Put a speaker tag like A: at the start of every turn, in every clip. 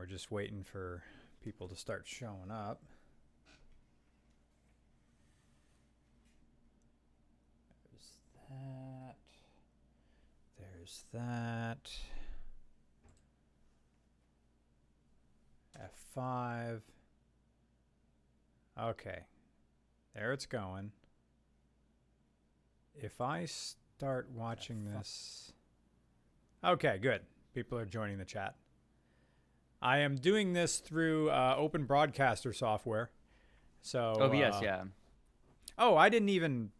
A: just waiting for people to start showing up. There's that. F5. Okay. There it's going. If I start watching this... Okay, good. People are joining the chat. I am doing this through Open Broadcaster software. So.
B: OBS, yeah.
A: Oh, I didn't even.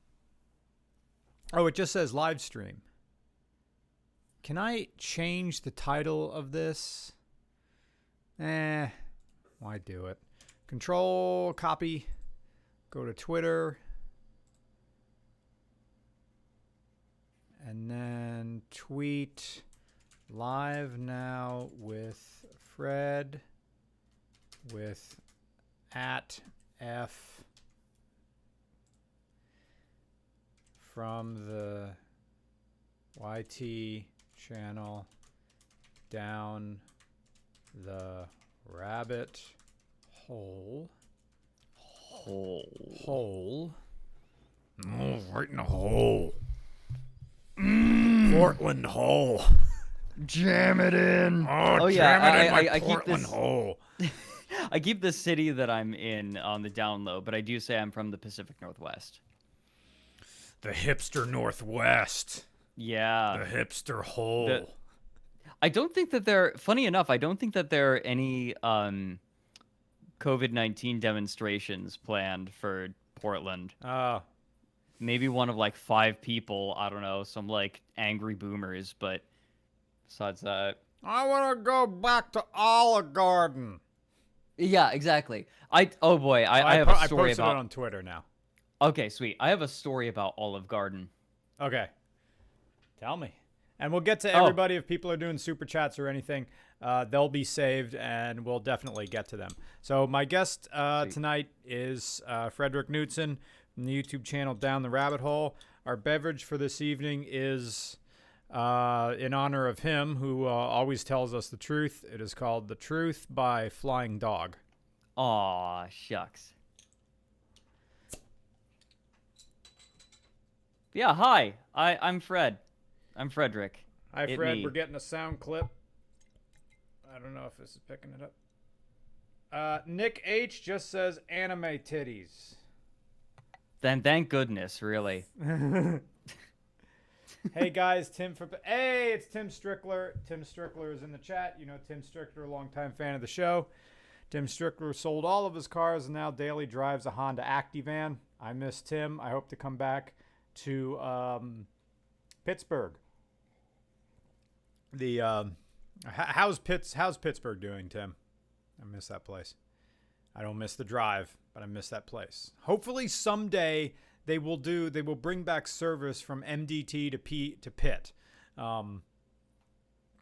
A: Oh, it just says live stream. Can I change the title of this? Why do it? Control, copy, go to Twitter, and then tweet live now with Fred with @F from the YT channel down the rabbit hole. Hole. Oh, right in the hole. Portland hole.
C: Jam it in.
A: Oh yeah, I keep this hole.
B: I keep the city that I'm in on the down low, but I do say I'm from the Pacific Northwest.
A: The hipster Northwest.
B: Yeah.
A: The hipster hole.
B: I don't think that there. Funny enough, I don't think that there are any COVID-19 demonstrations planned for Portland.
A: Oh.
B: Maybe one of like 5 people. I don't know, some like angry boomers, but. Besides that,
A: I want to go back to Olive Garden.
B: Yeah, exactly. I have a story
A: I posted
B: about.
A: it on Twitter now.
B: Okay, sweet. I have a story about Olive Garden.
A: Okay, tell me, and we'll get to everybody. If people are doing super chats or anything, they'll be saved, and we'll definitely get to them. So my guest tonight is Frederick Knutson from the YouTube channel Down the Rabbit Hole. Our beverage for this evening is. In honor of him, who always tells us the truth. It is called The Truth by Flying Dog.
B: Aw, shucks. Yeah, hi. I'm Fred. I'm Frederick.
A: Hi, Fred. We're getting a sound clip. I don't know if this is picking it up. Nick H. just says anime titties.
B: Then thank goodness, really.
A: Hey guys, Hey, it's Tim Strickler. Tim Strickler is in the chat. You know Tim Strickler, longtime fan of the show. Tim Strickler sold all of his cars and now daily drives a Honda Activan. I miss Tim. I hope to come back to Pittsburgh. How's Pittsburgh doing, Tim? I miss that place. I don't miss the drive, but I miss that place. Hopefully someday they will bring back service from MDT to Pitt.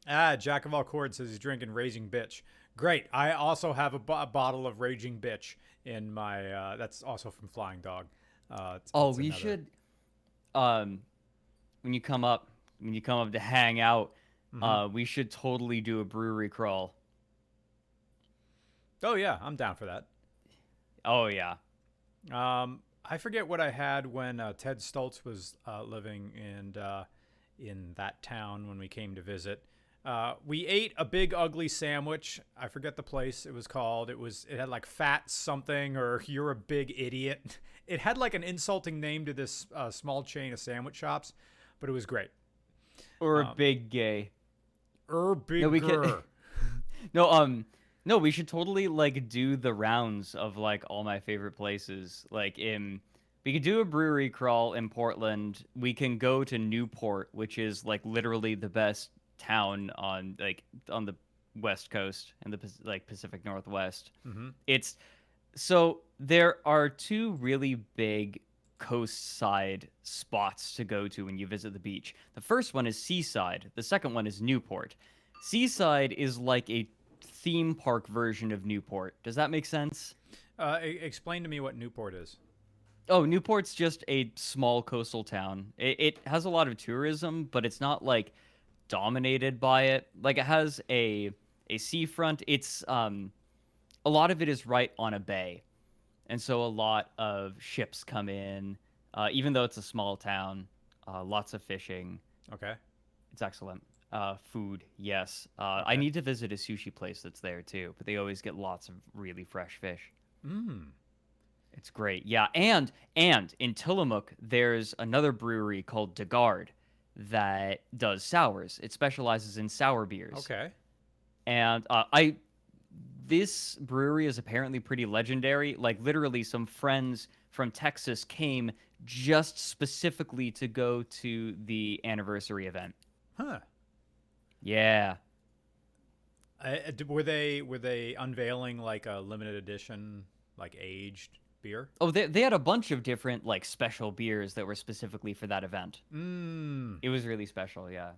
A: Jack of all cords says he's drinking Raging Bitch. Great. I also have a bottle of Raging Bitch in my. That's also from Flying Dog.
B: We should. When you come up to hang out, we should totally do a brewery crawl.
A: Oh yeah, I'm down for that.
B: Oh yeah.
A: I forget what I had when Ted Stoltz was living in that town when we came to visit. We ate a big ugly sandwich. I forget the place it was called. It had like fat something or you're a big idiot. It had like an insulting name to this small chain of sandwich shops, but it was great.
B: Or a big gay.
A: Bigger.
B: No, we should totally like do the rounds of like all my favorite places. Like we could do a brewery crawl in Portland. We can go to Newport, which is like literally the best town on the West Coast and the Pacific Northwest.
A: Mm-hmm.
B: So there are 2 really big coast side spots to go to when you visit the beach. The first one is Seaside. The second one is Newport. Seaside is like a theme park version of Newport. Does that make sense?
A: Explain to me what Newport is.
B: Oh, Newport's just a small coastal town. It has a lot of tourism, but it's not like dominated by it. Like it has a a seafront. It's a lot of it is right on a bay, and so a lot of ships come in. Even though it's a small town, lots of fishing.
A: Okay.
B: It's excellent. Food, yes. I
A: Okay.
B: need to visit a sushi place that's there too, but they always get lots of really fresh fish.
A: Mm.
B: It's great. Yeah, and in Tillamook, there's another brewery called Degard that does sours. It specializes in sour beers.
A: Okay.
B: And I this brewery is apparently pretty legendary. Like literally some friends from Texas came just specifically to go to the anniversary event.
A: Huh.
B: Yeah.
A: Were they unveiling like a limited edition, like aged beer?
B: Oh, they had a bunch of different like special beers that were specifically for that event.
A: Mm.
B: It was really special, yeah.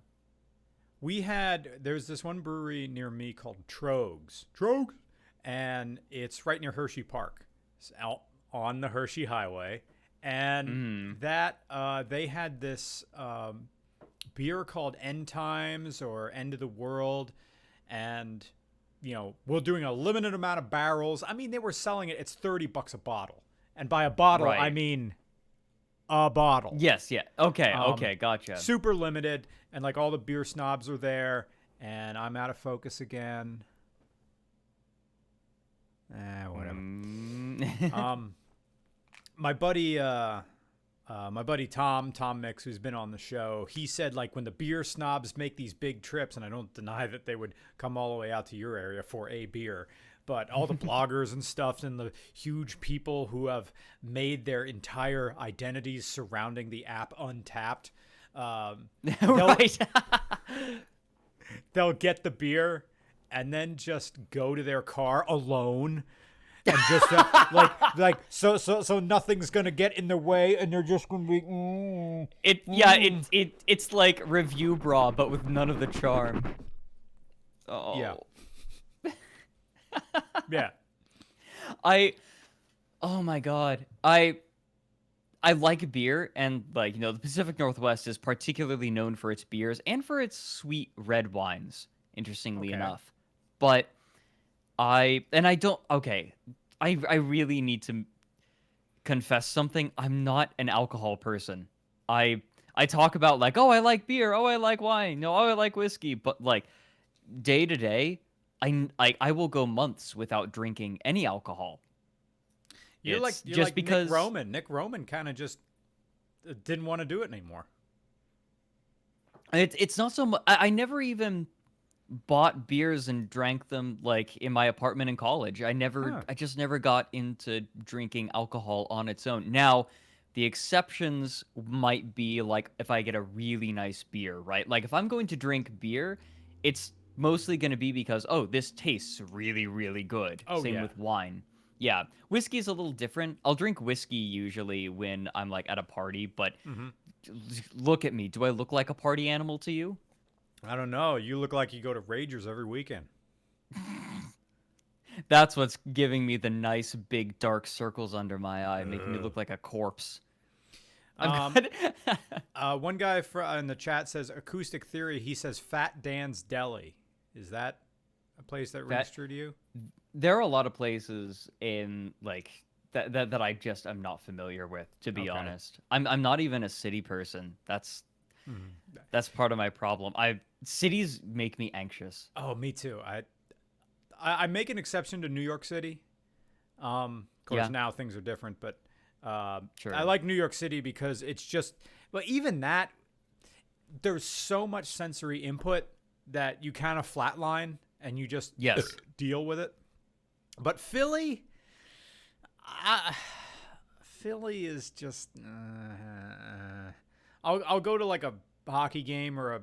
A: There's this one brewery near me called Trogs, and it's right near Hershey Park. It's out on the Hershey Highway, and that they had this beer called End Times or End of the World, and we're doing a limited amount of barrels. I mean, they were selling it. It's $30 a bottle, and by a bottle I
B: Right.
A: mean a bottle.
B: Yes, yeah. Okay, gotcha.
A: Super limited, and like all the beer snobs are there, and I'm out of focus again. Whatever. My buddy Tom Mix, who's been on the show, he said like when the beer snobs make these big trips, and I don't deny that they would come all the way out to your area for a beer, but all the bloggers and stuff and the huge people who have made their entire identities surrounding the app Untapped,
B: Right.
A: they'll get the beer and then just go to their car alone and just so nothing's gonna get in their way, and they're just gonna be
B: It's like review bra, but with none of the charm. Oh.
A: Yeah. Yeah.
B: Oh my god. I like beer, and like, the Pacific Northwest is particularly known for its beers and for its sweet red wines, interestingly
A: Okay.
B: enough. But I really need to confess something. I'm not an alcohol person. I talk about like, oh, I like beer, oh, I like wine, no, oh, I like whiskey, but like day to day, I will go months without drinking any alcohol.
A: You're
B: It's
A: like
B: just because
A: Nick Roman. Nick Roman kind of just didn't want to do it anymore.
B: it's not so much. I never even bought beers and drank them like in my apartment in college.
A: Huh.
B: I just never got into drinking alcohol on its own. Now, the exceptions might be like if I get a really nice beer, right? Like if I'm going to drink beer, it's mostly going to be because, oh, this tastes really, really good.
A: Oh,
B: Same
A: yeah.
B: with wine. Yeah, whiskey is a little different. I'll drink whiskey usually when I'm like at a party, but look at me. Do I look like a party animal to you?
A: I don't know. You look like you go to Ragers every weekend.
B: That's what's giving me the nice big dark circles under my eye, making me look like a corpse. I'm good.
A: One guy in the chat says Acoustic Theory. He says Fat Dan's Deli. Is that a place that rings true to you?
B: There are a lot of places in like that I just am not familiar with, to be
A: Okay.
B: honest. I'm not even a city person. That's part of my problem. Cities make me anxious.
A: Oh, me too. I make an exception to New York City. Of course,
B: Yeah.
A: now things are different, but
B: Sure.
A: I like New York City because it's just. But even that, there's so much sensory input that you kind of flatline and you just
B: Yes.
A: deal with it. But Philly is just. I'll go to like a hockey game or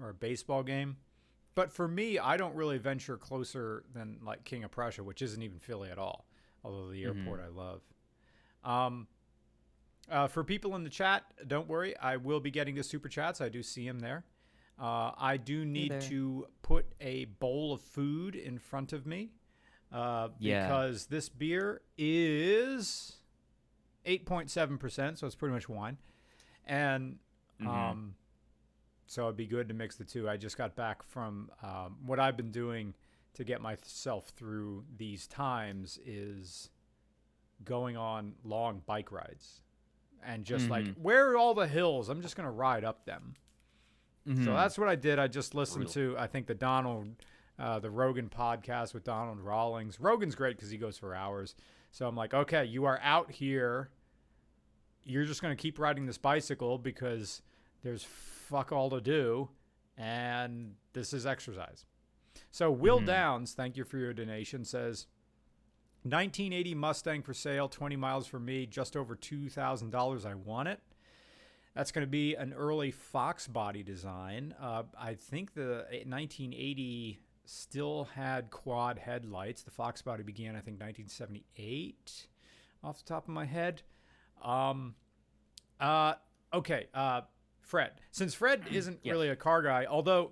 A: a baseball game, but for me, I don't really venture closer than like King of Prussia, which isn't even Philly at all. Although the airport I love. For people in the chat, don't worry, I will be getting the super chats. I do see them there. I do need
B: there.
A: to put a bowl of food in front of me. Because this beer is 8.7%, so it's pretty much wine. And so it'd be good to mix the two. I just got back from what I've been doing to get myself through these times is going on long bike rides and just like, where are all the hills? I'm just going to ride up them. So that's what I did. I just listened to, I think, the Rogan podcast with Donald Rawlings. Rogan's great because he goes for hours. So I'm like, okay, you are out here. You're just going to keep riding this bicycle because there's fuck all to do. And this is exercise. So Will Downs, thank you for your donation, says, 1980 Mustang for sale, 20 miles for me, just over $2,000. I want it. That's going to be an early Fox body design. I think the 1980 still had quad headlights. The Fox body began, I think, 1978 off the top of my head. Okay, Fred. Since Fred isn't really a car guy, although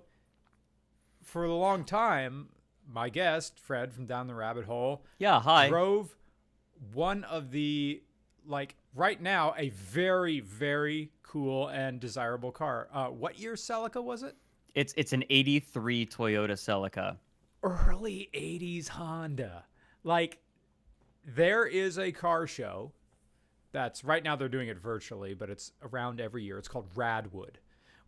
A: for a long time, my guest, Fred from Down the Rabbit Hole, drove one of the, like, right now, a very, very cool and desirable car. What year Celica was it?
B: It's an 83 Toyota Celica.
A: Early 80s Honda. Like, there is a car show that's, right now they're doing it virtually, but it's around every year. It's called Radwood,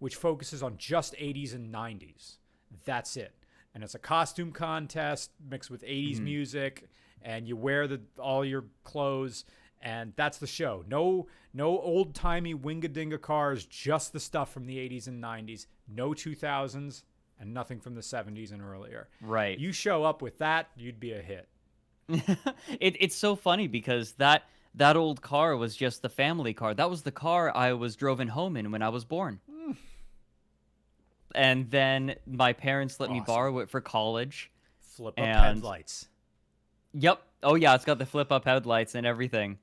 A: which focuses on just 80s and 90s. That's it. And it's a costume contest mixed with 80s music, and you wear all your clothes, and that's the show. No old-timey winga-dinga cars, just the stuff from the 80s and 90s. No 2000s, and nothing from the 70s and earlier.
B: Right.
A: You show up with that, you'd be a hit.
B: It's so funny because that old car was just the family car. That was the car I was driven home in when I was born. And then my parents let me borrow it for college.
A: Flip-up headlights.
B: Yep. Oh, yeah, it's got the flip-up headlights and everything.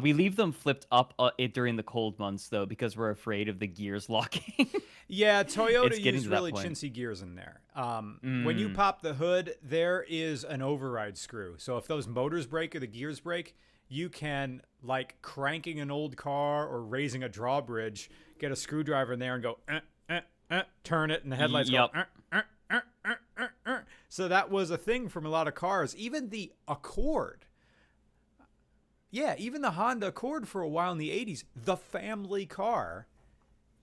B: We leave them flipped up during the cold months, though, because we're afraid of the gears locking.
A: Yeah, Toyota used really chintzy gears in there. When you pop the hood, there is an override screw. So if those motors break or the gears break, you can, like cranking an old car or raising a drawbridge, get a screwdriver in there and go, turn it, and the headlights go, So that was a thing from a lot of cars. Even the Accord. Yeah, even the Honda Accord for a while in the 80s, the family car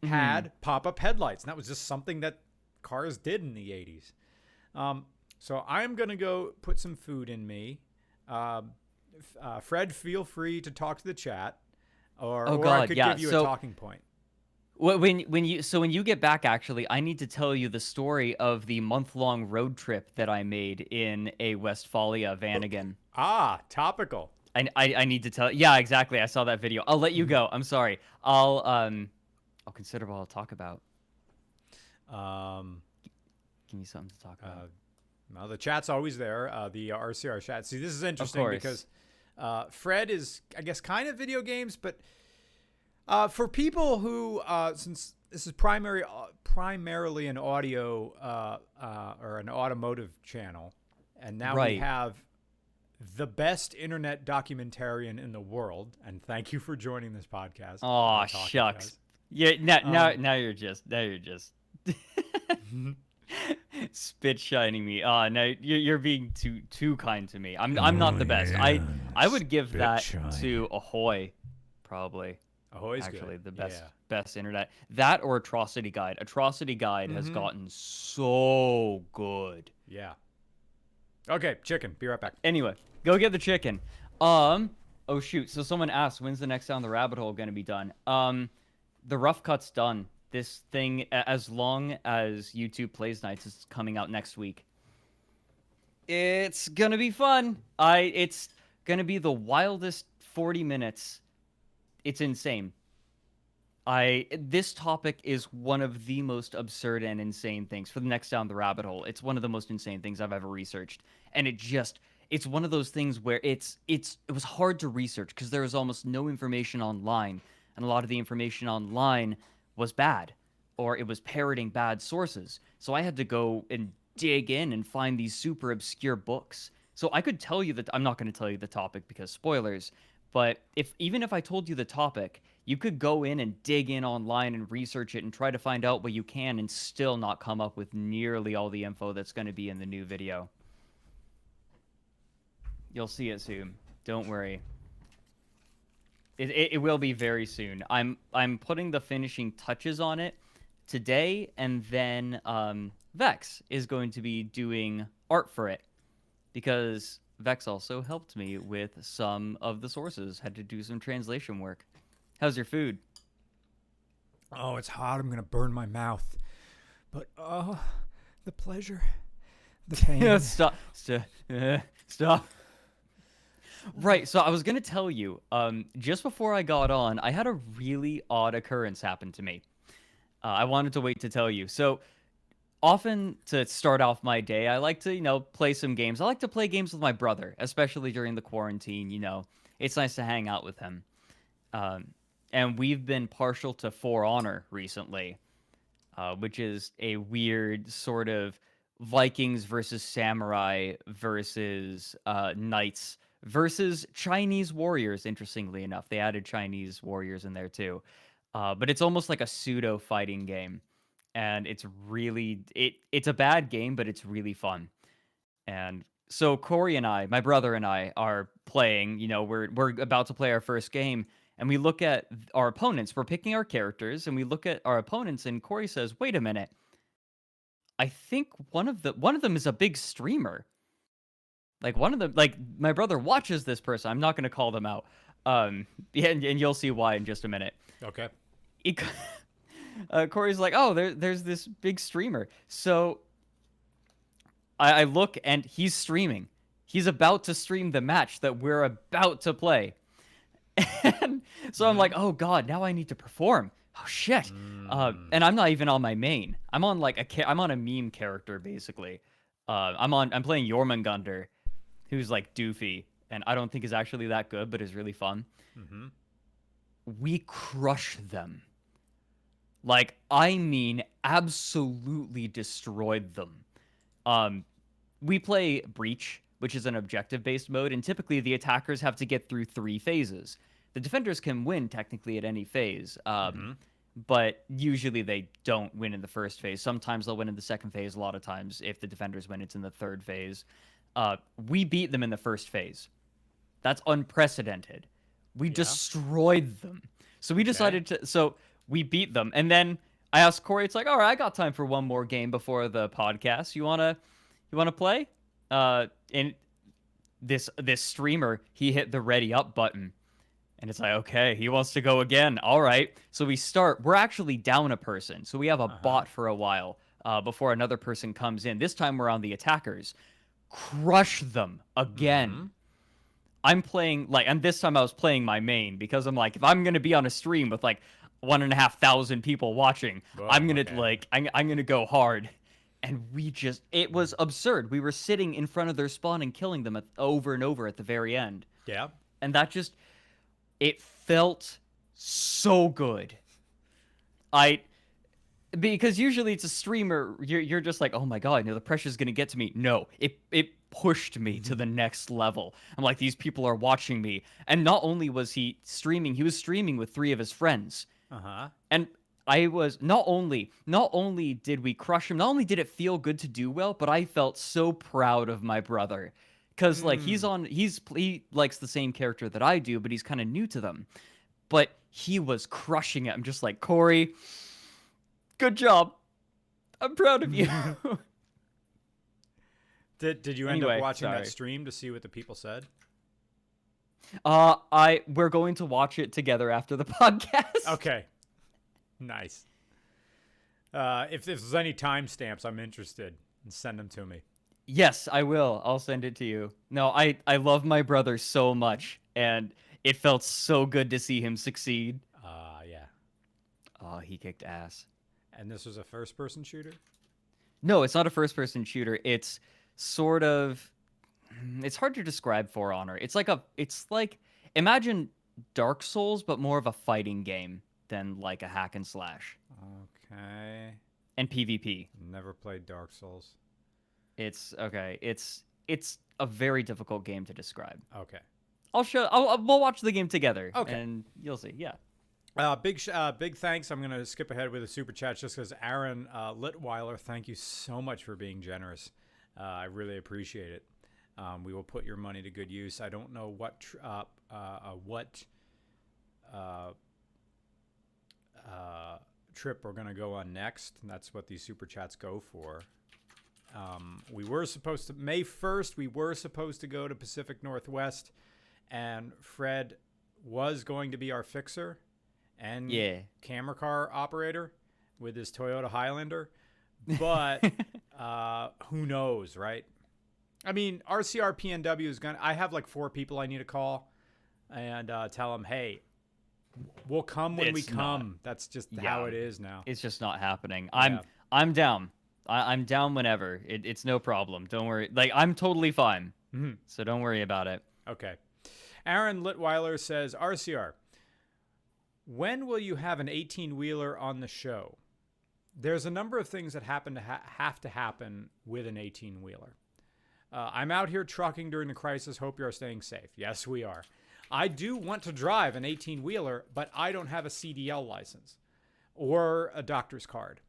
A: had pop-up headlights. And that was just something that cars did in the 80s. So I'm going to go put some food in me. Fred, feel free to talk to the chat. Or I could give you a talking point.
B: When you get back, actually, I need to tell you the story of the month-long road trip that I made in a Westfalia Vanagon.
A: Topical.
B: I need to tell. Yeah, exactly. I saw that video. I'll let you go. I'm sorry. I'll consider what I'll talk about. Give me something to talk about.
A: Well, the chat's always there. The RCR chat. See, this is interesting because Fred is, I guess, kind of video games, but for people who, since this is primarily an audio or an automotive channel, and now we have the best internet documentarian in the world, and thank you for joining this podcast.
B: Oh, shucks. Yeah, now you're just spit shining me. No, you're being too kind to me. I'm not the best. I would give that to Ahoy, probably.
A: Ahoy's
B: actually
A: good.
B: The best internet. That or Atrocity Guide. Atrocity Guide has gotten so good.
A: Yeah. Okay, chicken. Be right back.
B: Anyway, go get the chicken. Oh shoot. So someone asked, when's the next Down the Rabbit Hole gonna be done? The rough cut's done. This thing, as long as YouTube Plays Nights, is coming out next week. It's gonna be fun. It's gonna be the wildest 40 minutes. It's insane. This topic is one of the most absurd and insane things for the next Down the Rabbit Hole. It's one of the most insane things I've ever researched. And it's one of those things where it was hard to research because there was almost no information online. And a lot of the information online was bad, or it was parroting bad sources. So I had to go and dig in and find these super obscure books. So I could tell you that I'm not going to tell you the topic because spoilers, but even if I told you the topic, You could go in and dig in online and research it and try to find out what you can and still not come up with nearly all the info that's going to be in the new video. You'll see it soon. Don't worry. It will be very soon. I'm putting the finishing touches on it today, and then Vex is going to be doing art for it, because Vex also helped me with some of the sources. Had to do some translation work. How's your food?
A: Oh, it's hot. I'm gonna burn my mouth. But the pleasure, the pain.
B: Stop. Right, so I was going to tell you, just before I got on, I had a really odd occurrence happen to me. I wanted to wait to tell you. So, often to start off my day, I like to, play some games. I like to play games with my brother, especially during the quarantine, It's nice to hang out with him. And we've been partial to For Honor recently, which is a weird sort of Vikings versus samurai versus knights versus Chinese warriors, interestingly enough. They added Chinese warriors in there too. But it's almost like a pseudo fighting game. And it's really it's a bad game, but it's really fun. And so Corey and I, my brother and I, are playing, we're about to play our first game, and we look at our opponents. We're picking our characters, and we look at our opponents, and Corey says, "Wait a minute. I think one of them is a big streamer." Like one of them, like my brother watches this person. I'm not going to call them out. Yeah, and you'll see why in just a minute.
A: Okay.
B: Corey's like, oh, there's this big streamer. So I look, and he's streaming. He's about to stream the match that we're about to play. And so I'm like, oh god, now I need to perform. Oh shit. And I'm not even on my main. I'm on I'm on a meme character basically. I'm playing Jormungandr, who's like doofy, and I don't think is actually that good, but is really fun.
A: Mm-hmm.
B: We crush them. Like, I mean, absolutely destroyed them. We play Breach, which is an objective-based mode, and typically the attackers have to get through 3 phases. The defenders can win, technically, at any phase, but usually they don't win in the first phase. Sometimes they'll win in the second phase. A lot of times, if the defenders win, it's in the third phase. We beat them in the first phase. That's unprecedented. We destroyed them. So we decided to... So we beat them. And then I asked Corey, it's like, all right, I got time for one more game before the podcast. You wanna play? And this streamer, he hit the ready up button. And it's like, okay, he wants to go again. All right. So we start. We're actually down a person. So we have a bot for a while before another person comes in. This time we're on the attackers. Crush them again. I'm playing, and this time I was playing my main, because I'm like, if I'm going to be on a stream with 1,500 people watching, I'm going to I'm going to go hard. And it was absurd. We were sitting in front of their spawn and killing them over and over at the very end.
A: Yeah.
B: And that it felt so good. Because usually it's a streamer, you're just like, oh my god, the pressure's gonna get to me. No, it pushed me to the next level. I'm like, these people are watching me. And not only was he was streaming with 3 of his friends. And I was not only did we crush him, not only did it feel good to do well, but I felt so proud of my brother. Because he likes the same character that I do, but he's kind of new to them. But he was crushing it. I'm just like, Corey, good job. I'm proud of you.
A: Did you end up watching that stream to see what the people said?
B: We're going to watch it together after the podcast.
A: Okay. Nice. If there's any timestamps, I'm interested. Send them to me.
B: Yes, I will. I'll send it to you. No, I love my brother so much, and it felt so good to see him succeed.
A: Yeah.
B: Oh, he kicked ass.
A: And this was a first-person shooter?
B: No, it's not a first-person shooter. It's sort of... It's hard to describe For Honor. It's like imagine Dark Souls, but more of a fighting game than like a hack and slash.
A: Okay.
B: And PvP.
A: Never played Dark Souls.
B: It's okay. It's a very difficult game to describe.
A: Okay.
B: We'll watch the game together.
A: Okay.
B: And you'll see. Yeah.
A: Big thanks. I'm going to skip ahead with a super chat just because Aaron Litweiler, thank you so much for being generous. I really appreciate it. We will put your money to good use. I don't know what trip we're going to go on next. And that's what these super chats go for. We were supposed to, May 1st, we were supposed to go to Pacific Northwest, and Fred was going to be our fixer and camera car operator with his Toyota Highlander. But who knows, right? I mean, RCR PNW is going to, I have like 4 people I need to call and tell them, hey, we'll come when we come. That's just how it is now.
B: It's just not happening. I'm down. I'm down whenever. It's no problem. Don't worry. Like, I'm totally fine.
A: Mm-hmm.
B: So don't worry about it.
A: Okay. Aaron Litweiler says, RCR, when will you have an 18-wheeler on the show? There's a number of things that have to happen with an 18-wheeler. I'm out here trucking during the crisis. Hope you are staying safe. Yes, we are. I do want to drive an 18-wheeler, but I don't have a CDL license or a doctor's card.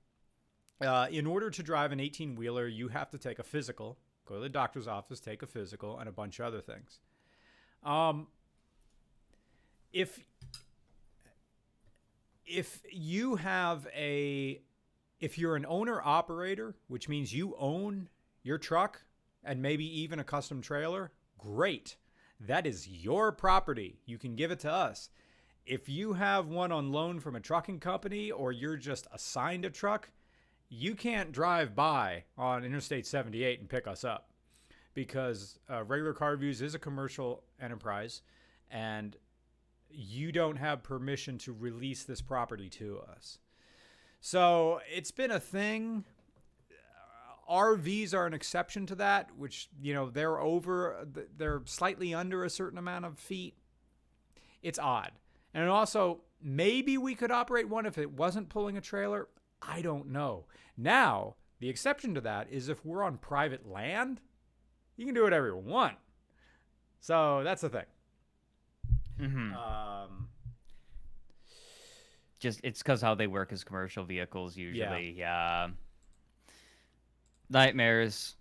A: In order to drive an 18-wheeler, you have to take a physical, go to the doctor's office, take a physical, and a bunch of other things. If you're an owner-operator, which means you own your truck and maybe even a custom trailer, great. That is your property. You can give it to us. If you have one on loan from a trucking company or you're just assigned a truck, you can't drive by on Interstate 78 and pick us up because Regular Car Reviews is a commercial enterprise and you don't have permission to release this property to us. So it's been a thing. RVs are an exception to that, which, they're slightly under a certain amount of feet. It's odd. And also, maybe we could operate one if it wasn't pulling a trailer. I don't know. Now, the exception to that is if we're on private land, you can do whatever you want. So that's the thing.
B: Mm-hmm. It's because how they work as commercial vehicles usually. Yeah. Nightmares.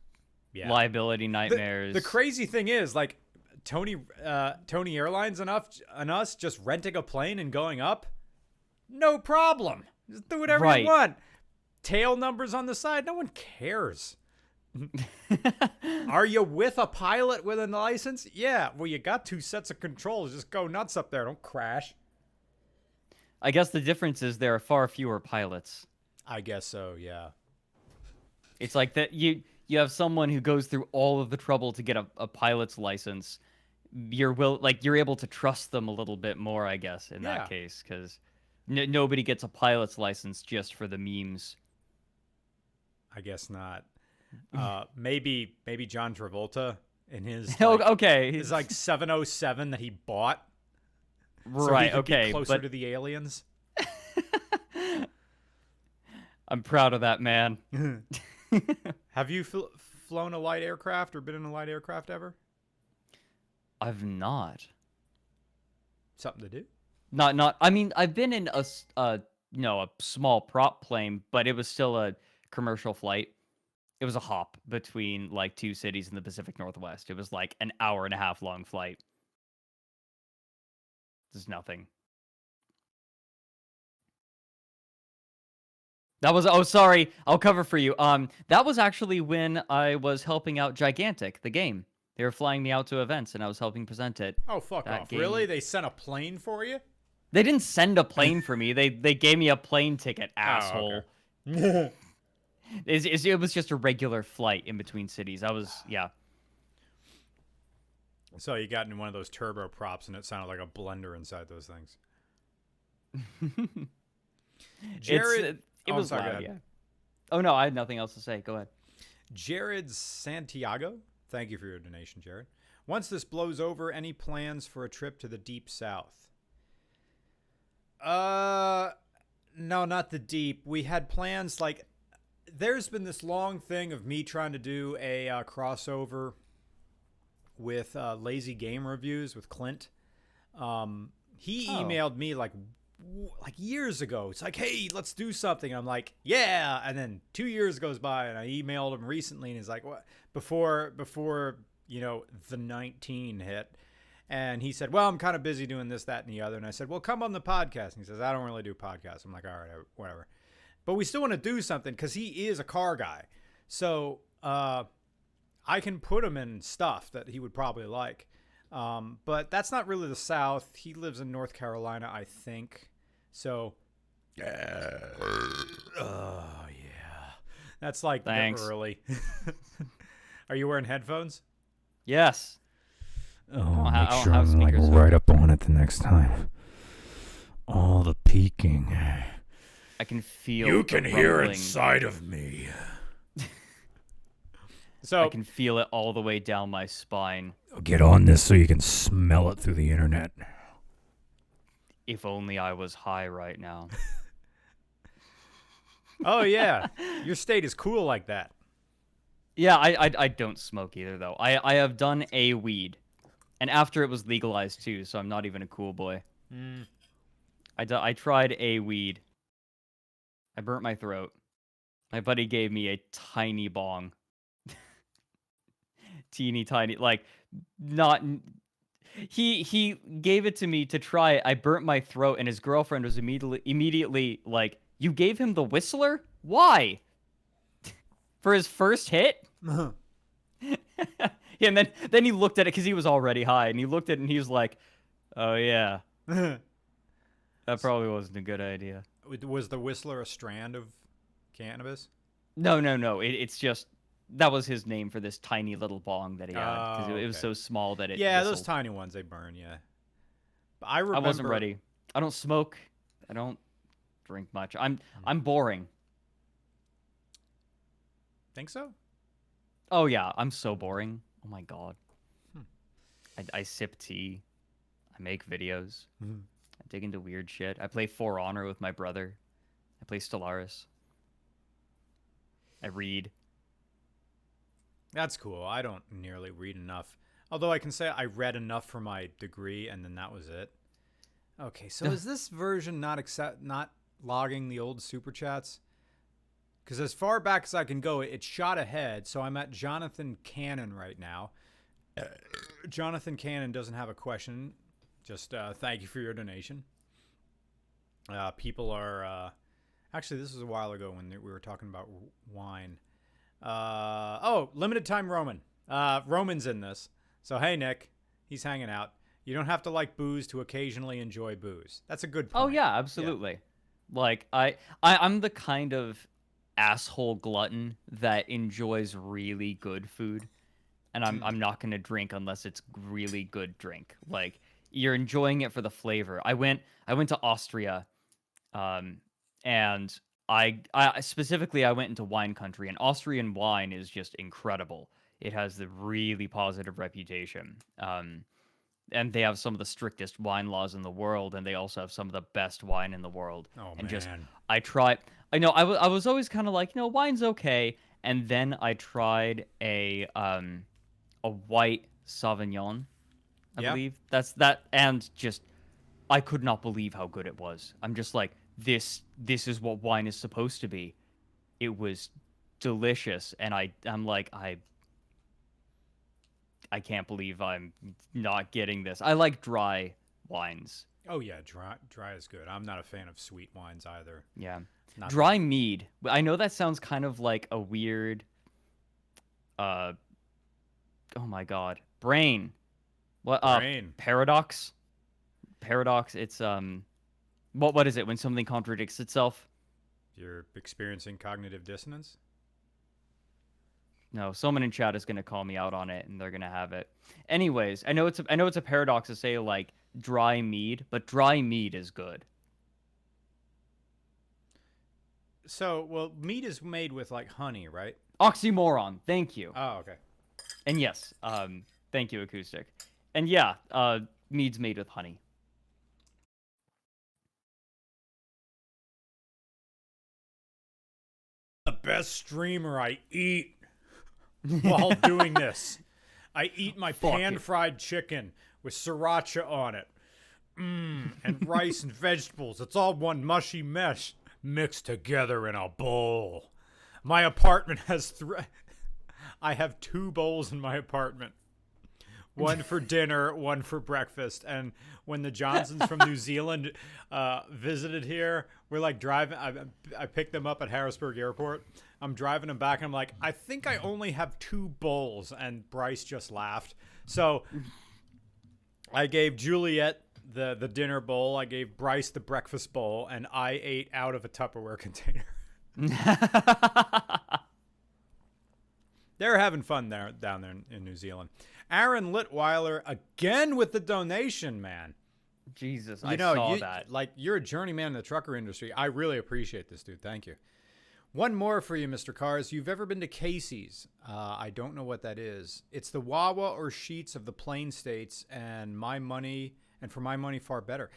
B: Yeah. Liability nightmares.
A: The crazy thing is, like, Tony Airlines and us just renting a plane and going up, no problem. Just do whatever you want. Tail numbers on the side, no one cares. Are you with a pilot with a license? Yeah. Well, you got 2 sets of controls. Just go nuts up there. Don't crash.
B: I guess the difference is there are far fewer pilots.
A: I guess so, yeah.
B: It's like that you have someone who goes through all of the trouble to get a pilot's license. You're able to trust them a little bit more, I guess, in that case, because nobody gets a pilot's license just for the memes.
A: I guess not. Maybe John Travolta in his his like 707 that he bought.
B: Right.
A: So he could be closer to the aliens.
B: I'm proud of that man.
A: Have you flown a light aircraft or been in a light aircraft ever?
B: I've not.
A: Something to do?
B: Not. I mean, I've been in a small prop plane, but it was still a commercial flight. It was a hop between like 2 cities in the Pacific Northwest. It was like an hour-and-a-half long flight. There's nothing. That was, sorry, I'll cover for you. That was actually when I was helping out Gigantic, the game. They were flying me out to events, and I was helping present it.
A: Oh, fuck off. Game. Really? They sent a plane for you?
B: They didn't send a plane for me. They gave me a plane ticket, asshole.
A: Oh, okay.
B: It was just a regular flight in between cities.
A: So you got in one of those turbo props, and it sounded like a blender inside those things. Jared...
B: It was loud, yeah. Oh, no, I had nothing else to say. Go ahead.
A: Jared Santiago. Thank you for your donation, Jared. Once this blows over, any plans for a trip to the Deep South? No, not the Deep. We had plans, like, there's been this long thing of me trying to do a crossover with Lazy Game Reviews with Clint. He emailed me, like, like years ago. It's like, hey, let's do something. I'm like, yeah. And then 2 years goes by, and I emailed him recently, and he's like, what? Before the 19 hit. And he said, well, I'm kind of busy doing this, that, and the other. And I said, well, come on the podcast. And he says, I don't really do podcasts. I'm like, all right, whatever. But we still want to do something because he is a car guy. So I can put him in stuff that he would probably like. But that's not really the South. He lives in North Carolina, I think. So, oh, yeah. That's like the early. Are you wearing headphones?
B: Yes.
A: Oh, make sure I'm like right up on it the next time. All the peeking.
B: I can feel.
A: You can hear inside of me. So
B: I can feel it all the way down my spine.
A: Get on this so you can smell it through the internet.
B: If only I was high right now.
A: Oh yeah, your state is cool like that.
B: Yeah, I don't smoke either though. I have done a weed, and after it was legalized too, so I'm not even a cool boy. I tried a weed. I burnt my throat. My buddy gave me a tiny bong. Teeny tiny, like, not... He gave it to me to try it. I burnt my throat, and his girlfriend was immediately like, you gave him the Whistler? Why? For his first hit? Yeah, and then he looked at it, because he was already high, and he looked at it, and he was like, oh, yeah. That probably wasn't a good idea.
A: Was the Whistler a strand of cannabis?
B: No. It's just... That was his name for this tiny little bong that he had, because it was so small that it whistled.
A: Those tiny ones, they burn, yeah. But I
B: wasn't ready. I don't smoke. I don't drink much. I'm boring.
A: Think so?
B: Oh, yeah. I'm so boring. Oh, my God. I sip tea. I make videos. I dig into weird shit. I play For Honor with my brother. I play Stellaris. I read.
A: Not cool. I don't nearly read enough. Although I can say I read enough for my degree, and then that was it. Okay, so is this version not logging the old super chats? Because as far back as I can go, it shot ahead. So I'm at Jonathan Cannon right now. Jonathan Cannon doesn't have a question. Just thank you for your donation. People are... actually, this was a while ago when we were talking about wine. Limited time Roman. Roman's in this. So, hey, Nick. He's hanging out. You don't have to like booze to occasionally enjoy booze. That's a good point.
B: Oh, yeah, absolutely. Yeah. Like, I'm the kind of asshole glutton that enjoys really good food. And I'm not going to drink unless it's really good drink. Like, you're enjoying it for the flavor. I went to Austria, and I specifically, I went into wine country, and Austrian wine is just incredible. It has the really positive reputation. And they have some of the strictest wine laws in the world, and they also have some of the best wine in the world.
A: Oh,
B: and
A: man.
B: I was always kind of like, wine's okay. And then I tried a white Sauvignon, I believe. That's that, and just, I could not believe how good it was. I'm just like, this is what wine is supposed to be. It was delicious, and I'm like, I can't believe I'm not getting this. I like dry wines.
A: Oh yeah, dry is good. I'm not a fan of sweet wines either.
B: Yeah. Dry mead. I know that sounds kind of like a weird oh my God. Brain. What
A: Brain.
B: Paradox? Paradox, it's what is it when something contradicts itself?
A: You're experiencing cognitive dissonance?
B: No, someone in chat is going to call me out on it, and they're going to have it. Anyways, I know it's a paradox to say like dry mead, but dry mead is good.
A: So, well, mead is made with like honey, right?
B: Oxymoron. Thank you.
A: Oh, okay.
B: And yes, thank you, Acoustic. And yeah, mead's made with honey.
A: The best streamer. I eat while doing this. I eat my pan-fried chicken with sriracha on it. and rice and vegetables. It's all one mushy mesh mixed together in a bowl. My apartment has I have 2 bowls in my apartment. One for dinner, one for breakfast. And when the Johnsons from New Zealand visited here, we're like driving. I picked them up at Harrisburg Airport. I'm driving them back, and I'm like, I think I only have 2 bowls. And Bryce just laughed. So I gave Juliet the dinner bowl. I gave Bryce the breakfast bowl, and I ate out of a Tupperware container. They're having fun down there in New Zealand. Aaron Litweiler again with the donation, man.
B: Jesus, I saw that.
A: Like, you're a journeyman in the trucker industry. I really appreciate this, dude. Thank you. One more for you, Mr. Cars. You've ever been to Casey's? I don't know what that is. It's the Wawa or Sheetz of the Plain States, and for my money, far better.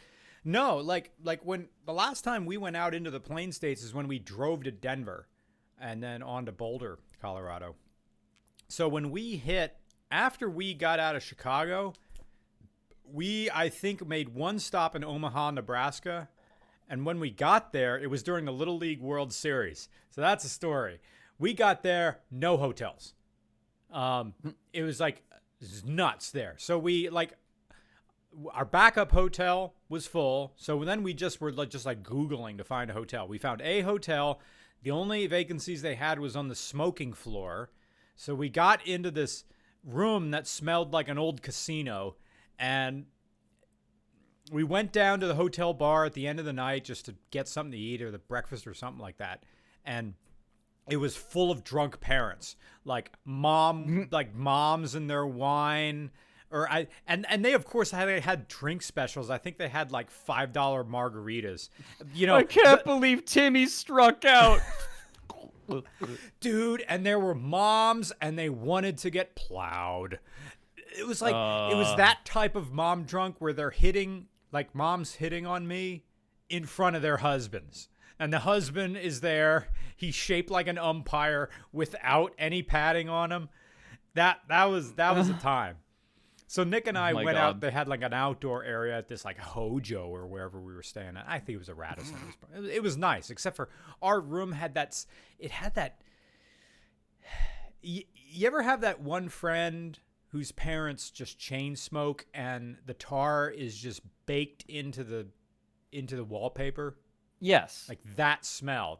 A: No, like when the last time we went out into the Plain States is when we drove to Denver and then on to Boulder, Colorado. So when we hit, after we got out of Chicago, I think made one stop in Omaha, Nebraska. And when we got there, it was during the Little League World Series. So that's a story. We got there, no hotels. It was like nuts there. So our backup hotel was full. So then we just were just like Googling to find a hotel. We found a hotel. The only vacancies they had was on the smoking floor. So we got into this room that smelled like an old casino, and we went down to the hotel bar at the end of the night just to get something to eat or the breakfast or something like that. And it was full of drunk parents, like moms and their wine. And they of course had drink specials. I think they had like $5 margaritas.
B: I can't believe Timmy struck out.
A: Dude, and there were moms and they wanted to get plowed. It was like it was that type of mom drunk where they're mom's hitting on me in front of their husbands. And the husband is there. He's shaped like an umpire without any padding on him. That was a time. So Nick and I went out. They had like an outdoor area at this like Hojo or wherever we were staying at. I think it was a Radisson. It was nice, except for our room had that. It had that. You ever have that one friend whose parents just chain smoke and the tar is just baked into the wallpaper?
B: Yes.
A: Like that smell,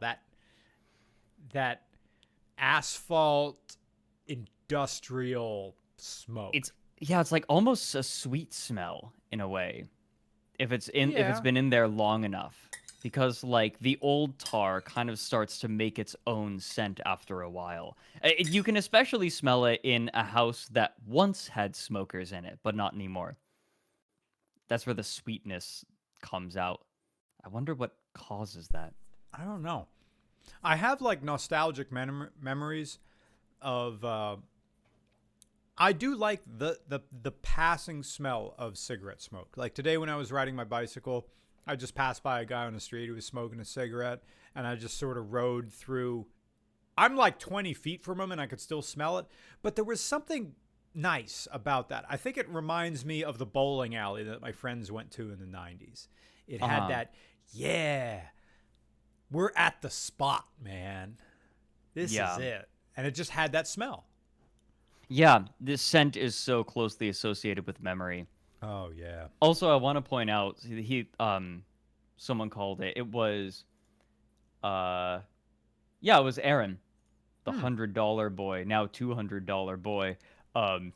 A: that asphalt industrial smoke.
B: It's like almost a sweet smell in a way, if it's been in there long enough, because like the old tar kind of starts to make its own scent after a while. You can especially smell it in a house that once had smokers in it, but not anymore. That's where the sweetness comes out. I wonder what causes that.
A: I don't know. I have like nostalgic memories of. I do like the passing smell of cigarette smoke. Like today when I was riding my bicycle, I just passed by a guy on the street who was smoking a cigarette, and I just sort of rode through. I'm like 20 feet from him, and I could still smell it. But there was something nice about that. I think it reminds me of the bowling alley that my friends went to in the 90s. It had that, we're at the spot, man. This is it. And it just had that smell.
B: Yeah, this scent is so closely associated with memory.
A: Oh yeah.
B: Also, I want to point out someone called it. It was, it was Aaron, the $100 boy, now $200 boy.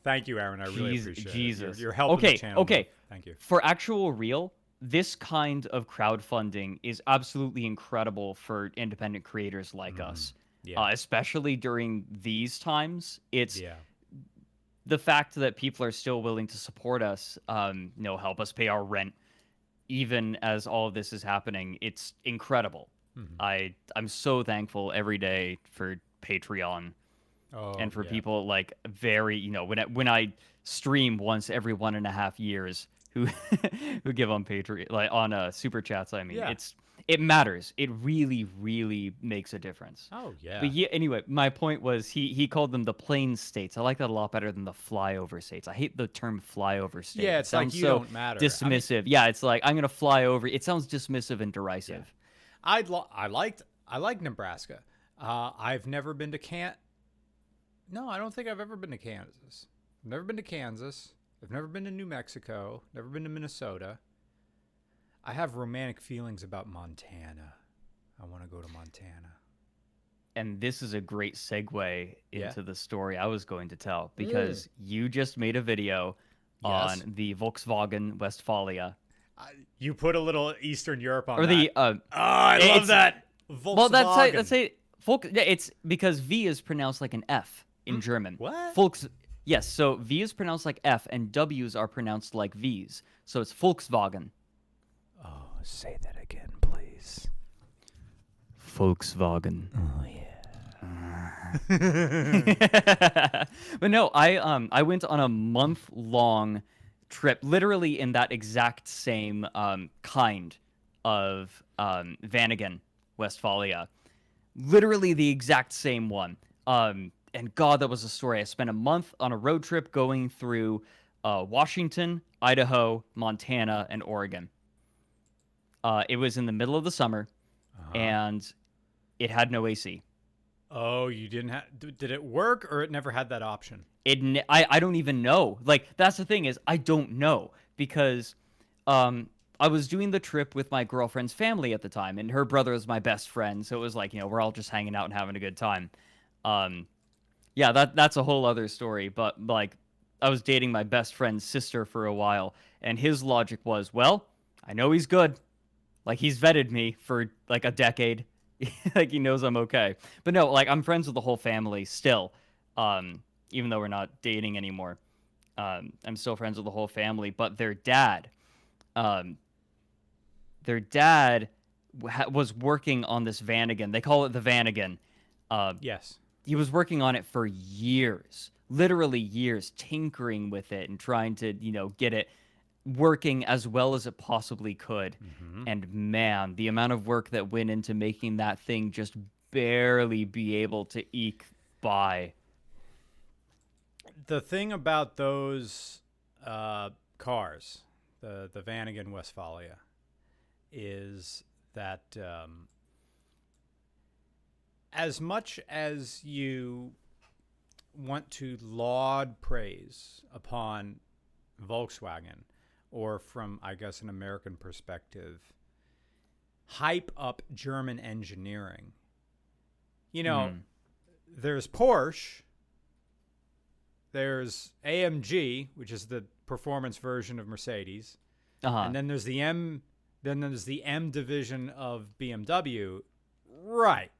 A: Thank you, Aaron. I really appreciate it.
B: Jesus,
A: you're helping the channel.
B: Okay.
A: Thank you.
B: For actual real, this kind of crowdfunding is absolutely incredible for independent creators like us. Yeah. Especially during these times. It's the fact that people are still willing to support us, help us pay our rent, even as all of this is happening. It's incredible. Mm-hmm. I'm so thankful every day for Patreon, and for people like when I stream once every 1.5 years who give on Patreon, like on super chats. I mean, it matters. It really, really makes a difference.
A: Oh yeah.
B: But yeah, anyway, my point was he called them the plain states. I like that a lot better than the flyover states. I hate the term flyover state.
A: Yeah,
B: It
A: it's like
B: sounds
A: you
B: so
A: don't matter.
B: dismissive. Yeah, it's like I'm gonna fly over. It sounds dismissive and derisive.
A: I like Nebraska. I've never been to No, I don't think I've ever been to Kansas. I've never been to Kansas. I've never been to New Mexico. Never been to Minnesota. I have romantic feelings about Montana. I want to go to Montana.
B: And this is a great segue
A: Yeah.
B: into the story I was going to tell because you just made a video on the Volkswagen Westfalia.
A: You put a little Eastern Europe on
B: Or
A: that.
B: the
A: I love that. Volkswagen.
B: well, that's a it's because V is pronounced like an F in German.
A: What?
B: Yes, so V is pronounced like F and W's are pronounced like V's. So it's Volkswagen.
A: Oh, say that again, please.
B: Volkswagen.
A: Oh yeah.
B: But no, I went on a month-long trip, literally in that exact same kind of Vanagon, Westphalia. Literally the exact same one. And God, that was a story. I spent a month on a road trip going through Washington, Idaho, Montana, and Oregon. It was in the middle of the summer, and it had no AC.
A: Oh, you didn't have? Did it work, or it never had that option?
B: I don't even know. Like, that's the thing is, I don't know because I was doing the trip with my girlfriend's family at the time, and her brother was my best friend. So it was like, we're all just hanging out and having a good time. Yeah, that's a whole other story. But like, I was dating my best friend's sister for a while, and his logic was, well, I know he's good. Like, he's vetted me for like a decade. Like, he knows I'm okay. But no, like, I'm friends with the whole family still. Even though we're not dating anymore. I'm still friends with the whole family. But their dad was working on this Vanagon. They call it the Vanagon.
A: Yes.
B: He was working on it for years, literally years, tinkering with it and trying to, get it working as well as it possibly could.
A: Mm-hmm.
B: And man, the amount of work that went into making that thing just barely be able to eke by.
A: The thing about those cars, the Vanagon Westphalia, is that as much as you want to laud praise upon Volkswagen, or from, I guess, an American perspective, hype up German engineering, there's Porsche, there's AMG, which is the performance version of Mercedes, and then there's the M division of BMW, right?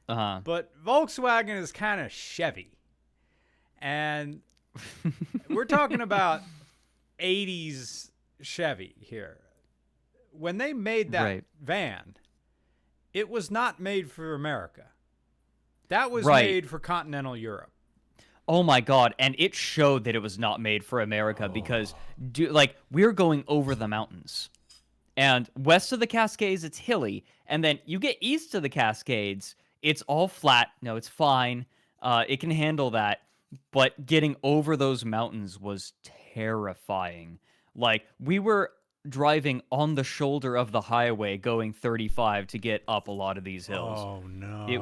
A: But Volkswagen is kind of Chevy, and we're talking about 80s Chevy here. When they made that van, it was not made for America. That was made for continental Europe.
B: Oh my God. And it showed that it was not made for America because we're going over the mountains. And west of the Cascades, it's hilly. And then you get east of the Cascades, it's all flat. No, it's fine. It can handle that. But getting over those mountains was terrifying. Like, we were driving on the shoulder of the highway going 35 to get up a lot of these hills.
A: Oh no.
B: It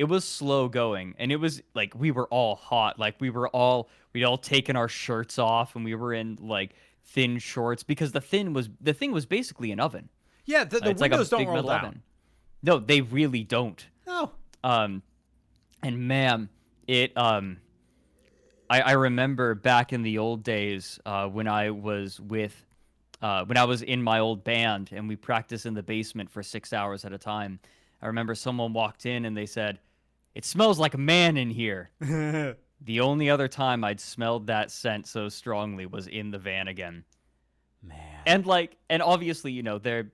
B: was slow going, and it was like we were all hot. Like, we'd all taken our shirts off and we were in like thin shorts because the thing was basically an oven.
A: Yeah, the
B: It's
A: windows
B: like a
A: don't roll down.
B: oven. No, they really don't.
A: No.
B: And man, it I remember back in the old days when I was in my old band and we practiced in the basement for 6 hours at a time. I remember someone walked in and they said, "It smells like a man in here." The only other time I'd smelled that scent so strongly was in the van again.
A: Man.
B: And obviously, they're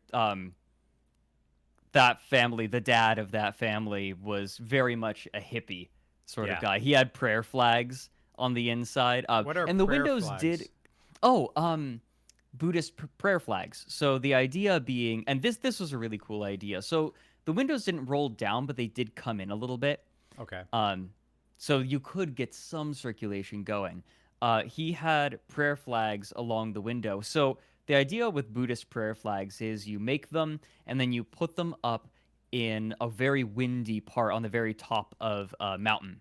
B: that family, the dad of that family was very much a hippie sort of guy. He had prayer flags on the inside.
A: What are
B: and the
A: prayer
B: windows
A: flags?
B: did Buddhist prayer flags. So the idea being, and this was a really cool idea. So the windows didn't roll down, but they did come in a little bit.
A: Okay.
B: So you could get some circulation going. He had prayer flags along the window. So the idea with Buddhist prayer flags is you make them and then you put them up in a very windy part on the very top of a mountain,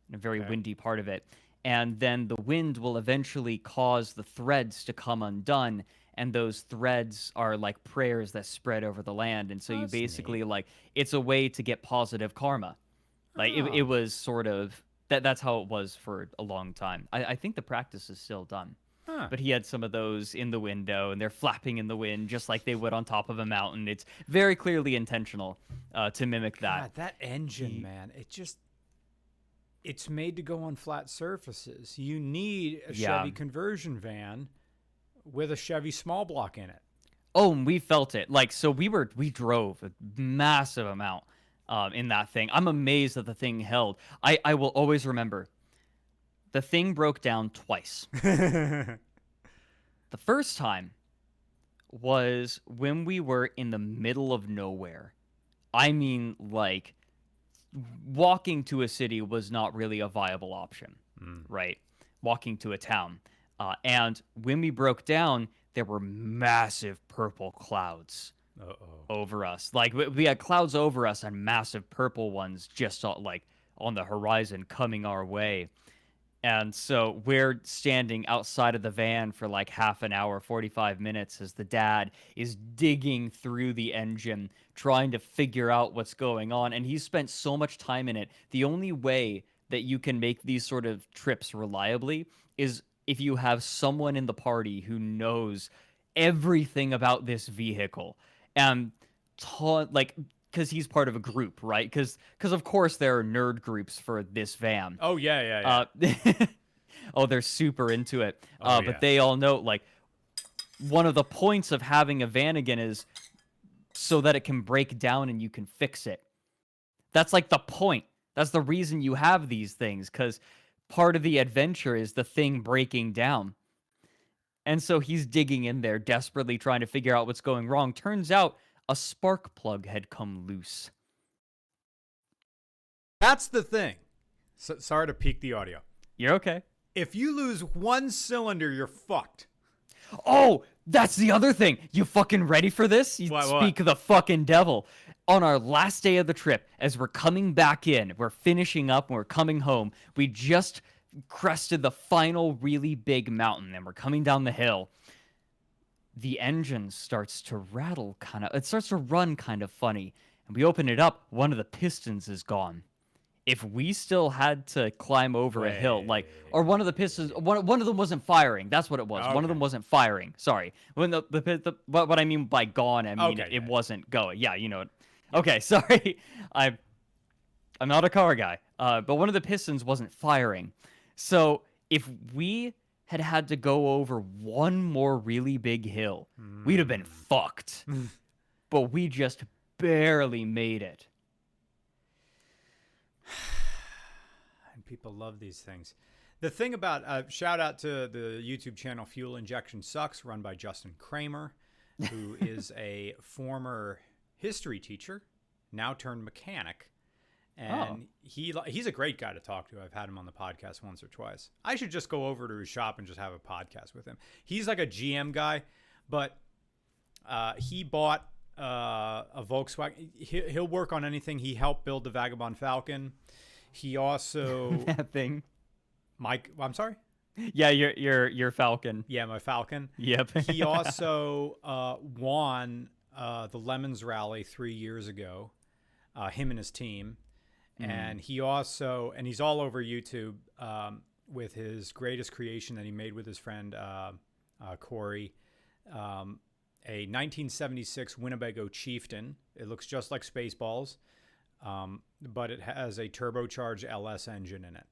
B: in a very
A: Okay.
B: windy part of it. And then the wind will eventually cause the threads to come undone. And those threads are like prayers that spread over the land. And so you
A: That's
B: basically
A: neat.
B: like, it's a way to get positive karma. Like it
A: Oh.
B: was sort of that's how it was for a long time. I think the practice is still done.
A: Huh.
B: But he had some of those in the window and they're flapping in the wind just like they would on top of a mountain. It's very clearly intentional to mimic that.
A: God, that engine,
B: He-
A: man, it's made to go on flat surfaces. You need a
B: Yeah.
A: Chevy conversion van with a Chevy small block in it.
B: Oh, and we felt it. Like, so we drove a massive amount in that thing. I'm amazed that the thing held. I will always remember the thing broke down twice. The first time was when we were in the middle of nowhere. I mean, like, walking to a city was not really a viable option, right? Walking to a town. And when we broke down, there were massive purple clouds
A: Uh-oh.
B: over us. Like, we had clouds over us and massive purple ones just like on the horizon coming our way. And so we're standing outside of the van for like half an hour, 45 minutes, as the dad is digging through the engine, trying to figure out what's going on. And he's spent so much time in it. The only way that you can make these sort of trips reliably is if you have someone in the party who knows everything about this vehicle. And like, because he's part of a group, right? Because of course there are nerd groups for this van.
A: Oh, yeah.
B: Oh, they're super into it.
A: Oh,
B: But
A: yeah.
B: they all know, like, one of the points of having a Vanagon is so that it can break down and you can fix it. That's like the point. That's the reason you have these things, because part of the adventure is the thing breaking down. And so he's digging in there, desperately trying to figure out what's going wrong. Turns out a spark plug had come loose.
A: That's the thing. Sorry to peak the audio.
B: You're okay.
A: If you lose one cylinder, you're fucked.
B: Oh, that's the other thing. You fucking ready for this? You
A: What?
B: speak of the fucking devil. On our last day of the trip, as we're coming back in, we're finishing up and we're coming home, we just crested the final really big mountain and we're coming down the hill. The engine starts to rattle it starts to run kind of funny. And we open it up, one of the pistons is gone. If we still had to climb over a hill, like, or one of the pistons, one of them wasn't firing. That's what it was. One of
A: Okay.
B: them wasn't firing. Sorry. When what I mean by gone, I mean
A: Okay,
B: it
A: yeah.
B: wasn't going. Yeah, you know it. Okay, sorry. I'm not a car guy. But one of the pistons wasn't firing. So if we had to go over one more really big hill, we'd have been fucked. But we just barely made it.
A: And people love these things. The thing about, shout out to the YouTube channel Fuel Injection Sucks, run by Justin Kramer, who is a former history teacher, now turned mechanic. And he's a great guy to talk to. I've had him on the podcast once or twice. I should just go over to his shop and just have a podcast with him. He's like a GM guy, but he bought a Volkswagen. He'll work on anything. He helped build the Vagabond Falcon. He also
B: That thing.
A: I'm sorry.
B: Yeah, your Falcon.
A: Yeah, my Falcon.
B: Yep.
A: He also won the Lemons Rally 3 years ago. Him and his team, and he's all over YouTube with his greatest creation that he made with his friend Corey. A 1976 Winnebago Chieftain. It looks just like Spaceballs, but it has a turbocharged LS engine in it,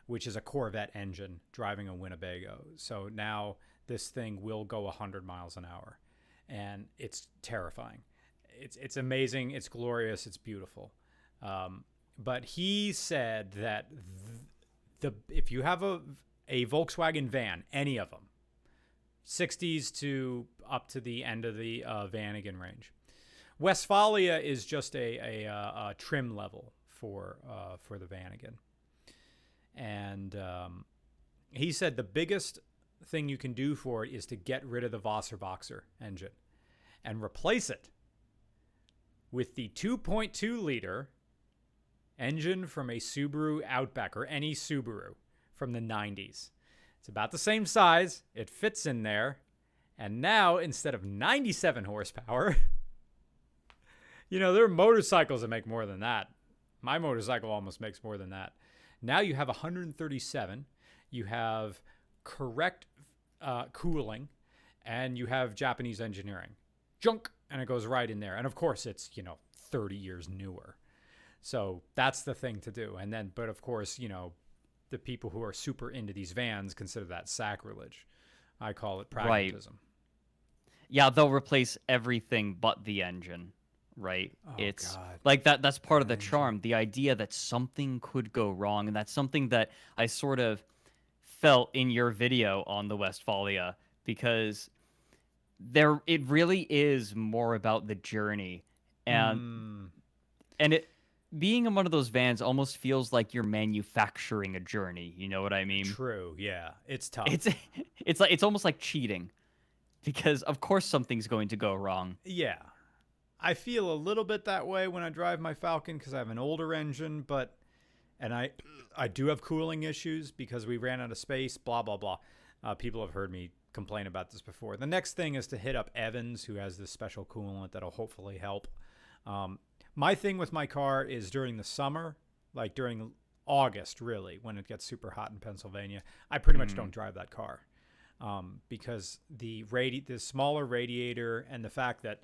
A: which is a Corvette engine driving a Winnebago. So now this thing will go 100 miles an hour, and it's terrifying. It's amazing. It's glorious. It's beautiful. But he said that if you have a Volkswagen van, any of them, 60s to up to the end of the Vanagon range. Westphalia is just a trim level for the Vanagon. And he said the biggest thing you can do for it is to get rid of the Wasserboxer engine and replace it with the 2.2 liter engine from a Subaru Outback, or any Subaru from the 90s. It's about the same size. It fits in there. And now, instead of 97 horsepower, there are motorcycles that make more than that. My motorcycle almost makes more than that. Now you have 137. You have correct cooling, and you have Japanese engineering. Junk, and it goes right in there. And of course, it's 30 years newer. So that's the thing to do. And then, but of course, the people who are super into these vans consider that sacrilege. I call it pragmatism.
B: Right. Yeah, they'll replace everything but the engine. Right.
A: Oh,
B: it's
A: God.
B: like that's part of the charm, the idea that something could go wrong. And that's something that I sort of felt in your video on the Westphalia, because it really is more about the journey. And it being in one of those vans almost feels like you're manufacturing a journey. You know what I mean?
A: True. Yeah. It's tough.
B: It's almost like cheating, because of course something's going to go wrong.
A: Yeah. I feel a little bit that way when I drive my Falcon because I have an older engine, and I do have cooling issues because we ran out of space, blah, blah, blah. People have heard me complain about this before. The next thing is to hit up Evans, who has this special coolant that'll hopefully help. My thing with my car is during the summer, like during August, really, when it gets super hot in Pennsylvania, I pretty much don't drive that car because the smaller radiator and the fact that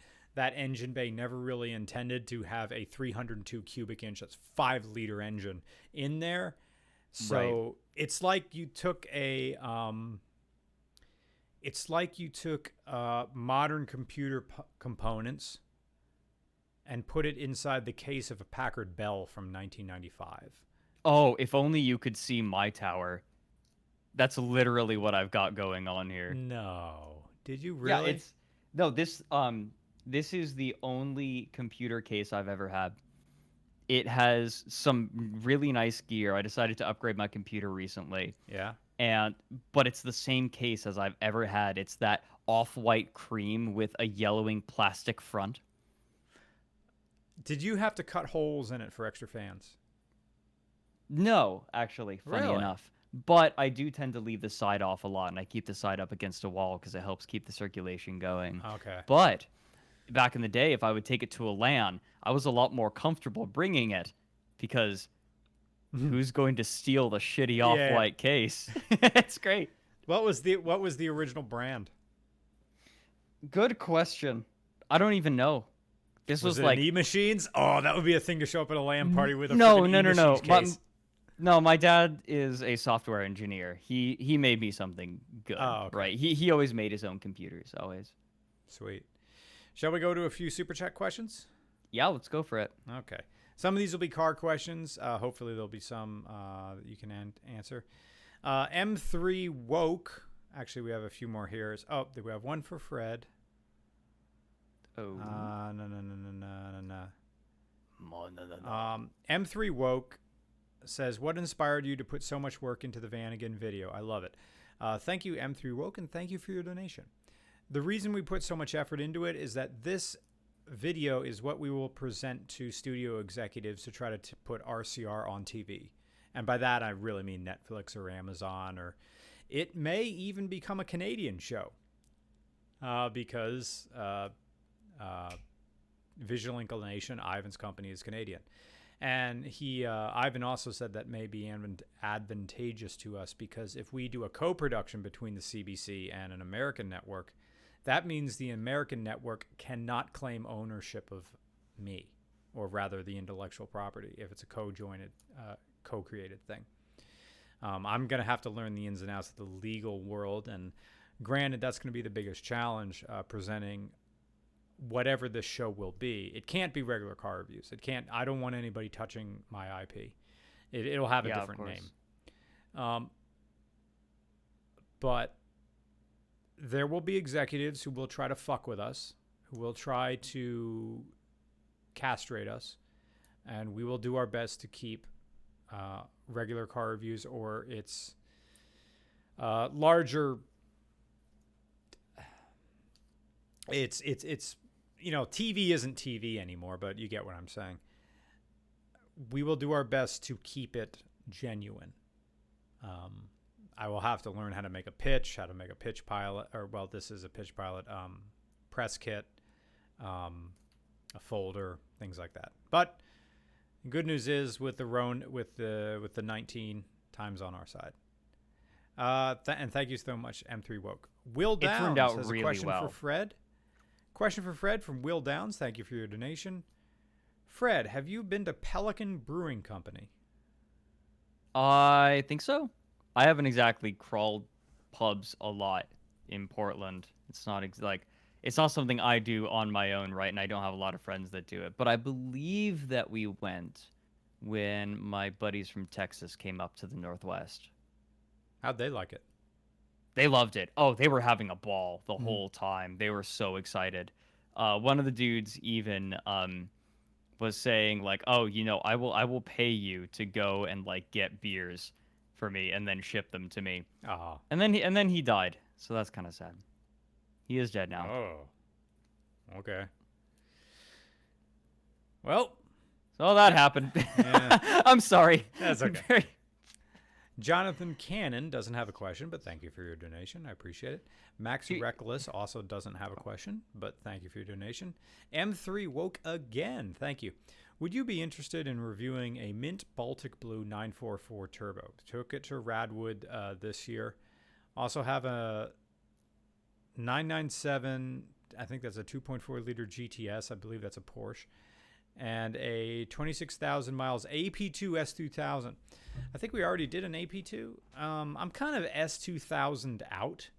A: engine bay never really intended to have a 302 cubic inch, that's 5-liter engine in there. So it's like you took modern computer components and put it inside the case of a Packard Bell from 1995.
B: Oh, if only you could see my tower. That's literally what I've got going on here.
A: No. Did you really?
B: Yeah, this is the only computer case I've ever had. It has some really nice gear. I decided to upgrade my computer recently.
A: Yeah.
B: But it's the same case as I've ever had. It's that off-white cream with a yellowing plastic front.
A: Did you have to cut holes in it for extra fans?
B: No, actually, funny enough. But I do tend to leave the side off a lot, and I keep the side up against a wall because it helps keep the circulation going.
A: Okay.
B: But back in the day, if I would take it to a LAN, I was a lot more comfortable bringing it, because who's going to steal the shitty off-white case? It's great.
A: What was the original brand?
B: Good question. I don't even know. This was
A: it
B: like
A: an E-Machines? Oh, that would be a thing to show up at a LAN party with a
B: no.
A: case.
B: No, my dad is a software engineer. He made me something good.
A: Oh, okay.
B: Right. He always made his own computers, always.
A: Sweet. Shall we go to a few Super Chat questions?
B: Yeah, let's go for it.
A: Okay. Some of these will be car questions. Hopefully there'll be some that you can answer. M3 Woke. Actually, we have a few more here. Oh, we have one for Fred.
B: Oh.
A: No. M3 Woke says, what inspired you to put so much work into the Vanagon video? I love it. Thank you, M3 Woke, and thank you for your donation. The reason we put so much effort into it is that this video is what we will present to studio executives to try to put RCR on TV. And by that, I really mean Netflix or Amazon, or it may even become a Canadian show because Visual Inclination, Ivan's company, is Canadian. And Ivan also said that may be advantageous to us because if we do a co-production between the CBC and an American network, that means the American network cannot claim ownership of me, or rather the intellectual property, if it's a co-jointed, co-created thing. I'm going to have to learn the ins and outs of the legal world, and granted, that's going to be the biggest challenge, presenting whatever this show will be. It can't be regular car reviews. It can't. I don't want anybody touching my IP. It'll have a different name. But there will be executives who will try to fuck with us, who will try to castrate us, and we will do our best to keep regular car reviews or its larger. It's TV isn't TV anymore, but you get what I'm saying. We will do our best to keep it genuine. I will have to learn how to make a pitch, how to make a pitch pilot, this is a pitch pilot, press kit, a folder, things like that. But the good news is with the 19 times on our side. And thank you so much, M3 Woke. Will Downs
B: turned out
A: has
B: really
A: a question
B: well.
A: for Fred. Question for Fred from Will Downs. Thank you for your donation. Fred, have you been to Pelican Brewing Company?
B: I think so. I haven't exactly crawled pubs a lot in Portland. It's not it's not something I do on my own, right? And I don't have a lot of friends that do it. But I believe that we went when my buddies from Texas came up to the Northwest.
A: How'd they like it?
B: They loved it. Oh, they were having a ball the whole time. They were so excited. One of the dudes even was saying like, "Oh, I will pay you to go and like get beers for me and then ship them to me."
A: Oh.
B: And then he died. So that's kind of sad. He is dead now.
A: Oh. Okay. Well,
B: so that happened.
A: Yeah.
B: I'm sorry.
A: That's okay. Jonathan Cannon doesn't have a question, but thank you for your donation. I appreciate it. Max Reckless also doesn't have a question, but thank you for your donation. M3 Woke again. Thank you. Would you be interested in reviewing a Mint Baltic Blue 944 Turbo? Took it to Radwood this year. Also have a 997, I think that's a 2.4 liter GTS. I believe that's a Porsche. And a 26,000 miles AP2 S2000. I think we already did an AP2. I'm kind of S2000 out,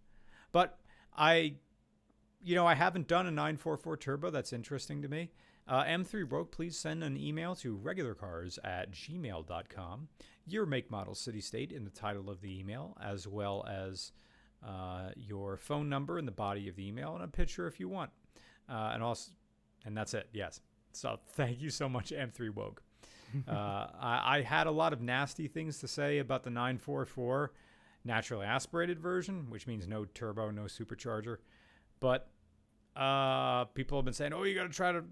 A: but I haven't done a 944 turbo. That's interesting to me. M3 Broke, please send an email to regularcars@gmail.com. Your make, model, city, state in the title of the email, as well as your phone number in the body of the email and a picture if you want. And that's it. Yes. So thank you so much, M3 Woke. I had a lot of nasty things to say about the 944 naturally aspirated version, which means no turbo, no supercharger. But people have been saying, "Oh, you got to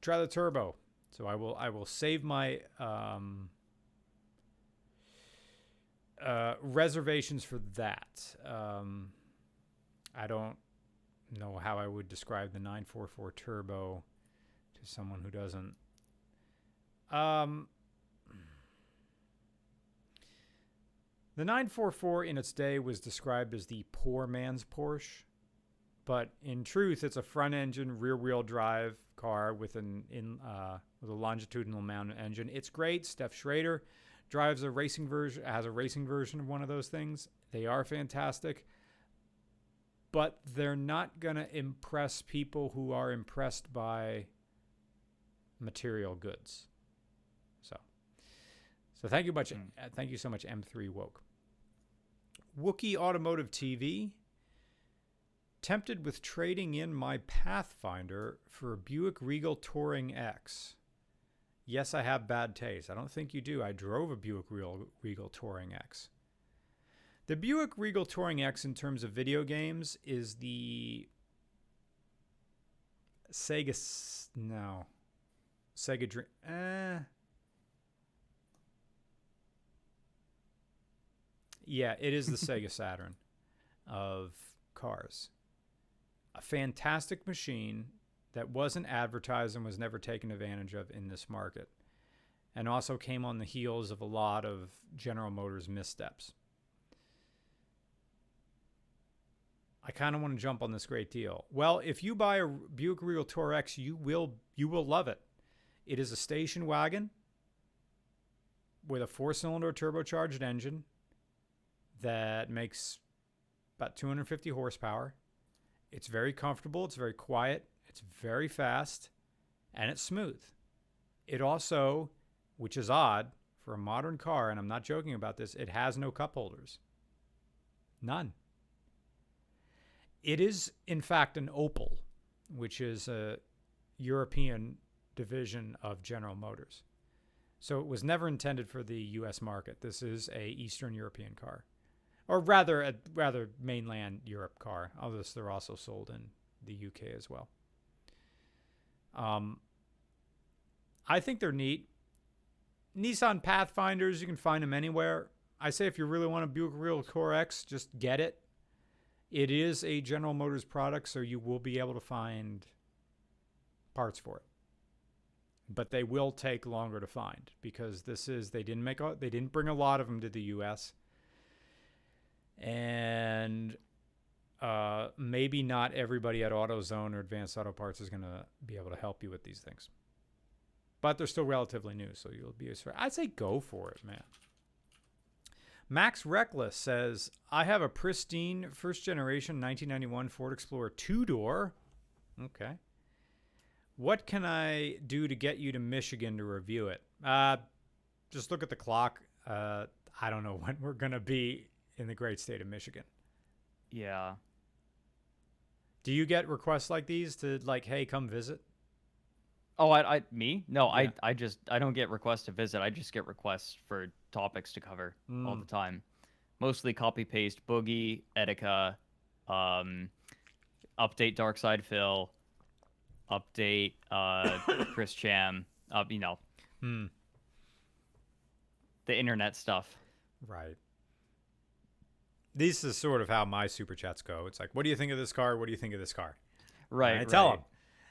A: try the turbo." So I will save my reservations for that. I don't know how I would describe the 944 turbo to someone who doesn't. The 944 in its day was described as the poor man's Porsche, but in truth, it's a front-engine, rear-wheel drive car with a longitudinal mounted engine. It's great. Steph Schrader has a racing version of one of those things. They are fantastic, but they're not gonna impress people who are impressed by material goods. So thank you much. Thank you so much, M3 Woke. Wookie Automotive TV. Tempted with trading in my Pathfinder for a Buick Regal Touring X. Yes, I have bad taste. I don't think you do. I drove a Buick Regal Touring X. The Buick Regal Touring X in terms of video games is the Sega Dream. Yeah, it is the Sega Saturn of cars. A fantastic machine that wasn't advertised and was never taken advantage of in this market. And also came on the heels of a lot of General Motors missteps. I kind of want to jump on this great deal. Well, if you buy a Buick Regal Touring X, you will love it. It is a station wagon with a 4-cylinder turbocharged engine that makes about 250 horsepower. It's very comfortable. It's very quiet. It's very fast. And it's smooth. It also, which is odd for a modern car, and I'm not joking about this, it has no cup holders. None. It is, in fact, an Opel, which is a European division of General Motors. So it was never intended for the U.S. market. This is a Eastern European car, or rather mainland Europe car. Although they're also sold in the UK as well. I think they're neat. Nissan Pathfinders, you can find them anywhere. I say if you really want a Buick Regal Core X, just get it. It is a General Motors product, so you will be able to find parts for it. But they will take longer to find because they didn't bring a lot of them to the US. And maybe not everybody at AutoZone or Advanced Auto Parts is going to be able to help you with these things. But they're still relatively new, so you'll be I'd say go for it, man. Max Reckless says, I have a pristine first generation 1991 Ford Explorer 2-door. Okay. What can I do to get you to Michigan to review it? Just look at the clock. I don't know when we're going to be in the great state of Michigan.
B: Yeah.
A: Do you get requests like these to like, hey, come visit?
B: Oh, me? No,
A: Yeah.
B: I don't get requests to visit. I just get requests for topics to cover all the time. Mostly copy paste Boogie, Etika, update Darkside Phil, update Chris Cham, the internet stuff.
A: Right. This is sort of how my super chats go. It's like, what do you think of this car? What do you think of this car?
B: Right.
A: And I tell them.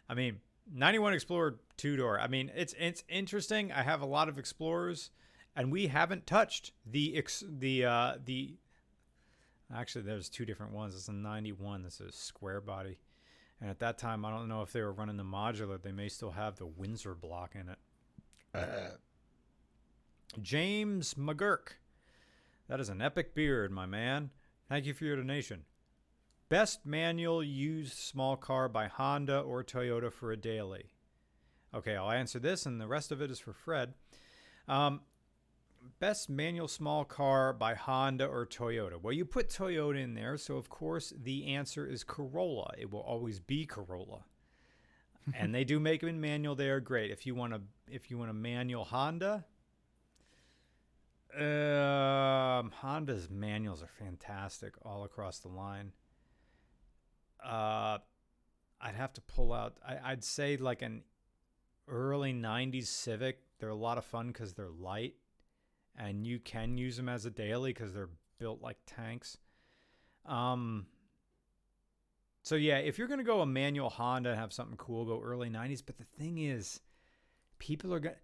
A: I mean, 91 Explorer 2-door. I mean, it's interesting. I have a lot of Explorers, and we haven't touched actually, there's two different ones. It's a 91. This is square body. And at that time, I don't know if they were running the modular. They may still have the Windsor block in it. James McGurk. That is an epic beard, my man. Thank you for your donation. Best manual used small car by Honda or Toyota for a daily. Okay, I'll answer this, and the rest of it is for Fred. Best manual small car by Honda or Toyota. Well, you put Toyota in there, so of course the answer is Corolla. It will always be Corolla. And they do make them in manual. They are great. If you want a manual Honda, Honda's manuals are fantastic all across the line. I'd have to pull out. I'd say like an early 90s Civic. They're a lot of fun because they're light. And you can use them as a daily because they're built like tanks. So yeah, if you're going to go a manual Honda and have something cool, go early 90s. But the thing is, people are going to...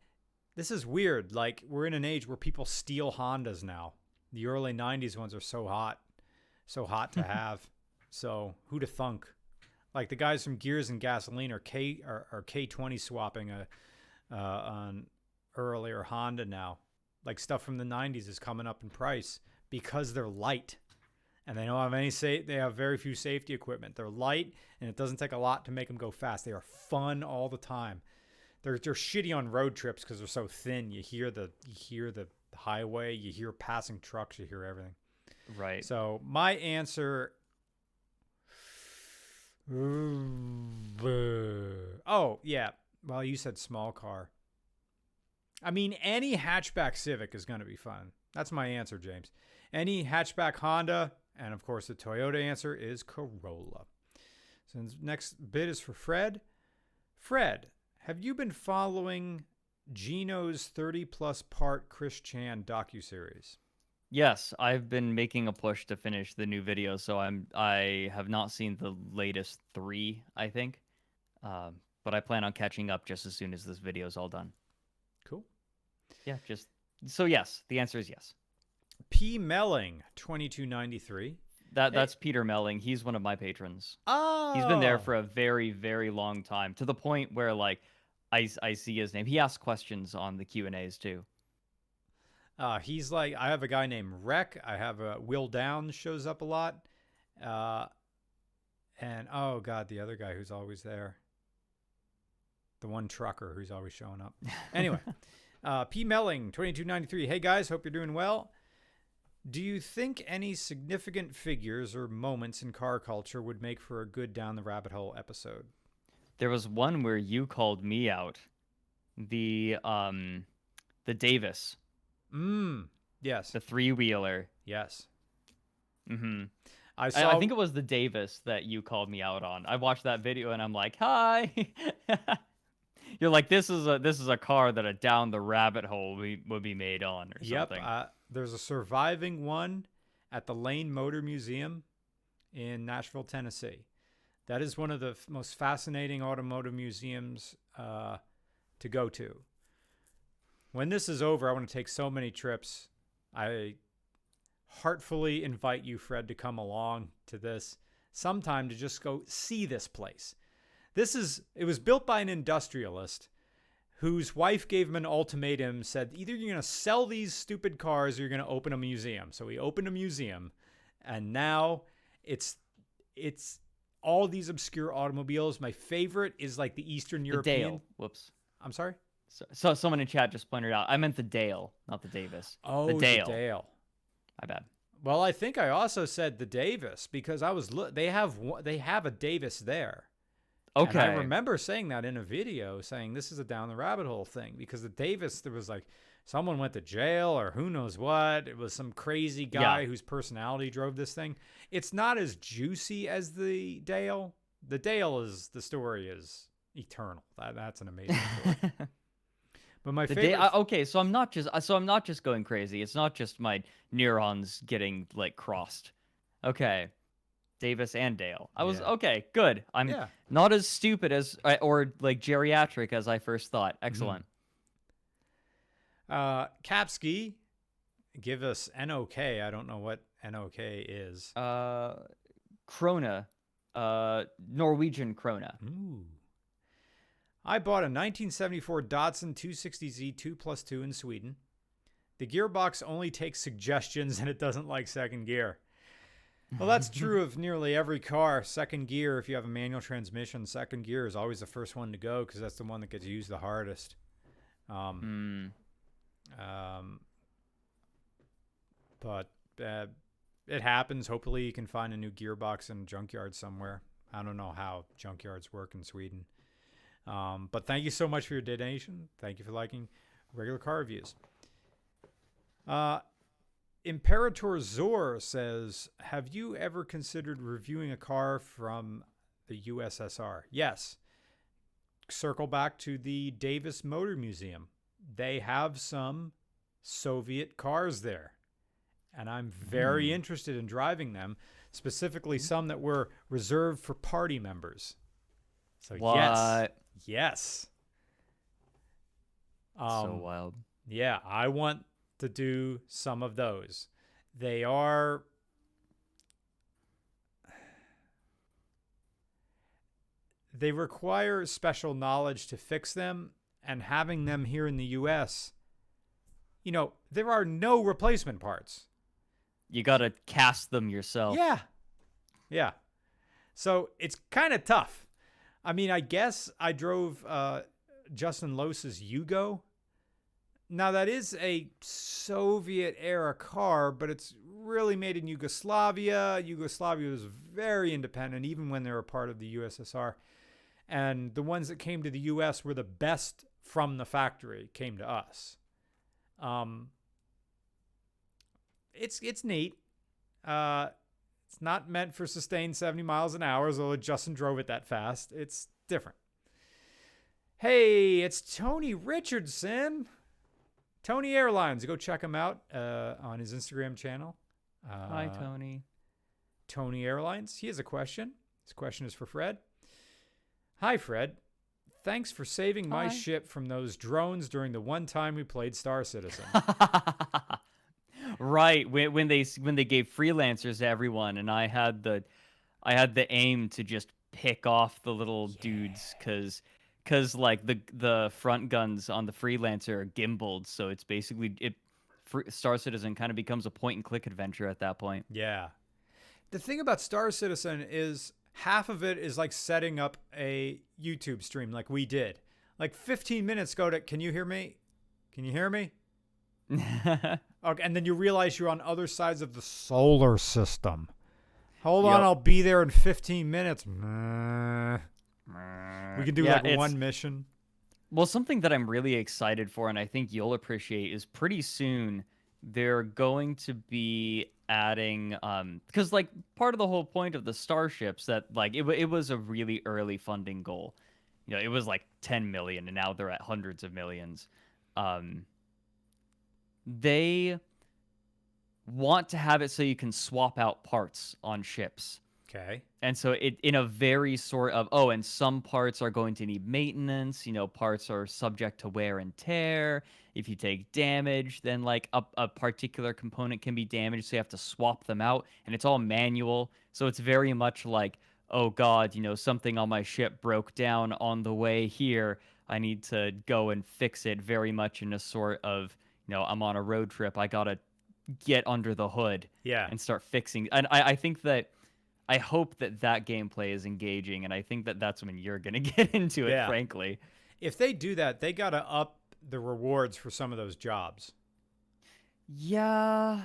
A: This is weird. Like, we're in an age where people steal Hondas now. The early 90s ones are so hot to have. So who'd have thunk? Like the guys from Gears and Gasoline are K20 swapping on earlier Honda now. Like stuff from the 90s is coming up in price because they're light, and they don't have they have very few safety equipment. They're light, and it doesn't take a lot to make them go fast. They are fun all the time. They're shitty on road trips because they're so thin. You hear the highway, you hear passing trucks, you hear everything.
B: Right.
A: So my answer. Oh yeah. Well, you said small car. I mean, any hatchback Civic is going to be fun. That's my answer, James. Any hatchback Honda, and of course the Toyota answer is Corolla. So the next bit is for Fred. Fred, have you been following Gino's 30-plus part Chris Chan docuseries?
B: Yes, I've been making a push to finish the new video, so I have not seen the latest 3, I think. But I plan on catching up just as soon as this video is all done.
A: Cool.
B: Yeah, so yes, the answer is yes.
A: P. Melling, 2293.
B: That's Peter Melling. He's one of my patrons.
A: Oh.
B: He's been there for a very, very long time, to the point where like I see his name. He asks questions on the Q&As too.
A: He's like, I have a guy named Rec. I have a Will Downs shows up a lot. And oh God, the other guy who's always there. The one trucker who's always showing up. Anyway, P. Melling, 2293. Hey guys, hope you're doing well. Do you think any significant figures or moments in car culture would make for a good Down the Rabbit Hole episode?
B: There was one where you called me out. The Davis,
A: Yes.
B: the three-wheeler.
A: Yes.
B: Mm-hmm.
A: I
B: I
A: saw.
B: think it was the Davis that you called me out on. I watched that video and I'm like, "Hi." You're like, "This is a car that a Down the Rabbit Hole would be made on or
A: Yep.
B: something."
A: There's a surviving one at the Lane Motor Museum in Nashville, Tennessee. That is one of the most fascinating automotive museums to go to. When this is over, I want to take so many trips. I heartfully invite you, Fred, to come along to this sometime to just go see this place. It was built by an industrialist whose wife gave him an ultimatum, said, either you're going to sell these stupid cars or you're going to open a museum. So he opened a museum, and now it's all these obscure automobiles. My favorite is like the Eastern
B: The
A: European.
B: Dale. Whoops.
A: I'm sorry?
B: So someone in chat just pointed out. I meant the Dale, not the Davis.
A: Oh,
B: the Dale.
A: The Dale.
B: My bad.
A: Well, I think I also said the Davis because they have a Davis there.
B: Okay.
A: And I remember saying that in a video, saying this is a Down the Rabbit Hole thing because the Davis, there was like someone went to jail or who knows what. It was some crazy guy whose personality drove this thing. It's not as juicy as the Dale. The Dale the story is eternal. That's an amazing story. But my favorite.
B: Okay, so I'm not just going crazy. It's not just my neurons getting like crossed. Okay. Davis and Dale. I was okay, good. I'm not as stupid as or like geriatric as I first thought. Excellent.
A: Kapski, give us NOK. I don't know what NOK is.
B: Krona. Norwegian krona.
A: Ooh. I bought a 1974 Datsun 260Z 2+2 in Sweden. The gearbox only takes suggestions and it doesn't like second gear. Well, that's true of nearly every car. Second gear, if you have a manual transmission, second gear is always the first one to go because that's the one that gets used the hardest. But it happens. Hopefully you can find a new gearbox in a junkyard somewhere. I don't know how junkyards work in Sweden. But thank you so much for your donation. Thank you for liking regular car reviews. Imperator Zor says, have you ever considered reviewing a car from the USSR? Yes. Circle back to the Davis Motor Museum. They have some Soviet cars there. And I'm very interested in driving them, specifically some that were reserved for party members. So
B: what?
A: Yes.
B: So wild.
A: Yeah, I want to do some of those. They require special knowledge to fix them, and having them here in the US, there are no replacement parts.
B: You got to cast them yourself.
A: Yeah. So it's kind of tough. I mean, I guess I drove Justin Lose's Yugo. Now, that is a Soviet-era car, but it's really made in Yugoslavia. Yugoslavia was very independent, even when they were part of the USSR. And the ones that came to the U.S. were the best from the factory, came to us. It's neat. It's not meant for sustained 70 miles an hour, although Justin drove it that fast. It's different. Hey, it's Tony Richardson. Tony Airlines. Go check him out on his Instagram channel.
B: Hi, Tony.
A: Tony Airlines. He has a question. His question is for Fred. Hi, Fred. Thanks for saving my ship from those drones during the one time we played Star Citizen.
B: Right, when they gave freelancers to everyone, and I had the aim to just pick off the little dudes because like the front guns on the freelancer are gimbaled, so it's basically Star Citizen kind of becomes a point and click adventure at that point.
A: Yeah, the thing about Star Citizen is half of it is like setting up a YouTube stream, like we did. Like 15 minutes go to. Can you hear me? Can you hear me? Okay, and then you realize you're on other sides of the solar system. Hold on,
B: Yep.
A: I'll be there in 15 minutes. Meh. We can do
B: Yeah,
A: like
B: it's
A: one mission.
B: well, something that I'm really excited for, and I think you'll appreciate, is pretty soon they're going to be adding, because like part of the whole point of the starships that like it was a really early funding goal. You know, it was like 10 million, and now they're at hundreds of millions. Um, they want to have it so you can swap out parts on ships.
A: Okay.
B: And so it in a very sort of, oh, and some parts are going to need maintenance, you know, parts are subject to wear and tear. If you take damage, then like a particular component can be damaged, so you have to swap them out, and it's all manual. So it's very much like, oh God, you know, something on my ship broke down on the way here. I need to go and fix it, very much in a sort of, you know, I'm on a road trip. I gotta get under the hood
A: Yeah.
B: and start fixing. And I think that I hope that that gameplay is engaging, and I think that that's when you're gonna get into it.
A: Yeah.
B: Frankly,
A: If they do that, they got to up the rewards for some of those jobs.
B: yeah,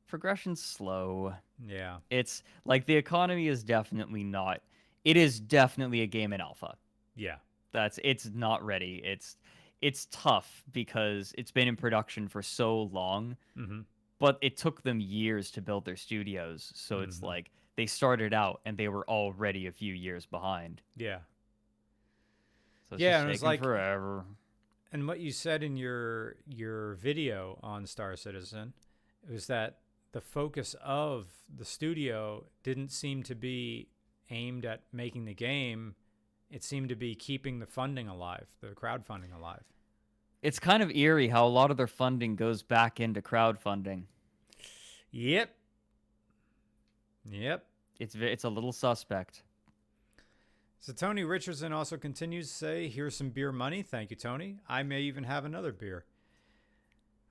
B: progression's slow.
A: Yeah.
B: It's like the economy is definitely not. It is definitely a game in alpha.
A: Yeah.
B: It's not ready. It's tough because it's been in production for so long,
A: Mm-hmm.
B: but it took them years to build their studios. So it's
A: Mm-hmm.
B: like they started out and they were already a few years behind.
A: Yeah.
B: So it's
A: Yeah,
B: just
A: and it was
B: taking
A: like,
B: forever.
A: and what you said in your video on Star Citizen was that the focus of the studio didn't seem to be aimed at making the game. It seemed to be keeping the funding alive, the crowdfunding alive.
B: It's kind of eerie how a lot of their funding goes back into crowdfunding.
A: Yep. Yep.
B: It's a little suspect.
A: So Tony Richardson also continues to say, "Here's some beer money. Thank you, Tony. I may even have another beer.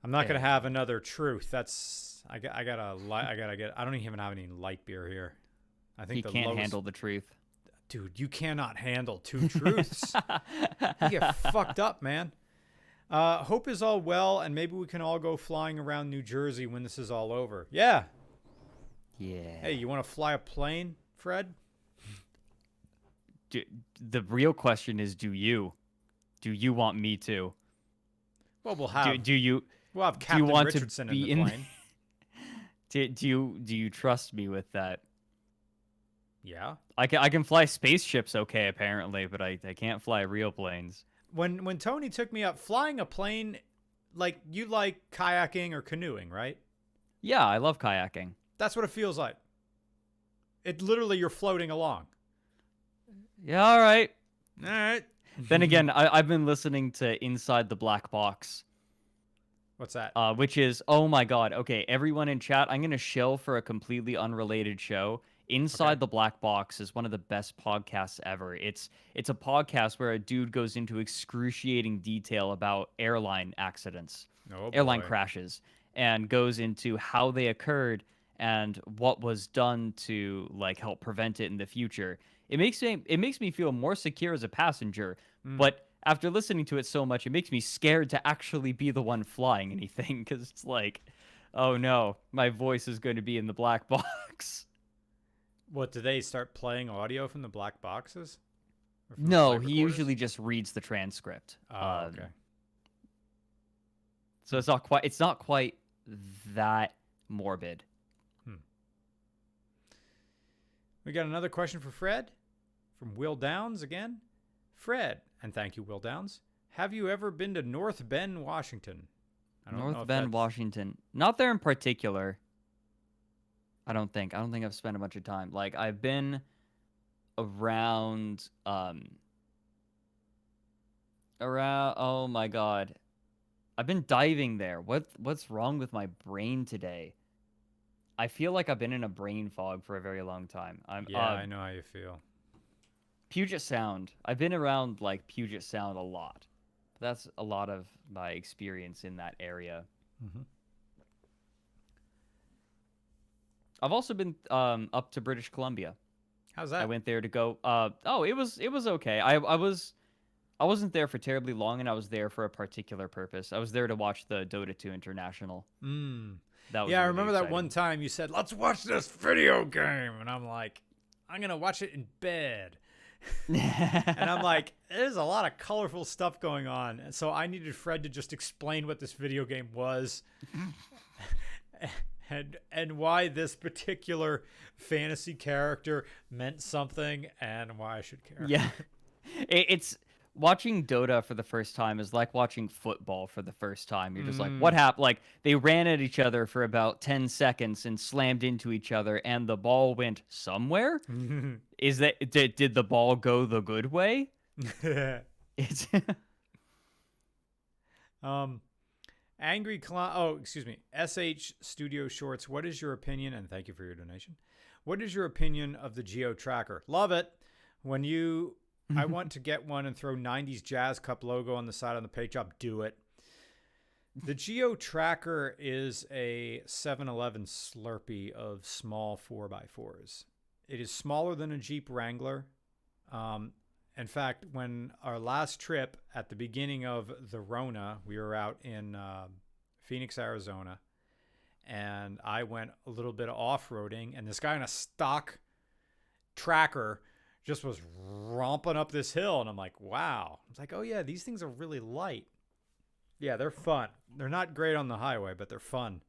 A: I'm not gonna
B: Okay.
A: have another Truth. That's I gotta get. I don't even have any light beer here. I think
B: He
A: the
B: can't
A: lowest.
B: handle the truth.
A: Dude, you cannot handle two truths. You get fucked up, man. Hope is all well, and maybe we can all go flying around New Jersey when this is all over. Yeah.
B: Yeah.
A: Hey, you want to fly a plane, Fred?
B: The real question is, do you want me to?
A: Well, we'll have
B: Do you
A: Captain
B: want
A: Richardson
B: to
A: in
B: be
A: the
B: in?
A: plane.
B: Do you trust me with that?
A: Yeah.
B: I can fly spaceships, okay, apparently, but I can't fly real planes.
A: When Tony took me up, flying a plane, like you like kayaking or canoeing, right?
B: Yeah, I love kayaking.
A: That's what it feels like. It literally you're floating along.
B: Yeah, all right.
A: All right.
B: Then again, I've been listening to Inside the Black Box,
A: What's that?
B: which is, oh my God. Okay, everyone in chat, I'm going to shill for a completely unrelated show. Inside
A: Okay.
B: the Black Box is one of the best podcasts ever. It's a podcast where a dude goes into excruciating detail about airline accidents,
A: Oh
B: airline
A: boy.
B: crashes, and goes into how they occurred and what was done to like help prevent it in the future. It makes me feel more secure as a passenger,
A: Mm.
B: but after listening to it so much, it makes me scared to actually be the one flying anything because it's like, oh no, my voice is going to be in the black box.
A: What, do they start playing audio from the black boxes? Or from the
B: No,
A: flight
B: he
A: recorders?
B: usually just reads the transcript.
A: Oh, okay.
B: So it's not quite that morbid.
A: We got another question for Fred from Will Downs again. Fred, and thank you, Will Downs. Have you ever been to North Bend, Washington? I don't know
B: North
A: if
B: Bend,
A: that's-
B: Washington. Not there in particular. I don't think I've spent a bunch of time. Like I've been around oh my God. I've been diving there. What's wrong with my brain today? I feel like I've been in a brain fog for a very long time.
A: Yeah, I know how you feel.
B: Puget Sound. I've been around like Puget Sound a lot. That's a lot of my experience in that area.
A: Mm-hmm.
B: I've also been up to British Columbia.
A: How's that?
B: I went there to go. Oh, it was okay. I was I wasn't there for terribly long, and I was there for a particular purpose. I was there to watch the Dota 2 International. That was
A: Yeah, I
B: really
A: remember that
B: exciting.
A: one time you said, "Let's watch this video game," and I'm like, "I'm gonna watch it in bed." And I'm like, there's a lot of colorful stuff going on. And so I needed Fred to just explain what this video game was and why this particular fantasy character meant something and why I should care.
B: Yeah. It's watching Dota for the first time is like watching football for the first time. You're just like, what happened? Like, they ran at each other for about 10 seconds and slammed into each other, and the ball went somewhere. Did the ball go the good way? It's
A: Angry Clown. Oh, excuse me. SH Studio Shorts. What is your opinion? And thank you for your donation. What is your opinion of the Geo Tracker? Love it. I want to get one and throw 90s Jazz Cup logo on the side on the paint job. Do it. The Geo Tracker is a 7-Eleven Slurpee of small 4x4s. It is smaller than a Jeep Wrangler. In fact, when our last trip at the beginning of the Rona, we were out in Phoenix, Arizona, and I went a little bit of off-roading, and this guy in a stock tracker just was romping up this hill, and I'm like, wow. I was like, oh yeah, these things are really light. Yeah, they're fun. They're not great on the highway, but they're fun.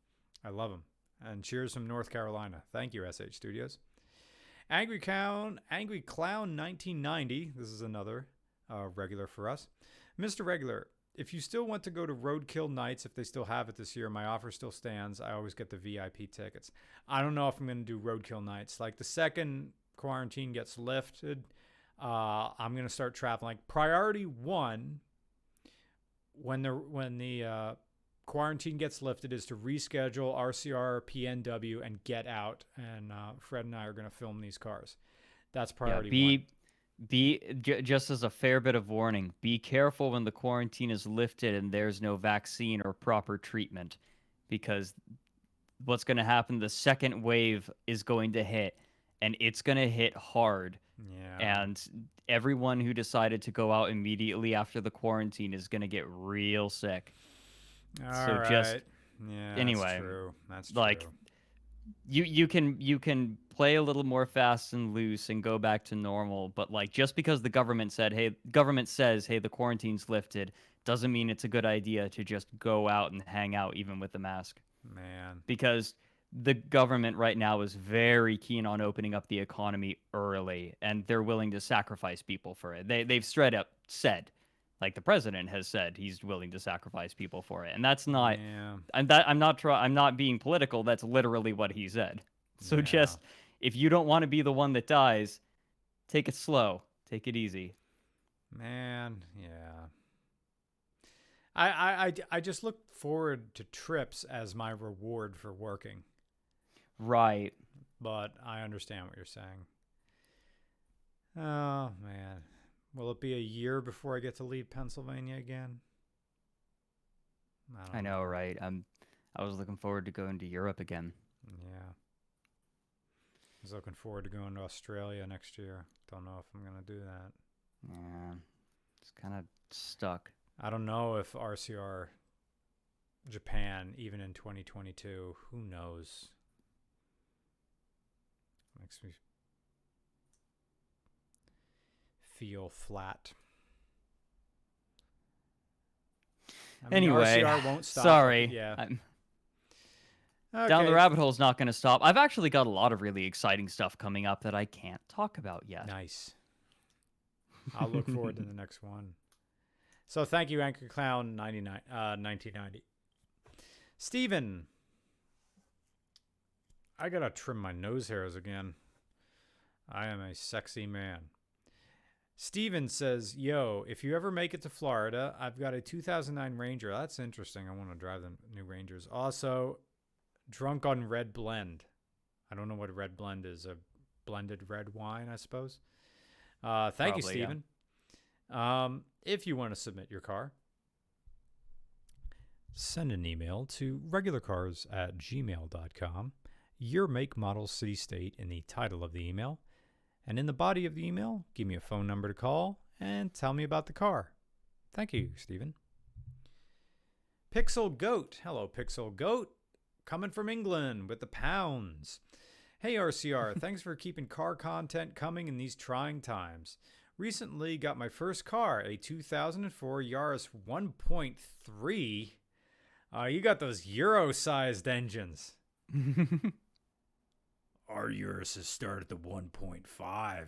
A: I love them. And cheers from North Carolina. Thank you, SH Studios. Angry Clown 1990. This is another regular for us. Mr. Regular, if you still want to go to Roadkill Nights, if they still have it this year, my offer still stands. I always get the VIP tickets. I don't know if I'm going to do Roadkill Nights. Like the second quarantine gets lifted, I'm going to start traveling. Priority one, when the quarantine gets lifted, is to reschedule RCR, PNW, and Get Out. And Fred and I are going to film these cars. That's priority one.
B: Just as a fair bit of warning, be careful when the quarantine is lifted and there's no vaccine or proper treatment, because what's going to happen, the second wave is going to hit, and it's going to hit hard.
A: Yeah.
B: And everyone who decided to go out immediately after the quarantine is going to get real sick.
A: All right.
B: Just
A: anyway, that's true. That's true.
B: Like, you can play a little more fast and loose and go back to normal, but like, just because the government says, hey, the quarantine's lifted, doesn't mean it's a good idea to just go out and hang out even with the mask.
A: Man.
B: Because the government right now is very keen on opening up the economy early, and they're willing to sacrifice people for it. They've straight up said, like the president has said, he's willing to sacrifice people for it, and that's not.
A: Yeah.
B: I'm not being political. That's literally what he said. So just, if you don't want to be the one that dies, take it slow, take it easy.
A: Man, yeah. I just look forward to trips as my reward for working.
B: Right.
A: But I understand what you're saying. Oh, man. Will it be a year before I get to leave Pennsylvania again?
B: I know, right? I was looking forward to going to Europe again.
A: Yeah. I was looking forward to going to Australia next year. Don't know if I'm going to do that.
B: Yeah. It's kind of stuck.
A: I don't know if RCR Japan, even in 2022, who knows? Makes me feel flat. I mean,
B: Anyway,
A: RCR won't stop.
B: Sorry.
A: Yeah.
B: Okay. Down the rabbit hole is not going to stop. I've actually got a lot of really exciting stuff coming up that I can't talk about yet.
A: Nice. I'll look forward to the next one. So thank you, Anchor Clown 1990. Steven. I gotta trim my nose hairs again. I am a sexy man. Steven says, yo, if you ever make it to Florida, I've got a 2009 Ranger. That's interesting. I want to drive the new Rangers. Also, drunk on red blend. I don't know what red blend is. A blended red wine, I suppose. Thank you, Steven. Yeah. If you want to submit your car, send an email to regularcars@gmail.com. Your make, model, city, state in the title of the email. And in the body of the email, give me a phone number to call and tell me about the car. Thank you, Stephen. Pixel Goat. Hello, Pixel Goat. Coming from England with the pounds. Hey, RCR. Thanks for keeping car content coming in these trying times. Recently got my first car, a 2004 Yaris 1.3. You got those Euro-sized engines. Our Urus start at the 1.5.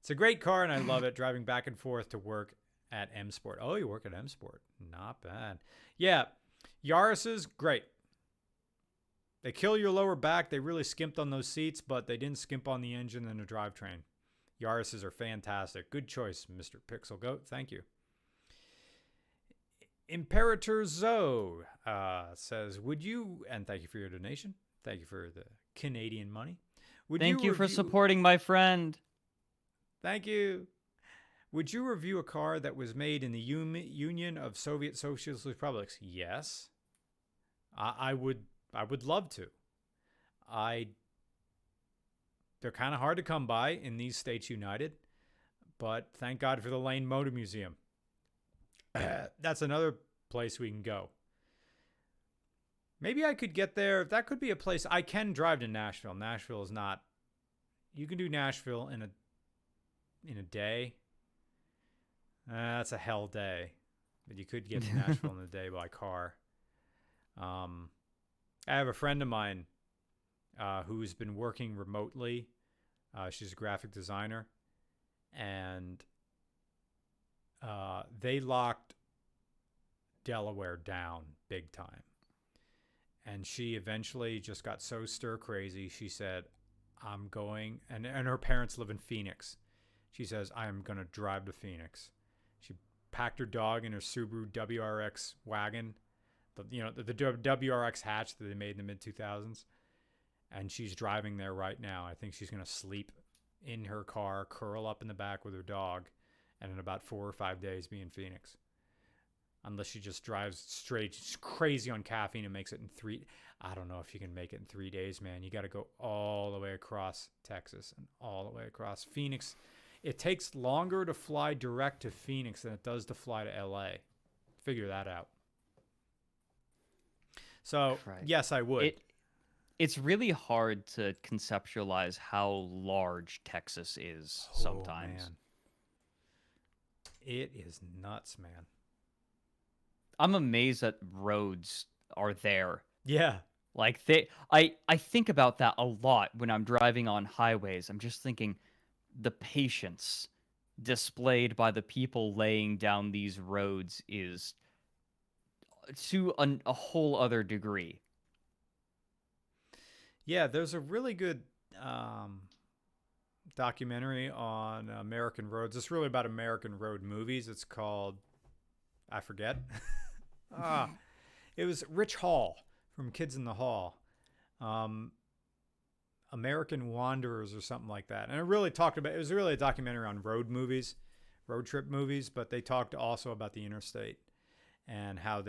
A: It's a great car, and I love it, driving back and forth to work at M Sport. Oh, you work at M Sport. Not bad. Yeah, Yaris's, great. They kill your lower back. They really skimped on those seats, but they didn't skimp on the engine and the drivetrain. Yaris's are fantastic. Good choice, Mr. Pixel Goat. Thank you. Imperator Zoe says, would you, and thank you for your donation. Thank you for the Canadian money.
B: Thank you for supporting my friend.
A: Thank you. Would you review a car that was made in the Union of Soviet Socialist Republics? Yes. I would love to. They're kind of hard to come by in these states united, but thank God for the Lane Motor Museum. That's another place we can go. Maybe I could get there. That could be a place. I can drive to Nashville. Nashville is not. You can do Nashville in a day. That's a hell day, but you could get to Nashville in a day by car. I have a friend of mine who's been working remotely. She's a graphic designer, and they locked Delaware down big time. And she eventually just got so stir crazy. She said, I'm going, and her parents live in Phoenix. She says, I am going to drive to Phoenix. She packed her dog in her Subaru WRX wagon, the WRX hatch that they made in the mid-2000s. And she's driving there right now. I think she's going to sleep in her car, curl up in the back with her dog, and in about 4 or 5 days be in Phoenix. Unless she just drives straight. She's crazy on caffeine and makes it in 3. I don't know if you can make it in 3 days, man. You got to go all the way across Texas and all the way across Phoenix. It takes longer to fly direct to Phoenix than it does to fly to LA. Figure that out. So, yes, I would.
B: It's really hard to conceptualize how large Texas is sometimes.
A: Man. It is nuts, man.
B: I'm amazed that roads are there.
A: Yeah.
B: Like I think about that a lot when I'm driving on highways. I'm just thinking the patience displayed by the people laying down these roads is to a whole other degree.
A: Yeah, there's a really good documentary on American roads. It's really about American road movies. It's called, I forget. It was Rich Hall from Kids in the Hall. American Wanderers or something like that. And it really it was really a documentary on road movies, road trip movies, but they talked also about the interstate and how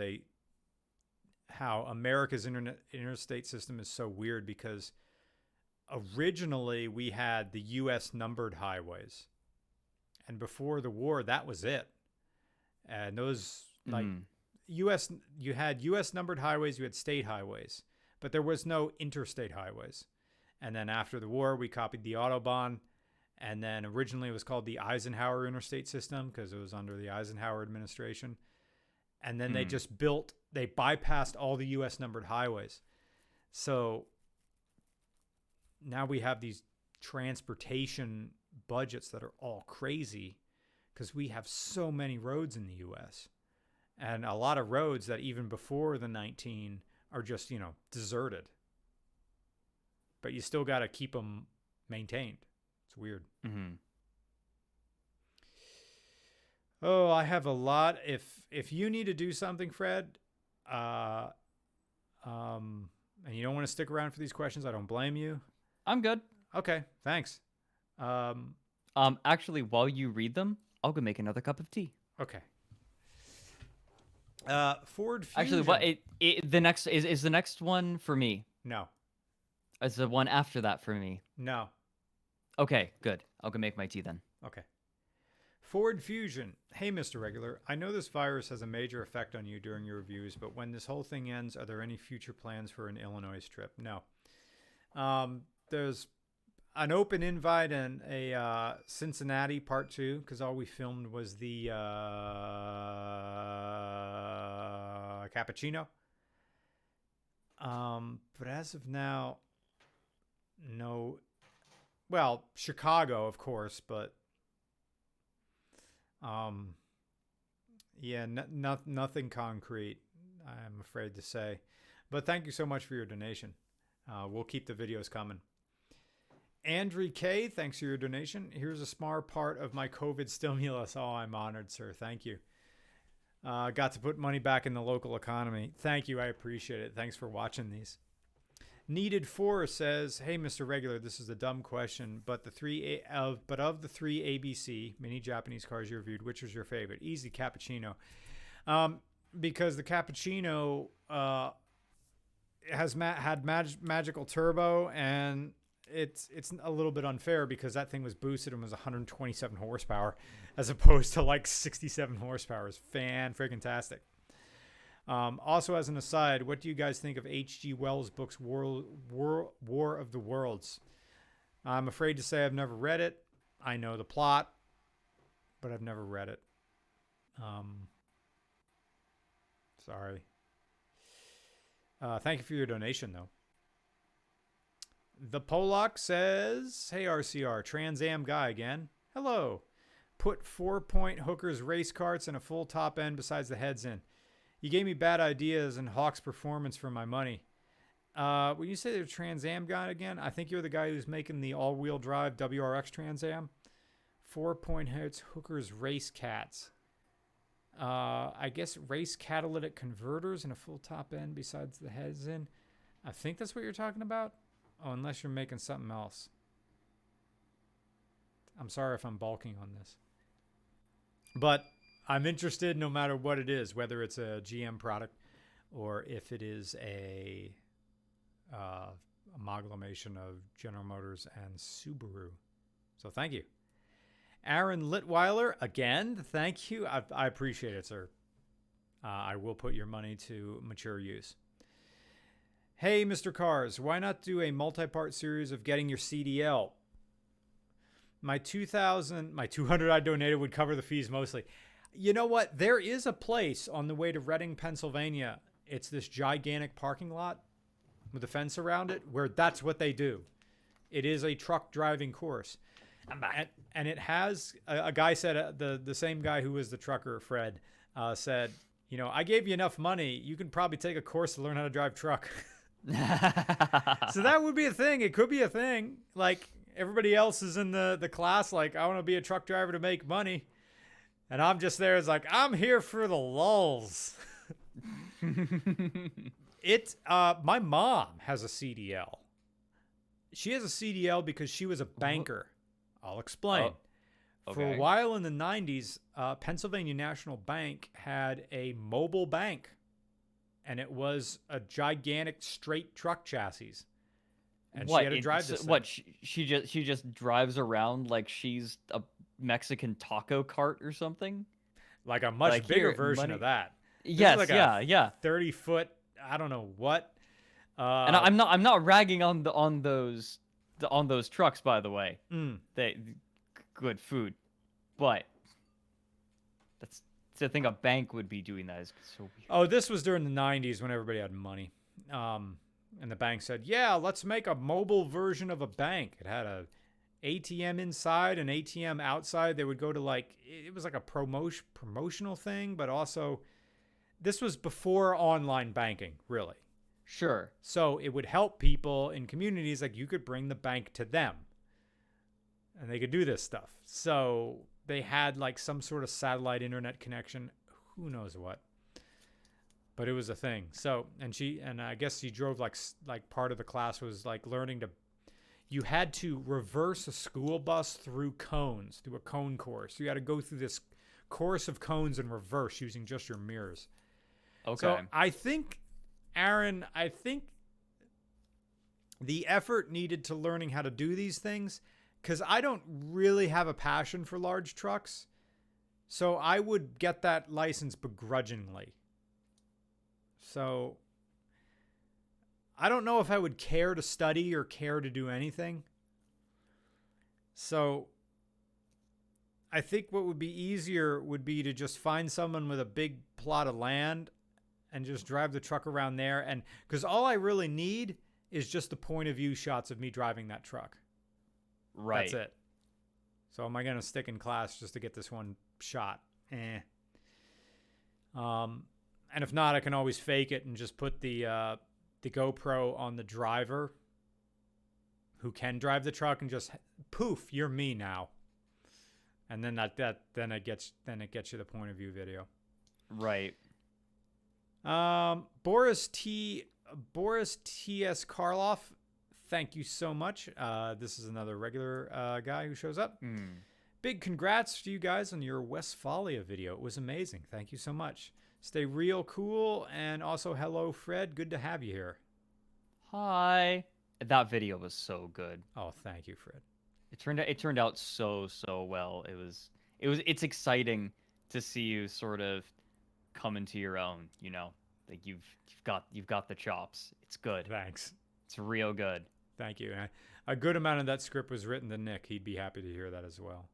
A: America's interstate system is so weird because originally we had the U.S. numbered highways. And before the war, that was it. And those, you had U.S. numbered highways, you had state highways, but there was no interstate highways. And then after the war, we copied the Autobahn. And then originally it was called the Eisenhower Interstate System because it was under the Eisenhower administration. And then they bypassed all the U.S. numbered highways. So now we have these transportation budgets that are all crazy because we have so many roads in the U.S. And a lot of roads that even before the 19 are just, deserted. But you still got to keep them maintained. It's weird.
B: Mm-hmm.
A: Oh, I have a lot. If you need to do something, Fred, and you don't want to stick around for these questions, I don't blame you.
B: I'm good.
A: Okay, thanks.
B: Actually, while you read them, I'll go make another cup of tea.
A: Okay. Ford Fusion.
B: Actually, what the next is the next one for me?
A: No.
B: Is the one after that for me?
A: No.
B: Okay, good. I'll go make my tea then.
A: Okay. Ford Fusion. Hey, Mr. Regular. I know this virus has a major effect on you during your reviews, but when this whole thing ends, are there any future plans for an Illinois trip? No. There's an open invite and a Cincinnati part 2, because all we filmed was the cappuccino. But as of now, no. Well, Chicago, of course, but yeah, nothing concrete, I'm afraid to say. But thank you so much for your donation. We'll keep the videos coming. Andrew K, thanks for your donation. Here's a small part of my COVID stimulus. Oh, I'm honored, sir. Thank you. Got to put money back in the local economy. Thank you. I appreciate it. Thanks for watching these. Needed 4 says, "Hey, Mr. Regular, this is a dumb question, but of the 3 ABC mini Japanese cars you reviewed, which was your favorite?" Easy, cappuccino. Because the cappuccino has had magical turbo, and it's a little bit unfair because that thing was boosted and was 127 horsepower as opposed to like 67 horsepower. It's fan-friggin-tastic. Also, as an aside, what do you guys think of H.G. Wells' books War of the Worlds? I'm afraid to say I've never read it. I know the plot, but I've never read it. Sorry. Thank you for your donation, though. The Polak says, "Hey, RCR, Trans Am guy again. Hello. Put 4-point hookers race carts and a full top end besides the heads in. You gave me bad ideas and Hawk's performance for my money." When you say they're Trans Am guy again, I think you're the guy who's making the all-wheel drive WRX Trans Am. 4-point heads, hookers, race cats. I guess race catalytic converters and a full top end besides the heads in. I think that's what you're talking about. Oh, unless you're making something else. I'm sorry if I'm balking on this. But I'm interested no matter what it is, whether it's a GM product or if it is a amalgamation of General Motors and Subaru. So thank you. Aaron Litweiler, again, thank you. I appreciate it, sir. I will put your money to mature use. Hey, Mr. Cars, why not do a multi-part series of getting your CDL? My 200 I donated would cover the fees mostly. You know what? There is a place on the way to Reading, Pennsylvania. It's this gigantic parking lot with a fence around it where that's what they do. It is a truck driving course. I'm back. And it has, a guy said, the same guy who was the trucker, Fred, said, you know, I gave you enough money. You can probably take a course to learn how to drive truck. So that would be a thing. It could be a thing. Like everybody else is in the class, like, I want to be a truck driver to make money. And I'm just there as like, I'm here for the lulz. My mom has a CDL. She has a CDL because she was a banker. I'll explain.
B: Okay.
A: For a while in the 90s, Pennsylvania National Bank had a mobile bank. And it was a gigantic straight truck chassis. And she had to drive this thing.
B: What, she just drives around like she's a Mexican taco cart or something?
A: Like a much bigger version of that.
B: Yes,
A: like
B: yeah.
A: 30-foot, I don't know what.
B: And I'm not ragging on those trucks, by the way. They good food, but that's to think a bank would be doing that is so weird.
A: Oh, this was during the 90s when everybody had money. And the bank said, yeah, let's make a mobile version of a bank. It had a ATM inside and ATM outside. They would go to it was like a promotional thing, but also this was before online banking, really.
B: Sure.
A: So it would help people in communities, like you could bring the bank to them and they could do this stuff. So they had like some sort of satellite internet connection. Who knows what? But it was a thing. So, and I guess she drove like part of the class was like learning to, you had to reverse a school bus through cones, through a cone course. You had to go through this course of cones in reverse using just your mirrors.
B: Okay.
A: So I think, Aaron, the effort needed to learning how to do these things, because I don't really have a passion for large trucks. So I would get that license begrudgingly. So I don't know if I would care to study or care to do anything. So I think what would be easier would be to just find someone with a big plot of land and just drive the truck around there. And because all I really need is just the point of view shots of me driving that truck.
B: Right.
A: That's it. So am I going to stick in class just to get this one shot? And if not, I can always fake it and just put the GoPro on the driver who can drive the truck and just poof, you're me now. And then then it gets you the point of view video.
B: Right.
A: Boris T.S. Karloff, thank you so much. This is another regular guy who shows up. Big congrats to you guys on your Westphalia video. It was amazing. Thank you so much. Stay real cool. And also, hello, Fred. Good to have you here.
B: Hi. That video was so good.
A: Oh, thank you, Fred.
B: It turned out so well. It's exciting to see you sort of come into your own, you know. Like you've got the chops. It's good.
A: Thanks.
B: It's real good.
A: Thank you. A good amount of that script was written to Nick. He'd be happy to hear that as well.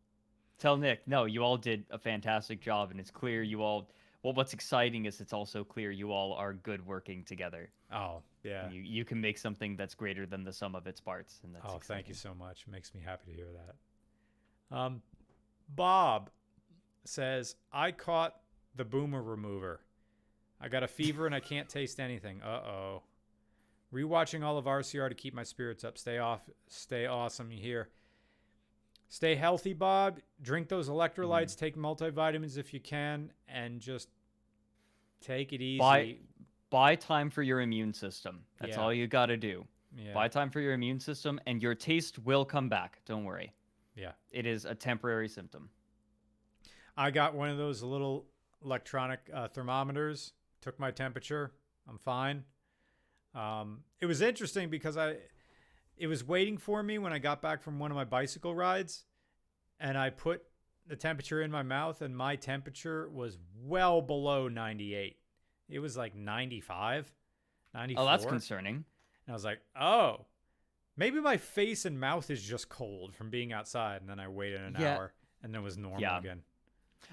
B: Tell Nick, no, you all did a fantastic job, and it's clear you all. Well, what's exciting is it's also clear you all are good working together.
A: Oh, yeah.
B: You can make something that's greater than the sum of its parts, and that's exciting.
A: Thank you so much. Makes me happy to hear that. Bob says, I caught the boomer remover. I got a fever and I can't taste anything. Uh-oh. Rewatching all of RCR to keep my spirits up. Stay awesome. You hear? Stay healthy, Bob. Drink those electrolytes. Take multivitamins if you can, and just take it easy.
B: Buy time for your immune system. That's all you got to do.
A: Yeah.
B: Buy time for your immune system, and your taste will come back. Don't worry.
A: Yeah.
B: It is a temporary symptom.
A: I got one of those little electronic thermometers. Took my temperature. I'm fine. It was interesting because it was waiting for me when I got back from one of my bicycle rides, and I put the temperature in my mouth, and my temperature was well below 98. It was like 95, 94.
B: Oh, that's concerning.
A: And I was like, oh, maybe my face and mouth is just cold from being outside. And then I waited an hour, and then it was normal again.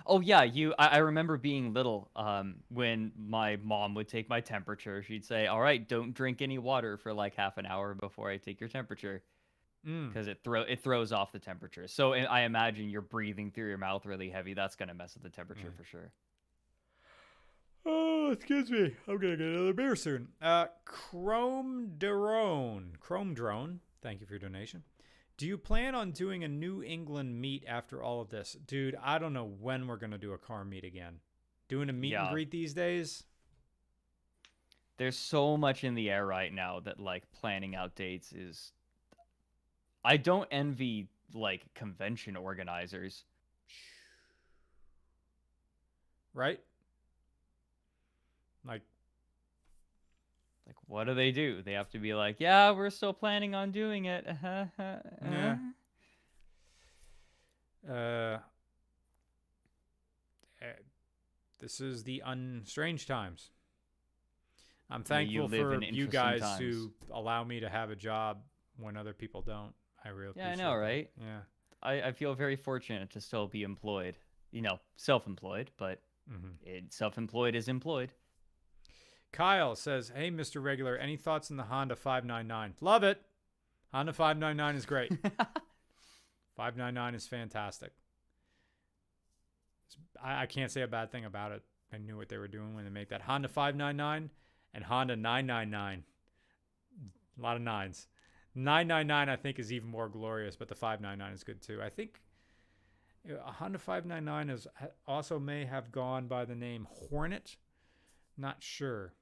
B: Oh yeah, I remember being little. When my mom would take my temperature, she'd say, "All right, don't drink any water for like half an hour before I take your temperature, because it throws off the temperature." So I imagine you're breathing through your mouth really heavy. That's gonna mess with the temperature for sure.
A: Oh, excuse me. I'm gonna get another beer soon. Chrome Drone. Thank you for your donation. Do you plan on doing a New England meet after all of this? Dude, I don't know when we're going to do a car meet again. Doing a meet and greet these days?
B: There's so much in the air right now that, like, planning out dates is... I don't envy, like, convention organizers.
A: Right? Like,
B: what do? They have to be like, yeah, we're still planning on doing it.
A: Yeah. This is the strange times. I'm thankful for you guys who allow me to have a job when other people don't. I really appreciate
B: I know,
A: that.
B: right?
A: Yeah.
B: I feel very fortunate to still be employed. You know, self-employed, but self-employed is employed.
A: Kyle says, hey, Mr. Regular, any thoughts on the Honda 599? Love it. Honda 599 is great. 599 is fantastic. I can't say a bad thing about it. I knew what they were doing when they made that. Honda 599 and Honda 999. A lot of nines. 999, I think, is even more glorious, but the 599 is good too. I think a Honda 599 also may have gone by the name Hornet. Not sure.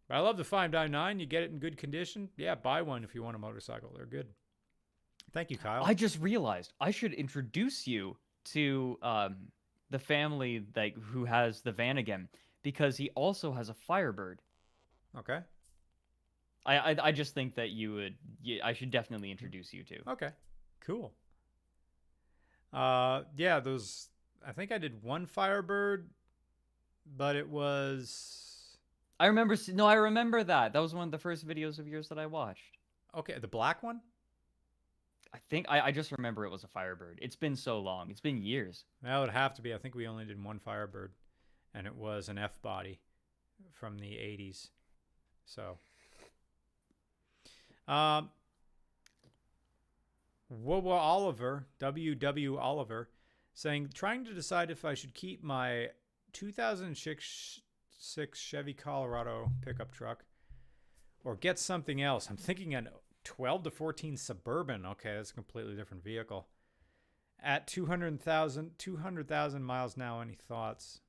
A: But I love the 599. You get it in good condition. Yeah, buy one if you want a motorcycle. They're good. Thank you, Kyle.
B: I just realized I should introduce you to the family who has the Vanagon, because he also has a Firebird.
A: Okay.
B: I just think that I should definitely introduce you to.
A: Okay. Cool. Yeah, those I think I did one Firebird, but it was
B: I remember. No, I remember that. That was one of the first videos of yours that I watched.
A: okay. The black one.
B: I think I just remember it was a Firebird. It's been so long. It's been years.
A: That would have to be. I think we only did one Firebird, and it was an F body from the 80s. So, Oliver, W Oliver, saying, trying to decide if I should keep my 2006 Chevy Colorado pickup truck or get something else. I'm thinking an 12 to 14 Suburban. Okay, that's a completely different vehicle. At 200,000 miles now. Any thoughts?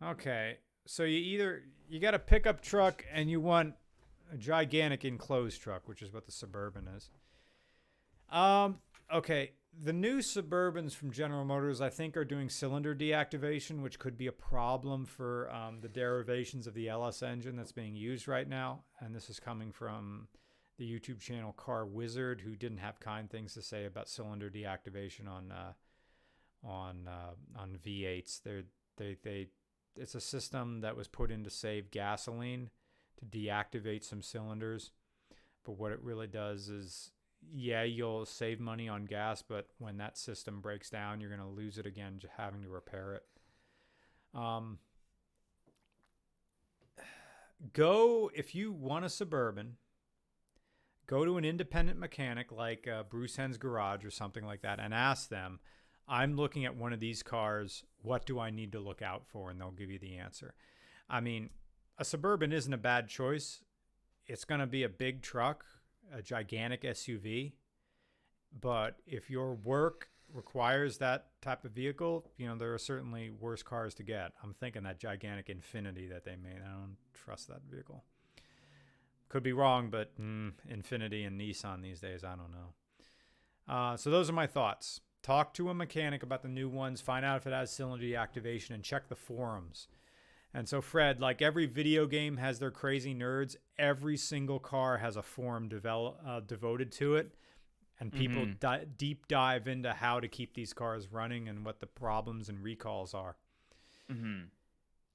A: Okay, so you got a pickup truck and you want a gigantic enclosed truck, which is what the Suburban is. Okay, the new Suburbans from General Motors, I think, are doing cylinder deactivation, which could be a problem for the derivations of the LS engine that's being used right now. And this is coming from the YouTube channel Car Wizard, who didn't have kind things to say about cylinder deactivation on V8s. It's a system that was put in to save gasoline to deactivate some cylinders. But what it really does is, yeah, you'll save money on gas, but when that system breaks down, you're going to lose it again, just having to repair it. If you want a Suburban, go to an independent mechanic like Bruce Henn's Garage or something like that and ask them, I'm looking at one of these cars. What do I need to look out for? And they'll give you the answer. I mean, a Suburban isn't a bad choice. It's going to be a big truck, a gigantic SUV. But if your work requires that type of vehicle, there are certainly worse cars to get. I'm thinking that gigantic Infiniti that they made. I don't trust that vehicle. Could be wrong, but Infiniti and Nissan these days, I don't know. So those are my thoughts. Talk to a mechanic about the new ones, find out if it has cylinder deactivation, and check the forums. And so, Fred, like every video game has their crazy nerds, every single car has a forum devoted to it. And people deep dive into how to keep these cars running and what the problems and recalls are. Mm-hmm.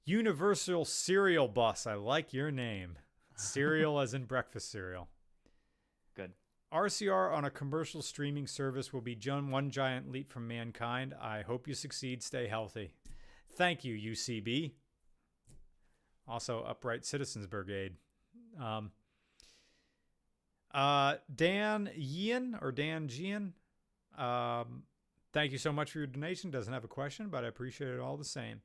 A: Universal Cereal Bus. I like your name. Cereal as in breakfast cereal.
B: Good.
A: RCR on a commercial streaming service will be one giant leap from mankind. I hope you succeed. Stay healthy. Thank you, UCB. Also, Upright Citizens Brigade. Dan Gian. Thank you so much for your donation. Doesn't have a question, but I appreciate it all the same.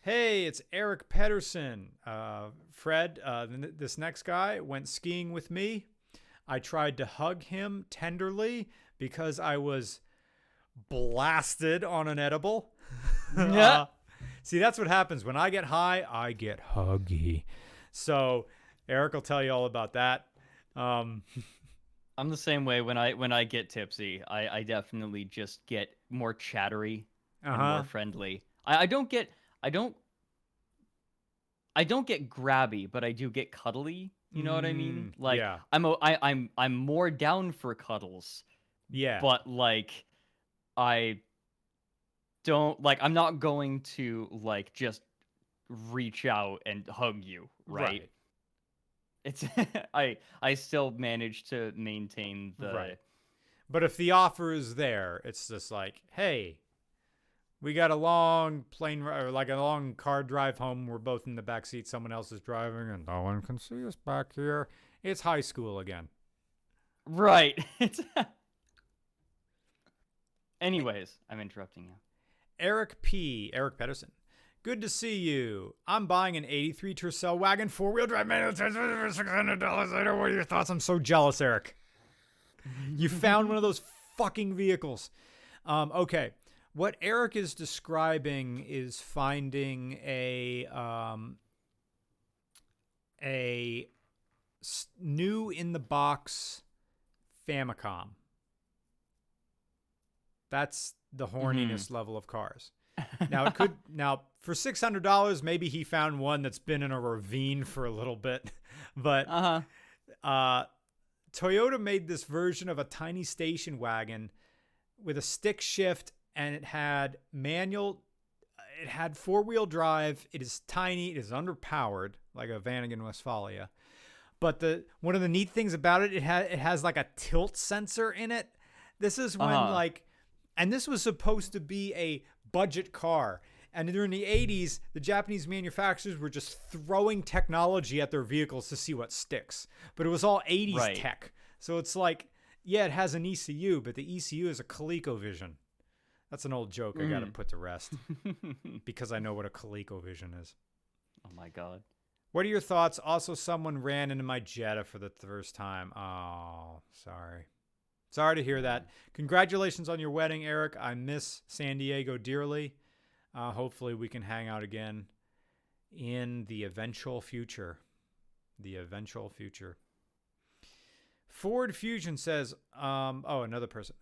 A: Hey, it's Eric Pedersen. Fred, this next guy went skiing with me. I tried to hug him tenderly because I was blasted on an edible.
B: Yeah.
A: See, that's what happens. When I get high, I get huggy. So Eric will tell you all about that.
B: I'm the same way when I get tipsy. I definitely just get more chattery and more friendly. I don't get grabby, but I do get cuddly. You know what I mean? Like, yeah. I'm more down for cuddles.
A: Yeah.
B: But like, I don't like. I'm not going to like just reach out and hug you, right? It's I still manage to maintain the.
A: Right. But if the offer is there, it's just like, hey, we got a long plane or like a long car drive home. We're both in the back seat. Someone else is driving, and no one can see us back here. It's high school again.
B: Right. Anyways, I'm interrupting you.
A: Eric Pedersen. Good to see you. I'm buying an 83 Tercel wagon, 4-wheel drive manual transmission for $600 later. What are your thoughts? I'm so jealous, Eric. You found one of those fucking vehicles. Okay. What Eric is describing is finding a new in the box Famicom. That's the horniness level of cars. Now for $600, maybe he found one that's been in a ravine for a little bit, but Toyota made this version of a tiny station wagon with a stick shift, and it had manual. It had 4-wheel drive. It is tiny. It is underpowered, like a Vanagon Westphalia. But one of the neat things about it, it has like a tilt sensor in it. This is when and this was supposed to be a budget car. And during the 80s, the Japanese manufacturers were just throwing technology at their vehicles to see what sticks. But it was all 80s tech. So it's like, yeah, it has an ECU, but the ECU is a ColecoVision. That's an old joke I got to put to rest because I know what a ColecoVision is.
B: Oh, my God.
A: What are your thoughts? Also, someone ran into my Jetta for the first time. Oh, sorry. Sorry to hear that. Congratulations on your wedding, Eric. I miss San Diego dearly. Hopefully we can hang out again in the eventual future. The eventual future. Ford Fusion says, another person.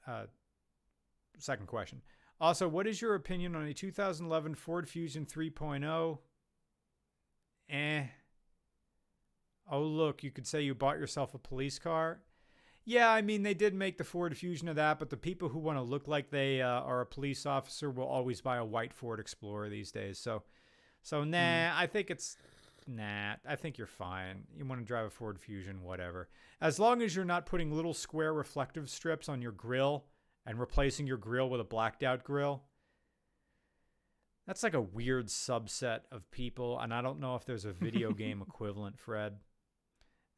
A: Second question. Also, what is your opinion on a 2011 Ford Fusion 3.0? Oh, look, you could say you bought yourself a police car. Yeah, I mean, they did make the Ford Fusion of that, but the people who want to look like they are a police officer will always buy a white Ford Explorer these days. So I think I think you're fine. You want to drive a Ford Fusion, whatever. As long as you're not putting little square reflective strips on your grill and replacing your grill with a blacked out grill. That's like a weird subset of people, and I don't know if there's a video game equivalent, Fred.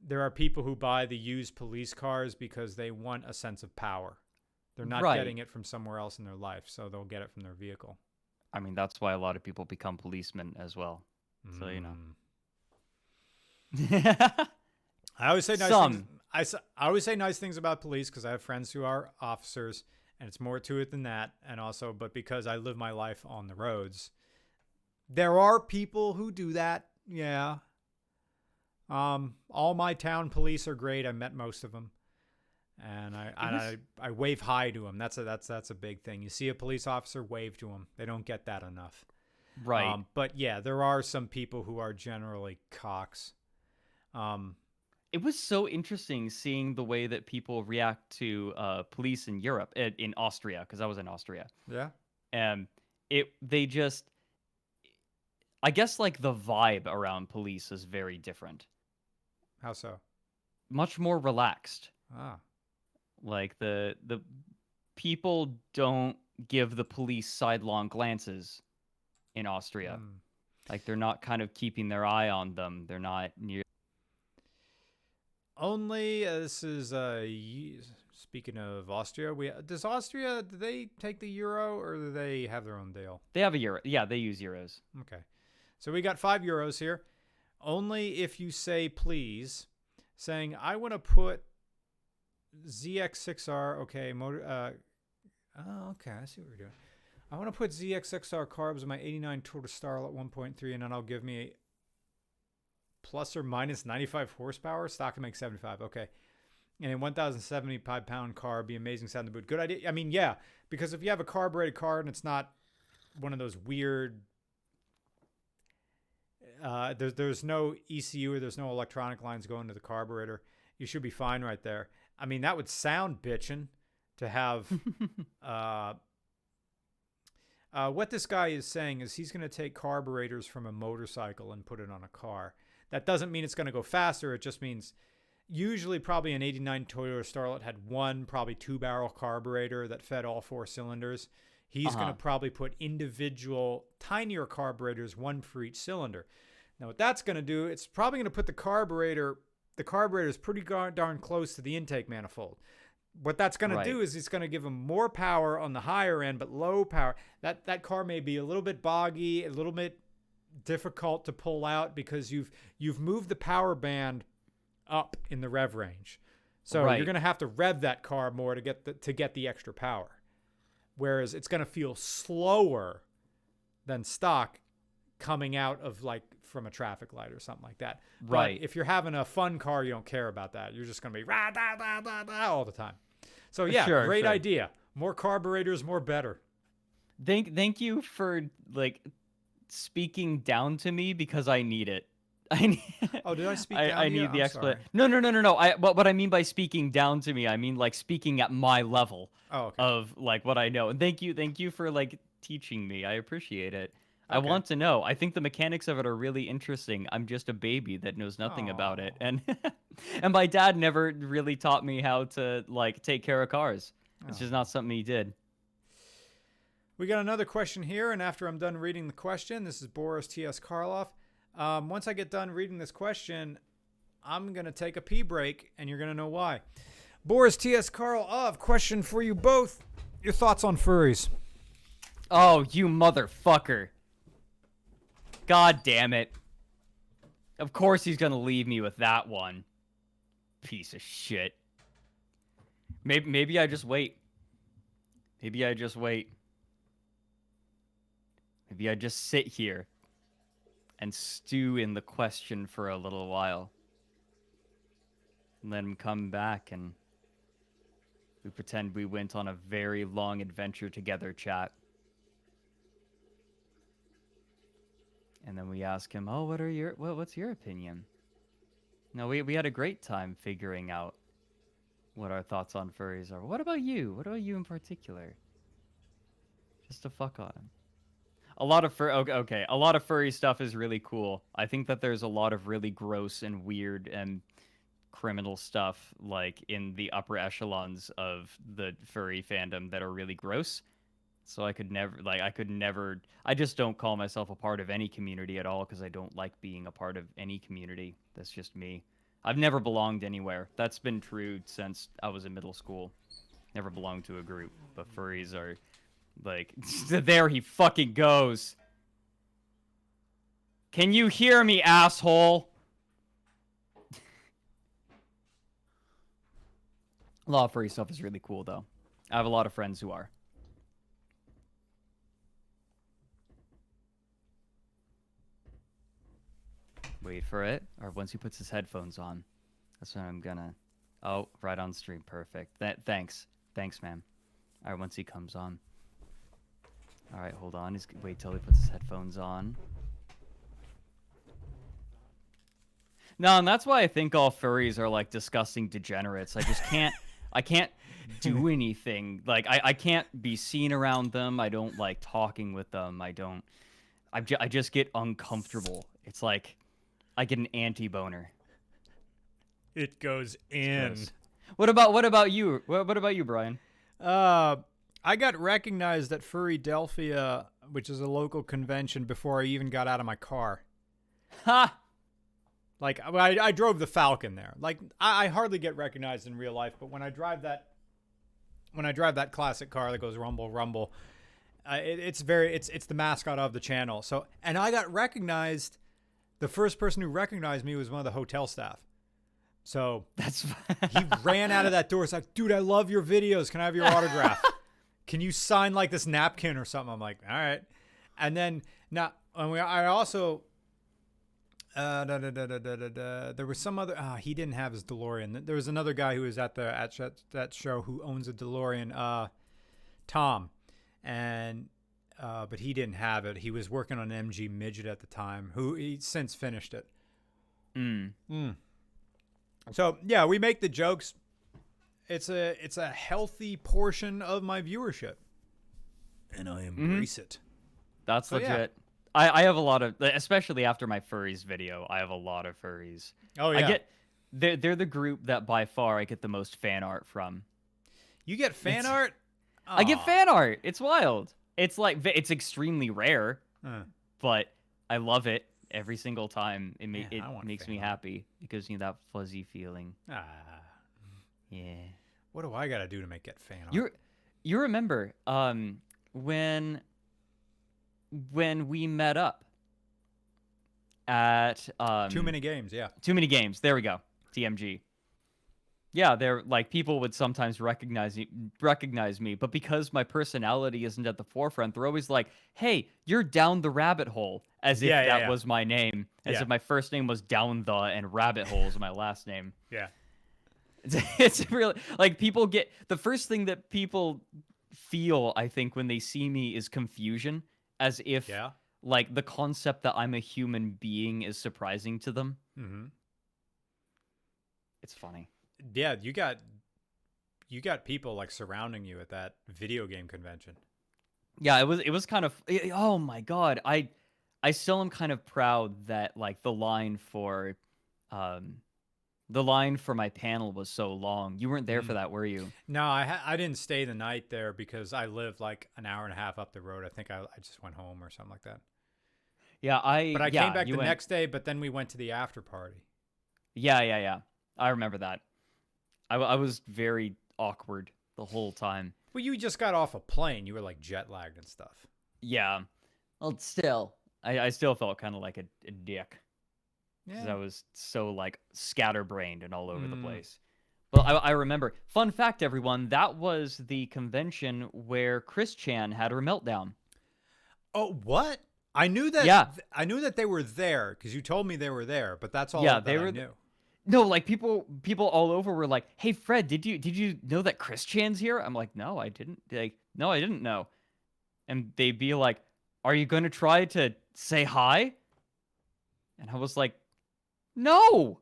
A: There are people who buy the used police cars because they want a sense of power. They're not getting it from somewhere else in their life, so they'll get it from their vehicle.
B: I mean, that's why a lot of people become policemen as well. So, you know.
A: I always say nice things. I always say nice things about police because I have friends who are officers, and it's more to it than that. And also, but because I live my life on the roads, there are people who do that. Yeah. All my town police are great. I met most of them, and I wave hi to them. That's a big thing. You see a police officer, wave to them. They don't get that enough.
B: Right.
A: But yeah, there are some people who are generally cocks.
B: It was so interesting seeing the way that people react to police in Europe, in Austria, because I was in Austria.
A: Yeah.
B: I guess like the vibe around police is very different.
A: How so?
B: Much more relaxed.
A: Ah.
B: Like the people don't give the police sidelong glances in Austria. Like they're not kind of keeping their eye on them. They're not near.
A: Only this is speaking of Austria. Do they take the euro or do they have their own deal?
B: They have a euro. Yeah, they use euros.
A: Okay, so we got €5 here. Only if you say please, saying I want to put ZX6R. Okay, motor. Okay, I see what we're doing. I want to put ZX6R carbs in my '89 Toyota Starlet 1.3, and then I'll give me plus or minus 95 horsepower. Stock can make 75. Okay. And a 1,075 pound car, be amazing sound to boot. Good idea. I mean, yeah, because if you have a carbureted car and it's not one of those weird, there's no ECU or there's no electronic lines going to the carburetor, you should be fine right there. I mean, that would sound bitchin' to have, what this guy is saying is he's going to take carburetors from a motorcycle and put it on a car. That doesn't mean it's going to go faster. It just means usually probably an 89 Toyota Starlet had one, probably 2-barrel carburetor that fed all 4 cylinders. He's going to probably put individual tinier carburetors, one for each cylinder. Now what that's going to do, it's probably going to put the carburetor is pretty darn close to the intake manifold. What that's going to do is it's going to give them more power on the higher end, but low power. That car may be a little bit boggy, a little bit difficult to pull out because you've moved the power band up in the rev range. So you're going to have to rev that car more to get the extra power. Whereas it's going to feel slower than stock coming out of like from a traffic light or something like that.
B: Right.
A: But if you're having a fun car, you don't care about that. You're just going to be rah, da, da, da, da, all the time. So yeah, great idea. More carburetors, more better.
B: Thank you for like speaking down to me because I need it. I need,
A: Oh, did I speak down
B: I
A: to you?
B: need the
A: I'm
B: explanation.
A: sorry.
B: No. What I mean by speaking down to me, I mean like speaking at my level
A: Oh, okay.
B: of like what I know. And thank you for like teaching me. I appreciate it. I
A: Okay.
B: want to know. I think the mechanics of it are really interesting. I'm just a baby that knows nothing about
A: Oh.
B: it, and and my dad never really taught me how to like take care of cars. It's just not something he did.
A: We got another question here, and after I'm done reading the question, this is Boris T.S. Karloff. Once I get done reading this question, I'm going to take a pee break, and you're going to know why. Boris T.S. Karloff, question for you both. Your thoughts on furries?
B: Oh, you motherfucker. God damn it. Of course he's going to leave me with that one. Piece of shit. Maybe I just wait. Maybe I just wait. Maybe I just sit here and stew in the question for a little while. And let him come back and we pretend we went on a very long adventure together, chat. And then we ask him, "Oh, what's your opinion?" No, we had a great time figuring out what our thoughts on furries are. What about you? What about you in particular? Just to fuck on him. A lot of a lot of furry stuff is really cool. I think that there's a lot of really gross and weird and criminal stuff like in the upper echelons of the furry fandom that are really gross. So I could never I just don't call myself a part of any community at all because I don't like being a part of any community. That's just me. I've never belonged anywhere. That's been true since I was in middle school. Never belonged to a group, but furries are like there he fucking goes. Can you hear me, asshole? A lot of furry stuff is really cool though. I have a lot of friends who are. Wait for it, or once he puts his headphones on, that's when I'm gonna. Oh, right on stream, perfect. Thanks, man. All right, once he comes on. All right, hold on. Wait till he puts his headphones on. No, and that's why I think all furries are like disgusting degenerates. I just can't. I can't do anything. Like I can't be seen around them. I don't like talking with them. I just get uncomfortable. It's like I get an anti-boner.
A: It goes in.
B: What about you? What about you, Brian?
A: I got recognized at Furrydelphia, which is a local convention, before I even got out of my car.
B: Ha!
A: Like, I drove the Falcon there. Like, I hardly get recognized in real life, but when I drive that classic car that goes rumble rumble, it's the mascot of the channel. So, and I got recognized. The first person who recognized me was one of the hotel staff. So he ran out of that door. It's like, dude, I love your videos. Can I have your autograph? Can you sign like this napkin or something? I'm like, all right. And then I also there was some other. He didn't have his DeLorean. There was another guy who was at that show who owns a DeLorean. Tom, and but he didn't have it. He was working on MG Midget at the time. Who he since finished it. So yeah, we make the jokes. It's a healthy portion of my viewership, and I embrace it.
B: That's
A: so,
B: legit.
A: Yeah.
B: I have a lot of, especially after my furries video, I have a lot of furries.
A: Oh yeah.
B: They're the group that by far I get the most fan art from.
A: You get fan art?
B: I get fan art. It's wild. It's like it's extremely rare, but I love it every single time. It makes me happy because that fuzzy feeling. Yeah.
A: What do I gotta do to get fan art?
B: You remember when we met up at
A: Too Many Games, yeah.
B: Too Many Games. There we go. TMG. Yeah, they're like people would sometimes recognize me, but because my personality isn't at the forefront, they're always like, "Hey, you're down the rabbit hole," as if that was my name, as if my first name was Down the and Rabbit Hole is my last name.
A: Yeah.
B: It's really like people get the first thing that people feel, I think, when they see me is confusion, as if like the concept that I'm a human being is surprising to them.
A: Mm-hmm.
B: It's funny.
A: Yeah, you got people like surrounding you at that video game convention.
B: Yeah, it was kind of, oh my god. I still am kind of proud that like um the line for my panel was so long. You weren't there for that, were you?
A: No, I didn't stay the night there because I lived like an hour and a half up the road. I think I just went home or something like that.
B: Yeah,
A: But I came back the next day, but then we went to the after party.
B: Yeah. I remember that. I was very awkward the whole time.
A: Well, you just got off a plane. You were like jet lagged and stuff.
B: Yeah. Well, still, I still felt kind of like a dick. Because I was so like scatterbrained and all over the place. Well, I remember. Fun fact, everyone, that was the convention where Chris Chan had her meltdown.
A: Oh, what? I knew that.
B: Yeah.
A: I knew that they were there because you told me they were there, but that's all.
B: Yeah,
A: that
B: they
A: I
B: were.
A: knew.
B: No, like people all over were like, "Hey, Fred, did you know that Chris Chan's here?" I'm like, "No, I didn't." Like, "No, I didn't know." And they'd be like, "Are you going to try to say hi?" And I was like, "No,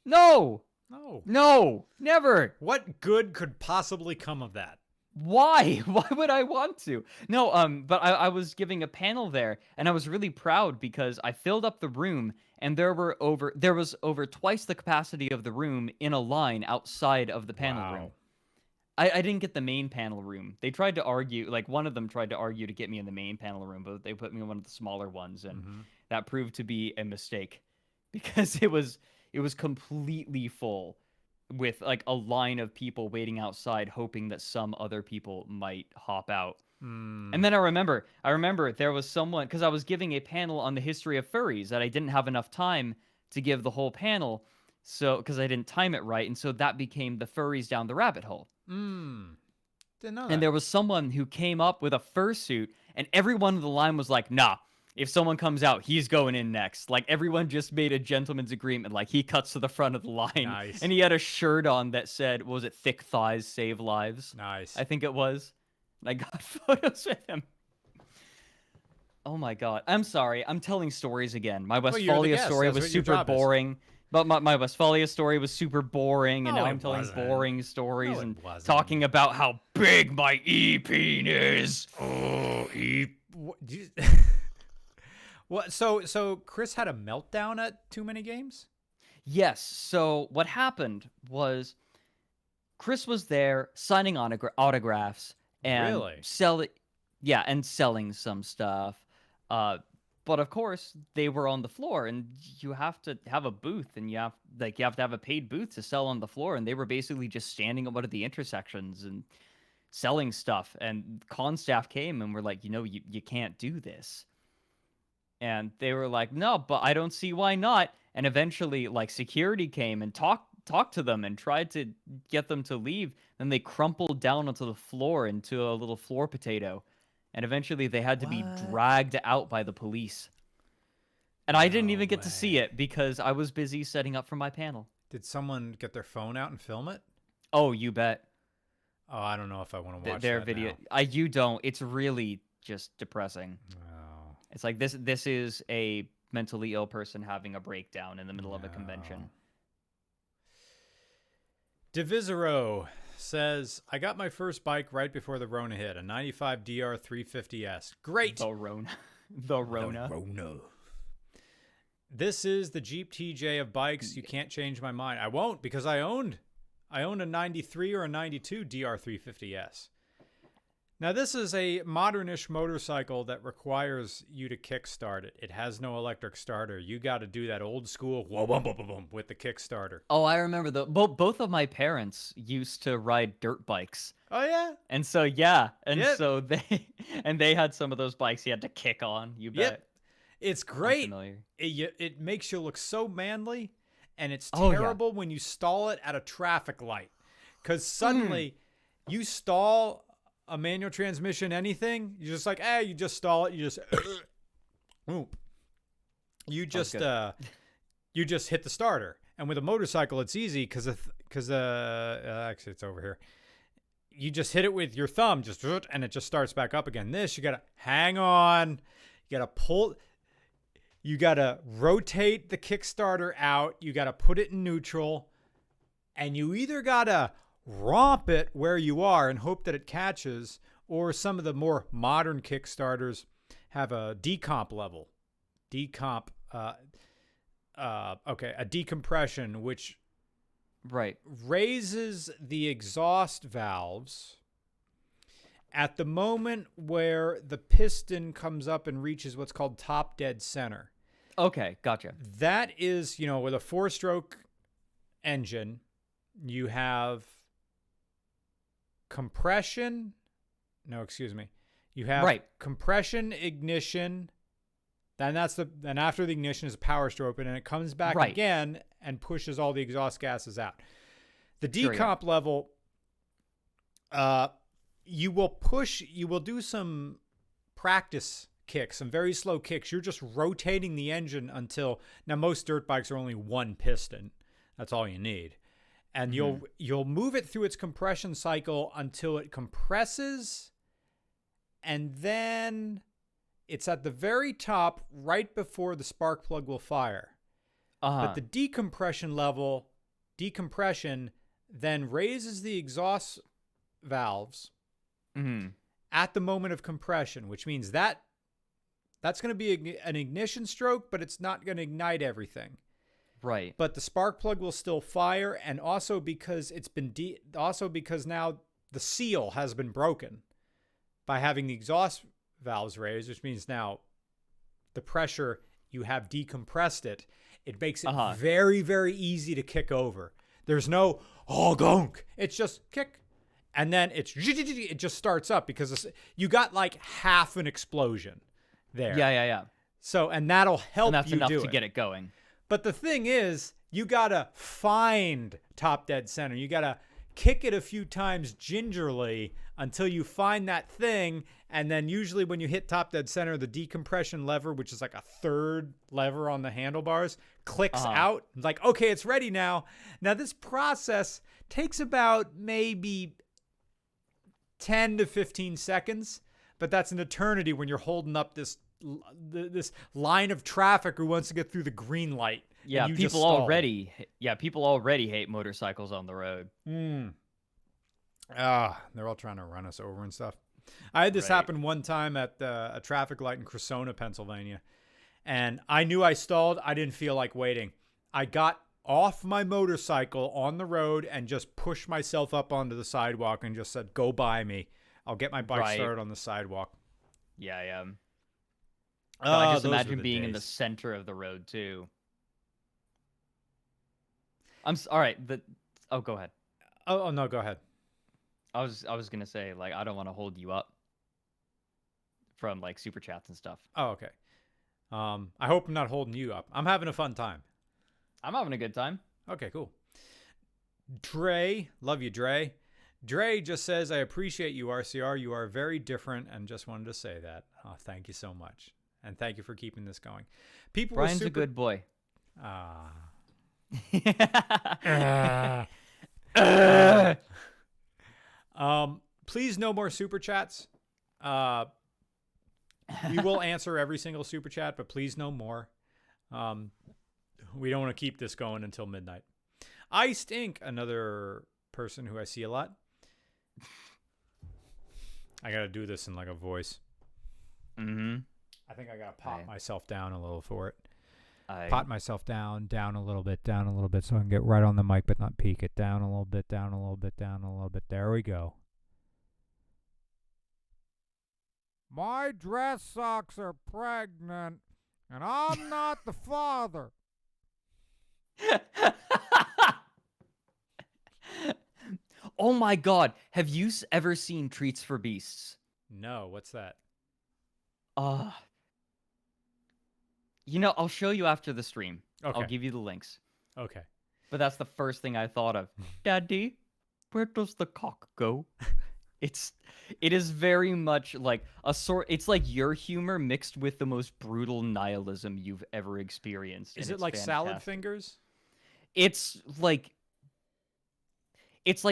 B: no,
A: No.
B: no, never.
A: What good could possibly come of that?
B: Why? Why would I want to?" No, but I was giving a panel there, and I was really proud because I filled up the room, and there was over twice the capacity of the room in a line outside of the panel room. I didn't get the main panel room. They tried to argue, like one of them tried to argue to get me in the main panel room, but they put me in one of the smaller ones, and that proved to be a mistake because it was completely full with like a line of people waiting outside hoping that some other people might hop out. And then I remember there was someone, because I was giving a panel on the history of furries that I didn't have enough time to give the whole panel, so because I didn't time it right, and so that became the furries down the rabbit hole.
A: Didn't know that.
B: And there was someone who came up with a fursuit, and everyone in the line was like, "Nah, if someone comes out, he's going in next." Like everyone just made a gentleman's agreement. Like he cuts to the front of the line,
A: Nice.
B: and he had a shirt on that said, "Was it thick thighs save lives?"
A: Nice.
B: I think it was. And I got photos with him. Oh my god! I'm sorry. I'm telling stories again. My
A: you're the
B: Westphalia
A: guest.
B: story
A: That's
B: was
A: what your
B: super
A: job is.
B: boring. But my Westphalia story was super boring, and
A: No,
B: now
A: it
B: I'm telling
A: wasn't.
B: boring stories
A: No, it
B: and
A: wasn't.
B: talking about how big my e-peen is.
A: Oh, what? So Chris had a meltdown at too many games?
B: Yes. So what happened was Chris was there signing autographs and
A: Really?
B: selling some stuff. But of course, they were on the floor, and you have to have a booth, and you have to have a paid booth to sell on the floor. And they were basically just standing at one of the intersections and selling stuff. And con staff came and were like, you can't do this. And they were like, "No, but I don't see why not." And eventually, like security came and talked to them and tried to get them to leave. Then they crumpled down onto the floor into a little floor potato. And eventually they had to be dragged out by the police. And I didn't even get to see it because I was busy setting up for my panel.
A: Did someone get their phone out and film it?
B: Oh, you bet.
A: Oh, I don't know if I want to watch
B: Their
A: that
B: video.
A: now.
B: You don't. It's really just depressing.
A: Oh.
B: It's like this is a mentally ill person having a breakdown in the middle of a convention.
A: Divisero says, "I got my first bike right before the Rona hit, a 95 DR 350S. Great.
B: The Rona. The Rona.
A: The Rona. This is the Jeep TJ of bikes. You can't change my mind. I won't, because I own a 93 or a 92 DR 350S. Now, this is a modernish motorcycle that requires you to kickstart it. It has no electric starter. You got to do that old school with the kickstarter.
B: Oh, I remember both of my parents used to ride dirt bikes.
A: Oh yeah.
B: And so so they had some of those bikes you had to kick on. You bet.
A: Yep. It's great.
B: I'm familiar.
A: It makes you look so manly, and it's
B: Oh, yeah.
A: terrible when you stall it at a traffic light, because suddenly you stall a manual transmission, anything, you're just like, you just stall it. You just, you just hit the starter. And with a motorcycle, it's easy because actually it's over here. You just hit it with your thumb, and it just starts back up again. This, you gotta hang on, You got to pull. You got to rotate the Kickstarter out. You got to put it in neutral. And you either got to romp it where you are and hope that it catches, or some of the more modern Kickstarters have a decomp level. A decompression, which raises the exhaust valves at the moment where the piston comes up and reaches what's called top dead center.
B: Okay, gotcha.
A: That is, with a 4-stroke engine, you have compression. No, excuse me. You have compression, ignition. Then after the ignition is a power stroke, and it comes back again and pushes all the exhaust gases out. The decomp level, you will do some practice kicks, some very slow kicks. You're just rotating the engine until, now most dirt bikes are only one piston. That's all you need. And you'll move it through its compression cycle until it compresses, and then it's at the very top right before the spark plug will fire. But the decompression then raises the exhaust valves at the moment of compression, which means that's going to be an ignition stroke, but it's not going to ignite everything.
B: Right.
A: But the spark plug will still fire, and also because because now the seal has been broken by having the exhaust valves raised, which means now the pressure, you have decompressed it. It makes it very, very easy to kick over. There's no gunk. It's just kick, and then it just starts up because you got like half an explosion there.
B: Yeah.
A: So, and that'll help
B: and that's
A: you
B: enough
A: do
B: to
A: it.
B: get it going.
A: But the thing is, you got to find top dead center. You got to kick it a few times gingerly until you find that thing. And then usually when you hit top dead center, the decompression lever, which is like a third lever on the handlebars, clicks out. It's like, okay, it's ready now. Now this process takes about maybe 10 to 15 seconds, but that's an eternity when you're holding up this line of traffic who wants to get through the green light.
B: Yeah, people already hate motorcycles on the road.
A: They're all trying to run us over and stuff. I had this happen one time at a traffic light in Cressona, Pennsylvania, and I knew I stalled. I didn't feel like waiting. I got off my motorcycle on the road and just pushed myself up onto the sidewalk and just said, "Go by me. I'll get my bike started on the sidewalk."
B: Yeah. I just imagine being
A: days.
B: in the center of the road too. All right. Go ahead.
A: Oh no, go ahead.
B: I was gonna say, like, I don't want to hold you up from like super chats and stuff.
A: Oh, okay. I hope I'm not holding you up. I'm having a fun time.
B: I'm having a good time.
A: Okay, cool. Dre, love you, Dre. Dre just says, "I appreciate you, RCR. You are very different," and just wanted to say that. Oh, thank you so much. And thank you for keeping this going.
B: Brian's a good boy.
A: Please, no more super chats. We will answer every single super chat, but please no more. We don't want to keep this going until midnight. Iced Inc., another person who I see a lot. I got to do this in like a voice. I think I got to pot myself down a little for it. Pot myself down a little bit, so I can get right on the mic but not peek it. Down a little bit, down a little bit, down a little bit. There we go. My dress socks are pregnant, and I'm not the father.
B: Oh my God. Have you ever seen Treats for Beasts?
A: No, what's that?
B: I'll show you after the stream.
A: Okay.
B: I'll give you the links.
A: Okay.
B: But that's the first thing I thought of. Daddy, where does the cock go? It is very much like it's like your humor mixed with the most brutal nihilism you've ever experienced.
A: Is it like
B: fantastic.
A: Salad Fingers?
B: It's like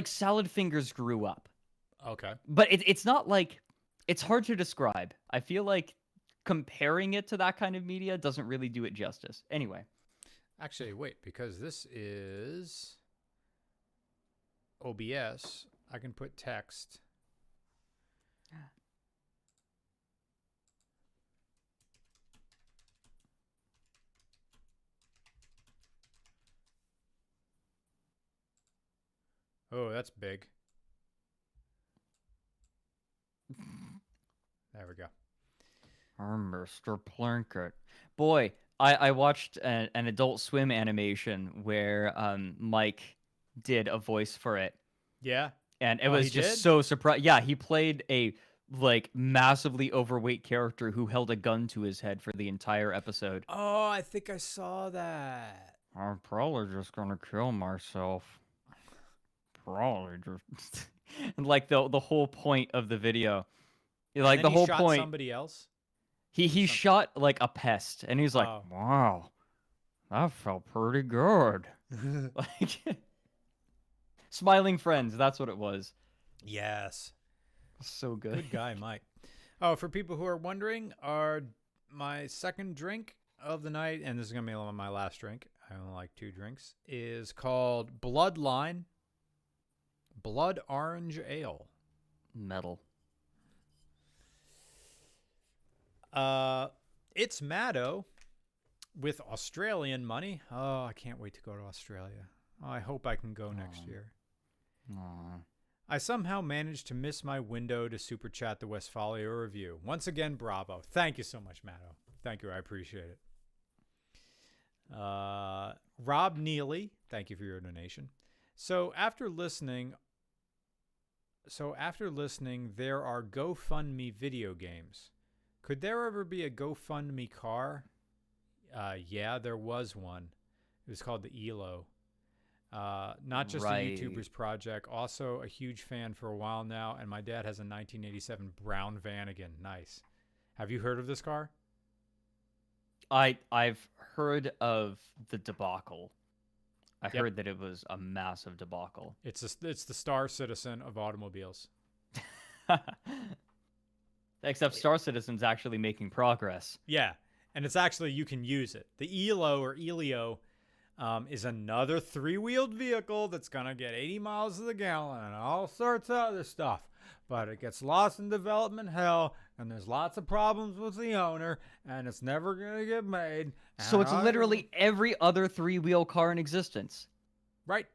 B: Salad Fingers grew up.
A: Okay.
B: But it's not like, it's hard to describe. I feel like comparing it to that kind of media doesn't really do it justice. Anyway.
A: Actually, wait, because this is OBS. I can put text. Oh, that's big. There we go.
B: Mr. Plunkett. Boy, I watched an Adult Swim animation where Mike did a voice for it.
A: Yeah.
B: And it
A: Oh,
B: was
A: he
B: just
A: did?
B: so surprised. Yeah, he played a like massively overweight character who held a gun to his head for the entire episode.
A: Oh, I think I saw that.
B: I'm probably just gonna kill myself. Probably just and like the whole point of the video.
A: And
B: Like
A: then
B: the
A: he
B: whole
A: shot
B: point
A: somebody else.
B: he
A: Some-
B: shot like a pest and he's like,
A: Oh.
B: wow, that felt pretty good. Like smiling friends, that's what it was.
A: Yes.
B: So good.
A: Good guy, Mike. Oh, for people who are wondering, my second drink of the night, and this is going to be my last drink, I only like 2 drinks, is called Bloodline Blood Orange Ale.
B: Metal.
A: It's Maddo with Australian money. Oh, I can't wait to go to Australia. Oh, I hope I can go next year.
B: Aw.
A: I somehow managed to miss my window to super chat the Westphalia review. Once again, bravo. Thank you so much, Maddo. Thank you. I appreciate it. Rob Neely, thank you for your donation. So after listening, there are GoFundMe video games. Could there ever be a GoFundMe car? Yeah, there was one. It was called the ELO. Not just a YouTuber's project, also a huge fan for a while now, and my dad has a 1987 brown Vanagon. Nice. Have you heard of this car?
B: I've heard of the debacle. I
A: Yep.
B: heard that it was a massive debacle.
A: It's the Star Citizen of automobiles.
B: Except Star Citizen's actually making progress.
A: Yeah, and it's actually, you can use it. The ELO or Elio is another 3-wheeled vehicle that's going to get 80 miles to the gallon and all sorts of other stuff. But it gets lost in development hell, and there's lots of problems with the owner, and it's never going to get made.
B: So it's literally every other 3-wheel car in existence.
A: Right.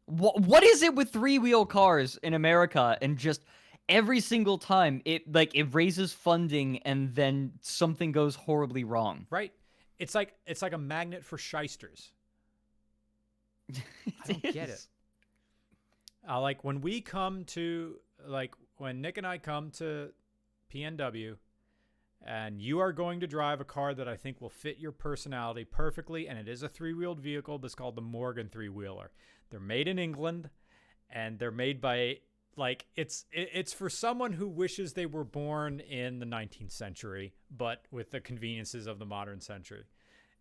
B: What is it with 3-wheel cars in America and just every single time it raises funding and then something goes horribly wrong?
A: Right. It's like a magnet for shysters. I don't get it. Like when we come to, like when Nick and I come to PNW, and you are going to drive a car that I think will fit your personality perfectly, and it is a 3-wheeled vehicle, but it's called the Morgan 3-wheeler. They're made in England, and they're made by, like, it's for someone who wishes they were born in the 19th century, but with the conveniences of the modern century.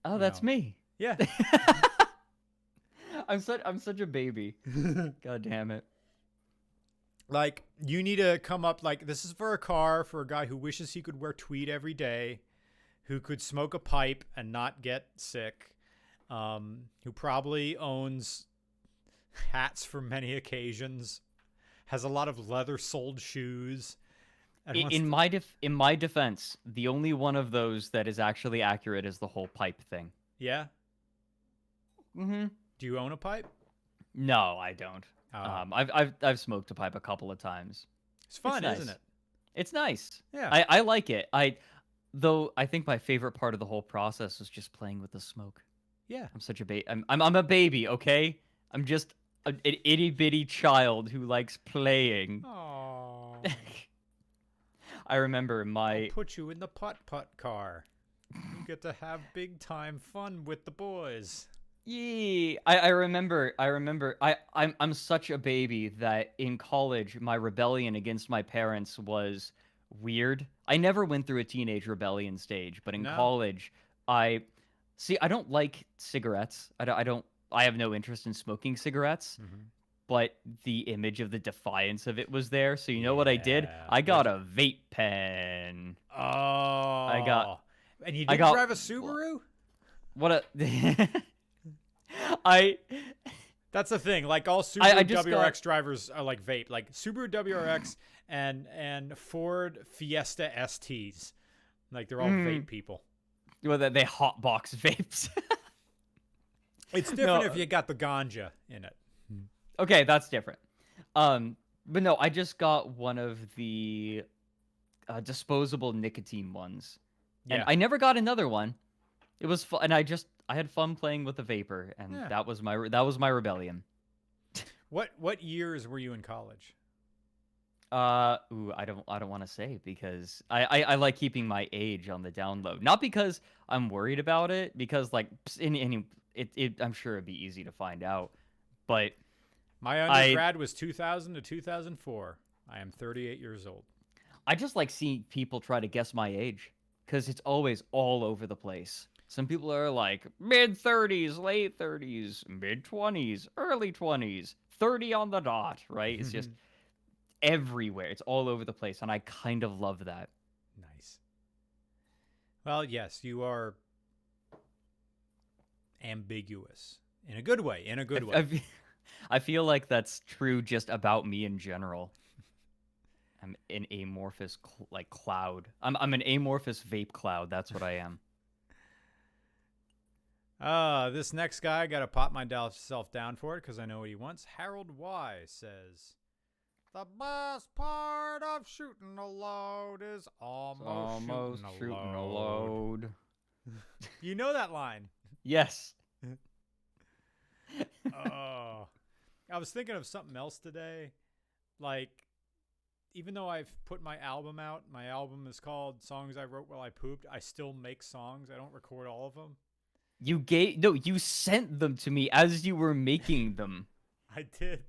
B: Oh, that's me.
A: Yeah.
B: I'm such a baby. God damn it.
A: Like, you need to come up, like, this is for a car for a guy who wishes he could wear tweed every day, who could smoke a pipe and not get sick, who probably owns hats for many occasions, has a lot of leather-soled shoes.
B: In my defense, the only one of those that is actually accurate is the whole pipe thing.
A: Yeah?
B: Mm-hmm.
A: Do you own a pipe?
B: No, I don't.
A: Oh.
B: I've smoked a pipe a couple of times.
A: It's fun,
B: It's nice.
A: isn't it?
B: It's nice.
A: Yeah.
B: I like it. Though I think my favorite part of the whole process was just playing with the smoke.
A: Yeah.
B: I'm such a baby. I'm a baby, okay? I'm just an itty bitty child who likes playing.
A: Aww.
B: I remember
A: I'll put you in the putt-putt car. You get to have big-time fun with the boys.
B: Yeah, I remember. I'm such a baby that in college my rebellion against my parents was weird. I never went through a teenage rebellion stage, but in
A: No.
B: college, I don't like cigarettes. I have no interest in smoking cigarettes.
A: Mm-hmm.
B: But the image of the defiance of it was there. So you know what I did?
A: Yeah.
B: I got a vape pen.
A: Oh, Oh. And you
B: I
A: didn't
B: got
A: drive a Subaru?
B: what a I
A: That's the thing. Like all
B: I
A: Subaru
B: just
A: WRX
B: got
A: drivers are like vape. Like Subaru WRX and Ford Fiesta STs. Like they're all vape people.
B: well, they hotbox vapes.
A: It's different if
B: No,
A: you got the ganja in it.
B: okay, that's different. But no, I just got one of the disposable nicotine ones, and
A: Yeah.
B: I never got another one. It was fun, and I had fun playing with the vapor, and
A: Yeah.
B: that was my rebellion.
A: What years were you in college?
B: I don't want to say because I like keeping my age on the down low. Not because I'm worried about it, because like I'm sure it'd be easy to find out. But
A: My
B: I
A: undergrad was 2000 to 2004. I am 38 years old.
B: I just like seeing people try to guess my age because it's always all over the place. Some people are like mid 30s, late 30s, mid 20s, early 20s, 30 on the dot, right? It's just everywhere. It's all over the place, and I kind of love that.
A: Nice. Well, yes, you are ambiguous in a good way. In a good way.
B: I feel like that's true just about me in general. I'm an amorphous like cloud. I'm an amorphous vape cloud. That's what I am.
A: This next guy got to pop myself down for it because I know what he wants. Harold Y says, "The best part of shooting a load is almost shooting a load." You know that line.
B: Yes.
A: Oh, I was thinking of something else today. Like, even though I've put my album out, my album is called Songs I Wrote While I Pooped. I still make songs. I don't record all of them.
B: You sent them to me as you were making them.
A: I did.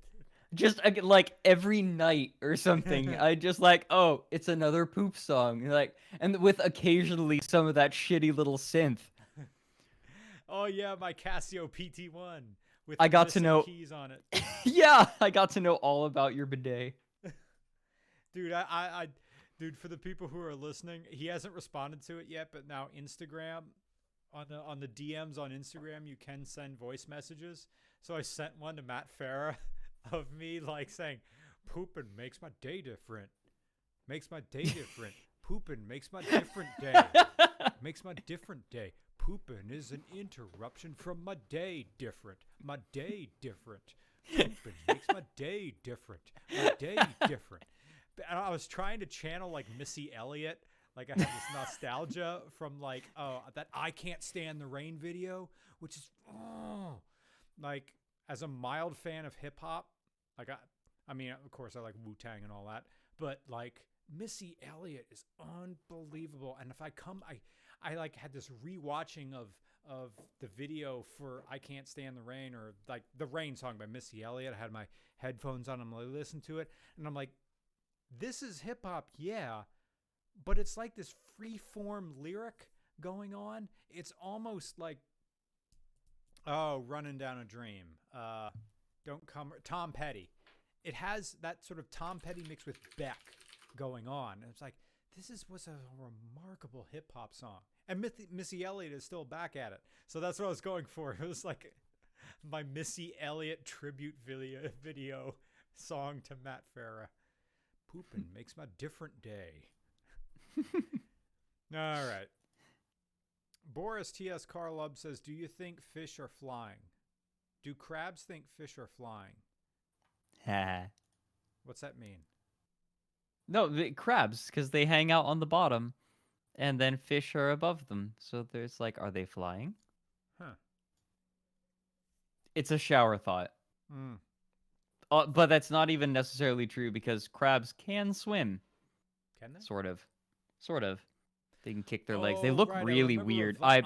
B: Just like every night or something. I just like, oh, it's another poop song. Like, and with occasionally some of that shitty little synth.
A: Oh yeah, my Casio PT1 with
B: I got to
A: missing
B: know
A: keys on it.
B: Yeah, I got to know all about your bidet.
A: Dude, dude, for the people who are listening, he hasn't responded to it yet, but now Instagram, on the DMs on Instagram, you can send voice messages. So I sent one to Matt Farah of me like saying, "Pooping makes my day different. Makes my day different. Pooping makes my different day. Makes my different day. Pooping is an interruption from my day different. My day different. Pooping makes my day different. My day different." And I was trying to channel like Missy Elliott. Like I had this nostalgia from like that I Can't Stand the Rain video, which is like as a mild fan of hip hop, like I mean of course I like Wu-Tang and all that, but like Missy Elliott is unbelievable. And if I like had this rewatching of the video for I Can't Stand the Rain, or like the Rain song by Missy Elliott. I had my headphones on, I'm like listening to it, and I'm like, this is hip hop, yeah, but it's like this free form lyric going on. It's almost like, oh, Running Down a Dream. Don't come, Tom Petty. It has that sort of Tom Petty mixed with Beck going on. And it's like, was a remarkable hip hop song. And Missy Elliott is still back at it. So that's what I was going for. It was like my Missy Elliott tribute video song to Matt Farah. Pooping makes my different day. All right. Boris T.S. Karlub says, "Do you think fish are flying? Do crabs think fish are flying?" What's that mean?
B: No, the crabs, because they hang out on the bottom, and then fish are above them. So there's like, are they flying?
A: Huh.
B: It's a shower thought. But that's not even necessarily true because crabs can swim.
A: Can they?
B: Sort of. They can kick their legs. They look
A: right.
B: really weird.
A: I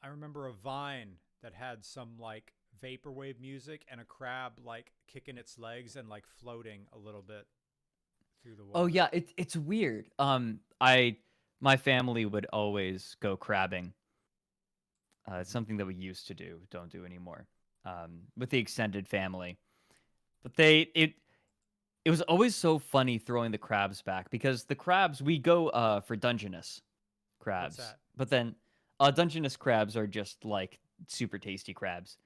A: remember a Vine that had some like vaporwave music and a crab like kicking its legs and like floating a little bit through the water.
B: Oh yeah, it's weird. My family would always go crabbing. It's something that we used to do, don't do anymore. With the extended family. But it was always so funny throwing the crabs back because the crabs we go for Dungeness
A: What's
B: crabs,
A: that?
B: but then Dungeness crabs are just like super tasty crabs,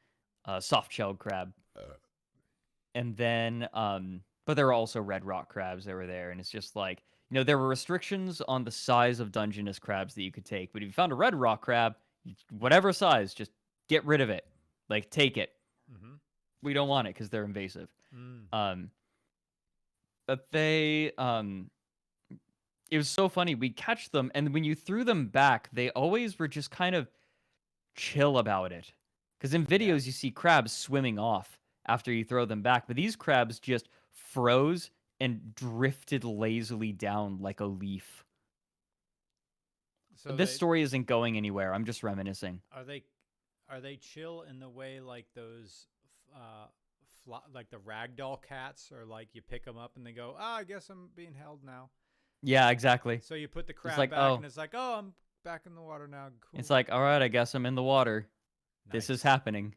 B: soft shelled crab, and then but there were also red rock crabs that were there, and it's just like there were restrictions on the size of Dungeness crabs that you could take, but if you found a red rock crab, whatever size, just get rid of it, like take it.
A: Mm-hmm.
B: We don't want it because they're invasive.
A: Mm.
B: Um, but they it was so funny. We'd catch them, and when you threw them back, they always were just kind of chill about it. Because in
A: Yeah.
B: videos, you see crabs swimming off after you throw them back, but these crabs just froze and drifted lazily down like a leaf.
A: So
B: This story isn't going anywhere. I'm just reminiscing.
A: are they chill in the way like those like the ragdoll cats, or like you pick them up and they go, "Ah, I guess I'm being held now."
B: Yeah, exactly.
A: So you put the
B: It's
A: crab
B: like,
A: back, and it's like, "Oh, I'm back in the water now. Cool."
B: it's like, all right, I guess I'm in the water. This is
A: Nice.
B: happening.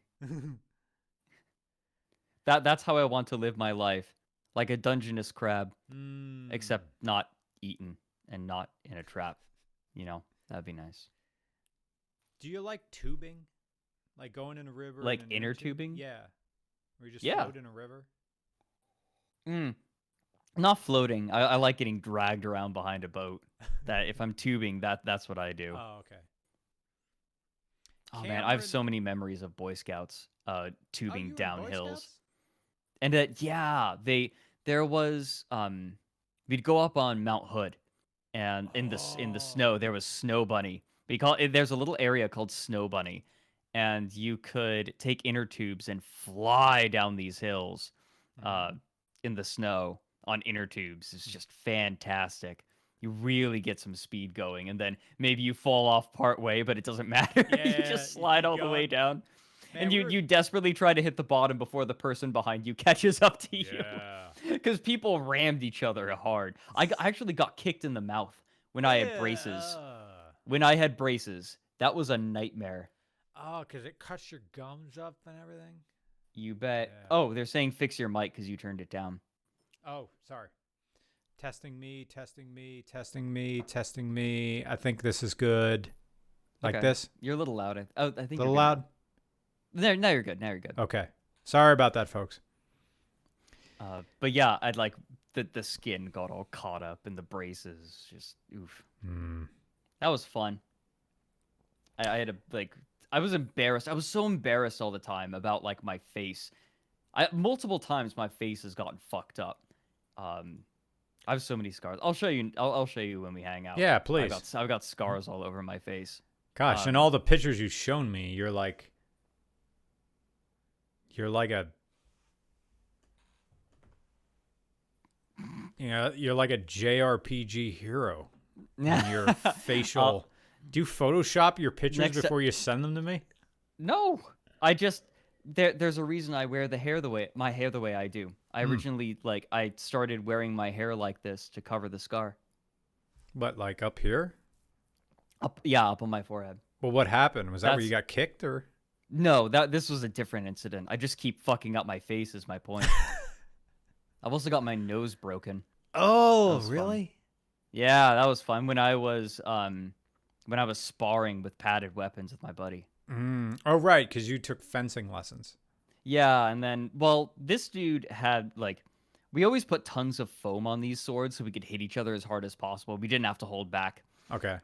B: That's how I want to live my life, like a Dungeness crab, except not eaten and not in a trap. That'd be nice.
A: Do you like tubing? Like going in a river
B: Like
A: in an
B: inner
A: inner tube?
B: tubing?
A: Yeah. Where you just
B: Yeah.
A: float in a river?
B: Not floating. I like getting dragged around behind a boat. That if I'm tubing, that's what I do.
A: Oh, okay.
B: Oh man, I have
A: Cameron-
B: so many memories of Boy Scouts
A: Oh,
B: tubing
A: you were in
B: down
A: Boy
B: hills.
A: Scouts?
B: And yeah, there was we'd go up on Mount Hood, and in the snow there was Snow Bunny. There's a little area called Snow Bunny, and you could take inner tubes and fly down these hills in the snow on inner tubes. It's just fantastic. You really get some speed going, and then maybe you fall off part way, but it doesn't matter. You
A: Yeah,
B: just
A: you
B: slide
A: keep
B: all the way
A: going.
B: down.
A: Man,
B: And
A: we're-
B: you desperately try to hit the bottom before the person behind you catches up to you.
A: Yeah.
B: Because people rammed each other hard. I actually got kicked in the mouth when I had braces. When I had braces, that was a nightmare.
A: Oh, because it cuts your gums up and everything?
B: You bet.
A: Yeah.
B: Oh, they're saying fix your mic because you turned it down.
A: Oh, sorry. Testing me, testing me, testing me, testing me. I think this is good. Like
B: Okay.
A: this?
B: You're a little loud. I think
A: A
B: you're
A: little
B: good
A: loud?
B: now you're good. Now you're good.
A: Okay. Sorry about that, folks.
B: But yeah, I'd like the skin got all caught up in the braces. Just oof. That was fun. I had I was embarrassed. I was so embarrassed all the time about like my face. Multiple times my face has gotten fucked up. I have so many scars. I'll show you. I'll show you when we hang out.
A: Yeah, please.
B: I've got scars all over my face.
A: Gosh, in all the pictures you've shown me, you're like a you're like a JRPG hero. In your facial. Do you Photoshop your pictures before you send them to me?
B: No, I just there's a reason I wear my hair the way I do. I originally I started wearing my hair like this to cover the scar.
A: What, like up here?
B: Up on my forehead.
A: Well, what happened? Was that where you got kicked, or?
B: No, this was a different incident. I just keep fucking up my face is my point. I've also got my nose broken.
A: Oh, really?
B: Fun. Yeah, that was fun when I was sparring with padded weapons with my buddy.
A: Oh, right, because you took fencing lessons.
B: Yeah, and then this dude had we always put tons of foam on these swords so we could hit each other as hard as possible. We didn't have to hold back.
A: Okay.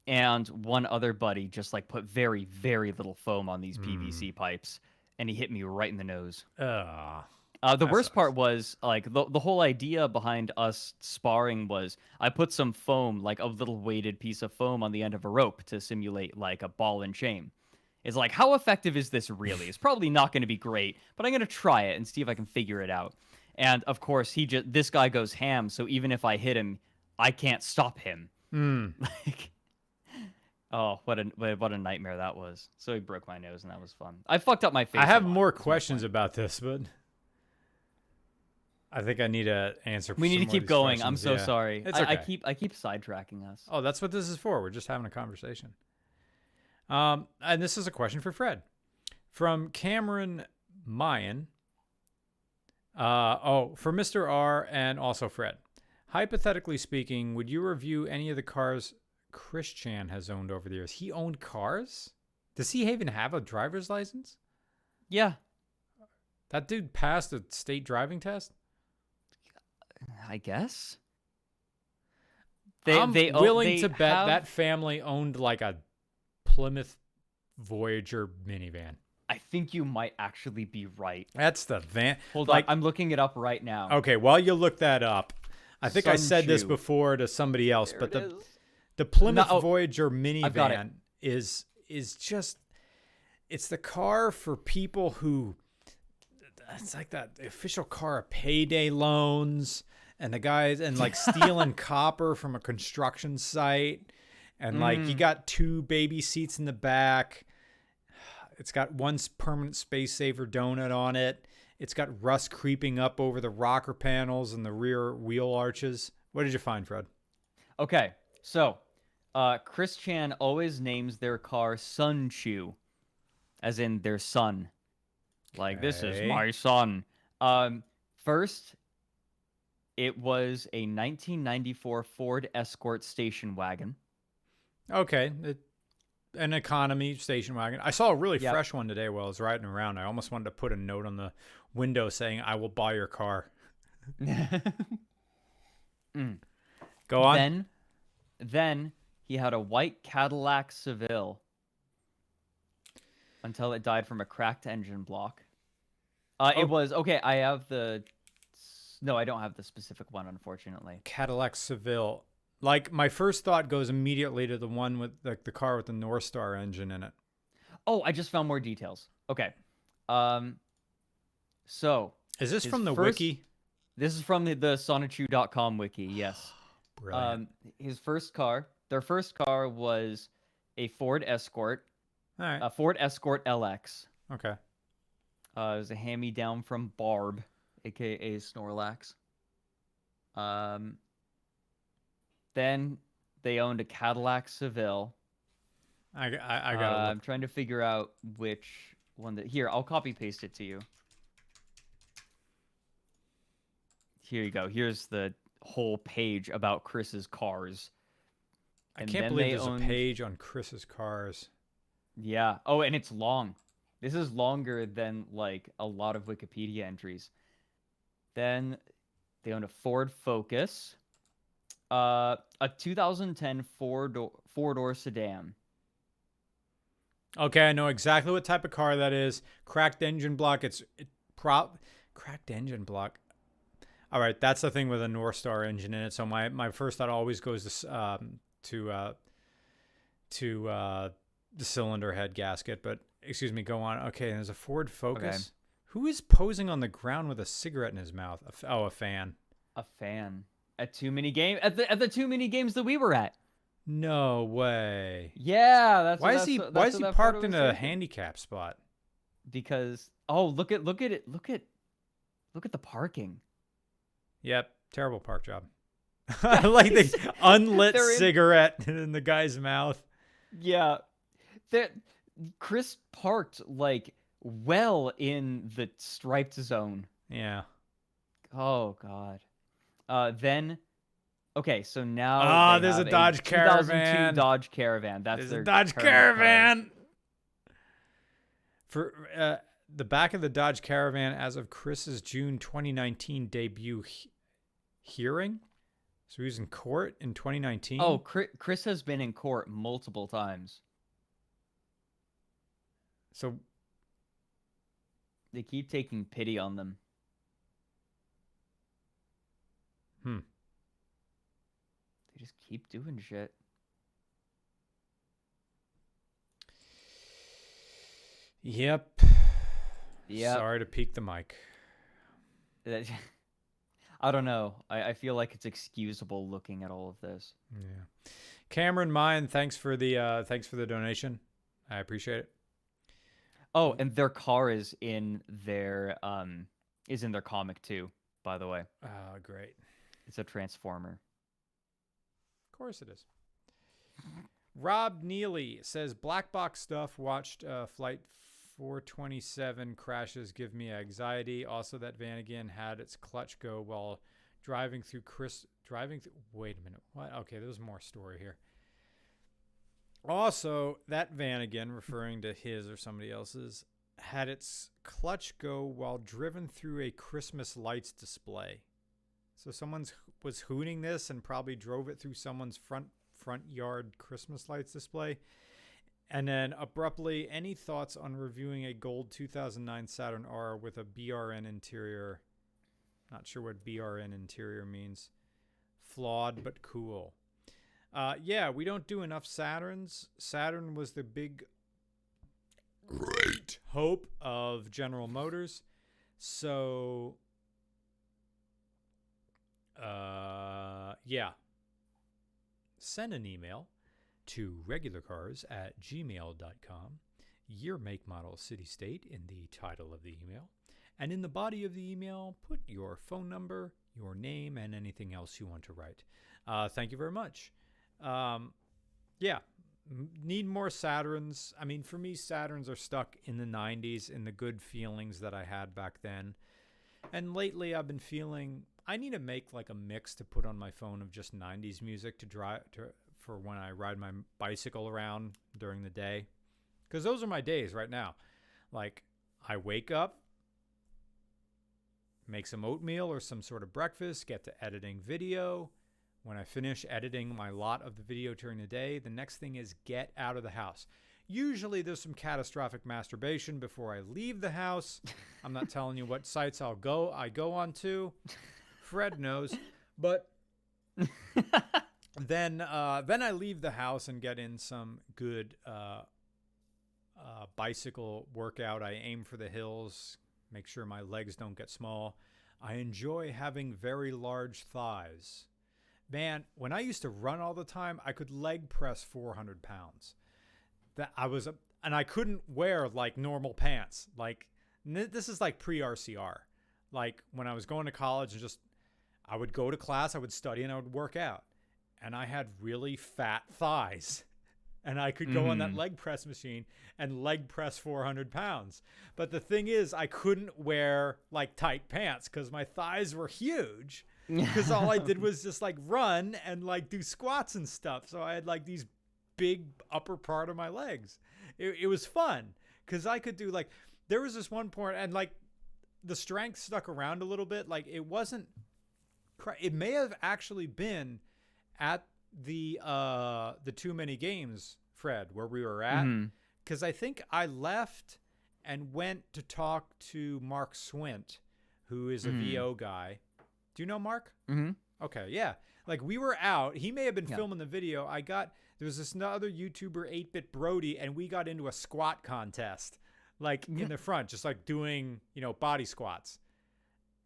B: And one other buddy just put very, very little foam on these PVC pipes, and he hit me right in the nose. The worst part was the whole idea behind us sparring was I put some foam, a little weighted piece of foam on the end of a rope to simulate a ball and chain. It's how effective is this really? It's probably not going to be great, but I'm going to try it and see if I can figure it out. And of course, this guy goes ham, so even if I hit him, I can't stop him. Oh, what a nightmare that was. So he broke my nose, and that was fun. I fucked up my face.
A: I have more questions about this, but I think I need to answer.
B: We need to keep going. I'm so
A: yeah.
B: sorry.
A: It's okay.
B: I keep sidetracking us.
A: Oh, that's what this is for. We're just having a conversation. And this is a question for Fred from Cameron Mayan. For Mr. R and also Fred. Hypothetically speaking, would you review any of the cars Christian has owned over the years? He owned cars? Does he even have a driver's license?
B: Yeah,
A: That dude passed a state driving test?
B: I guess.
A: I'm willing
B: they
A: to bet
B: have,
A: that family owned like a Plymouth Voyager minivan.
B: I think you might actually be right.
A: That's the van.
B: Hold
A: like,
B: on, I'm looking it up right now.
A: Okay, while you look that up, I think I said this
B: Sunchu.
A: before to somebody else,
B: There
A: but
B: it is.
A: the Plymouth
B: No,
A: Voyager
B: I've got it.
A: minivan is just, it's the car for people who, it's like that official car of payday loans and the guys and like stealing copper from a construction site, and like you got 2 baby seats in the back. It's got one permanent space saver donut on it. It's got rust creeping up over the rocker panels and the rear wheel arches. What did you find, Fred?
B: Okay, so Chris Chan always names their car Sunchu, as in their son. Like, this is
A: Okay.
B: my son. First, it was a 1994 Ford Escort station wagon.
A: Okay, an economy station wagon. I saw a really
B: Yep.
A: fresh one today while I was riding around. I almost wanted to put a note on the window saying, "I will buy your car." Go on.
B: Then he had a white Cadillac Seville until it died from a cracked engine block. It was okay. I have the. No, I don't have the specific one, unfortunately.
A: Cadillac Seville. Like, my first thought goes immediately to the one with the car with the North Star engine in it.
B: Oh, I just found more details. Okay. So
A: Is this
B: his
A: from the
B: first-
A: wiki?
B: this is from the Sonichu.com wiki. Yes.
A: Brilliant.
B: Their first car was a Ford Escort,
A: All right.
B: a Ford Escort LX.
A: Okay.
B: It was a hand-me-down from Barb, aka Snorlax. Then they owned a Cadillac Seville.
A: I got to
B: I'm
A: look.
B: trying to figure out which one that. Here, I'll copy paste it to you. Here you go. Here's the whole page about Chris's cars.
A: I
B: And
A: can't
B: then
A: believe
B: they
A: there's
B: owned-
A: a page on Chris's cars.
B: Yeah. Oh, and it's long. This is longer than like a lot of Wikipedia entries. Then they owned a Ford Focus, a 2010 four-door sedan.
A: Okay, I know exactly what type of car that is. Cracked engine block. Cracked engine block. All right, that's the thing with a North Star engine in it. So my first thought always goes to the cylinder head gasket. But excuse me, go on. Okay, there's a Ford Focus.
B: Okay.
A: Who is posing on the ground with a cigarette in his mouth? A fan.
B: A fan at too many game at the too many games that we were at.
A: No way.
B: Yeah, that's
A: Why
B: what
A: is he
B: that's
A: why
B: what
A: is he
B: that
A: parked
B: photo
A: in
B: was
A: a
B: taken.
A: handicap spot?
B: Because look at the parking.
A: Yep, terrible park job. I like the unlit
B: They're in-
A: cigarette in the guy's mouth.
B: Yeah, that Chris parked like well in the striped zone.
A: Yeah.
B: Oh God. Then, okay, so now they
A: there's a
B: have
A: Dodge
B: 2002
A: Caravan.
B: Dodge Caravan. That's
A: There's
B: their
A: a Dodge
B: current car.
A: Caravan. For the back of the Dodge Caravan as of Chris's June 2019 debut hearing. So he was in court in 2019.
B: Oh, Chris has been in court multiple times.
A: So
B: They keep taking pity on them. They just keep doing shit.
A: Yep.
B: Yeah.
A: Sorry to peek the mic.
B: I don't know. I feel like it's excusable looking at all of this.
A: Yeah. Cameron Mine, thanks for the donation. I appreciate it.
B: Oh, and their car is in their comic too, by the way.
A: Great.
B: It's a Transformer.
A: Of course it is. Rob Neely says Black Box Stuff watched Flight 427 crashes give me anxiety. Also, that Vanagon had its clutch go while driving through wait a minute. What? Okay, there's more story here. Also, that Vanagon, referring to his or somebody else's, had its clutch go while driven through a Christmas lights display. So someone was hooning this and probably drove it through someone's front yard Christmas lights display. And then abruptly, any thoughts on reviewing a gold 2009 Saturn R with a BRN interior? Not sure what BRN interior means. Flawed but cool. Yeah, we don't do enough Saturns. Saturn was the big great hope of General Motors. So, yeah. Send an email to regularcars@gmail.com. Year, make, model, city, state in the title of the email. And in the body of the email, put your phone number, your name, and anything else you want to write. Thank you very much. Yeah, need more Saturns. I mean, for me, Saturns are stuck in the 90s, in the good feelings that I had back then. And lately, I've been feeling I need to make like a mix to put on my phone of just 90s music for when I ride my bicycle around during the day. Because those are my days right now. Like, I wake up, make some oatmeal or some sort of breakfast, get to editing video. When I finish editing my lot of the video during the day, the next thing is get out of the house. Usually there's some catastrophic masturbation before I leave the house. I'm not telling you what sites I go onto. Fred knows. But then I leave the house and get in some good bicycle workout. I aim for the hills, make sure my legs don't get small. I enjoy having very large thighs. Man, when I used to run all the time, I could leg press 400 pounds. And I couldn't wear like normal pants. Like, this is like pre-RCR. Like when I was going to college and I would go to class, I would study, and I would work out. And I had really fat thighs. And I could go on that leg press machine and leg press 400 pounds. But the thing is, I couldn't wear like tight pants because my thighs were huge. Because all I did was just like run and like do squats and stuff. So I had like these big upper part of my legs. It was fun because I could do like, there was this one point and like the strength stuck around a little bit. Like it may have actually been at the Too Many Games, Fred, where we were at. Because I think I left and went to talk to Mark Swint, who is a VO guy. Do you know Mark? Okay, yeah. Like we were out. He may have been filming the video. There was this other YouTuber, 8-Bit Brody, and we got into a squat contest, like in the front, just like doing, body squats.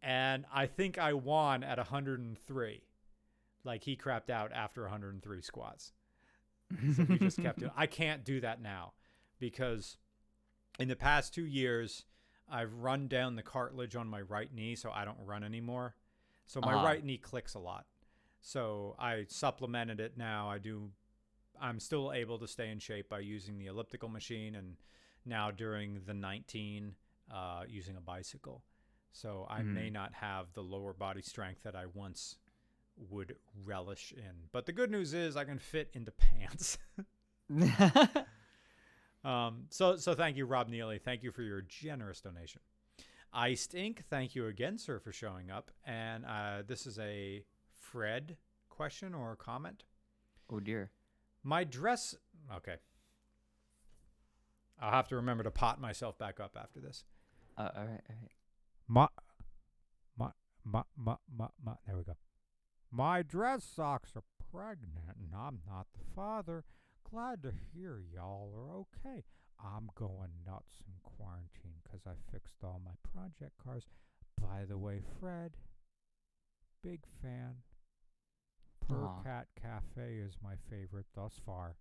A: And I think I won at 103. Like he crapped out after 103 squats. So we just kept doing. I can't do that now because in the past 2 years, I've run down the cartilage on my right knee, so I don't run anymore. So my right knee clicks a lot. So I supplemented it now. I'm still able to stay in shape by using the elliptical machine, and now during the 19, using a bicycle. So I may not have the lower body strength that I once would relish in. But the good news is I can fit into pants. So thank you, Rob Neely. Thank you for your generous donation. Iced Ink, thank you again, sir, for showing up. And this is a Fred question or comment.
B: Oh, dear.
A: My dress... Okay. I'll have to remember to pot myself back up after this.
B: All right.
A: There we go. My dress socks are pregnant, and I'm not the father. Glad to hear y'all are okay. I'm going nuts in quarantine because I fixed all my project cars. By the way, Fred, big fan. Cat Cafe is my favorite thus far.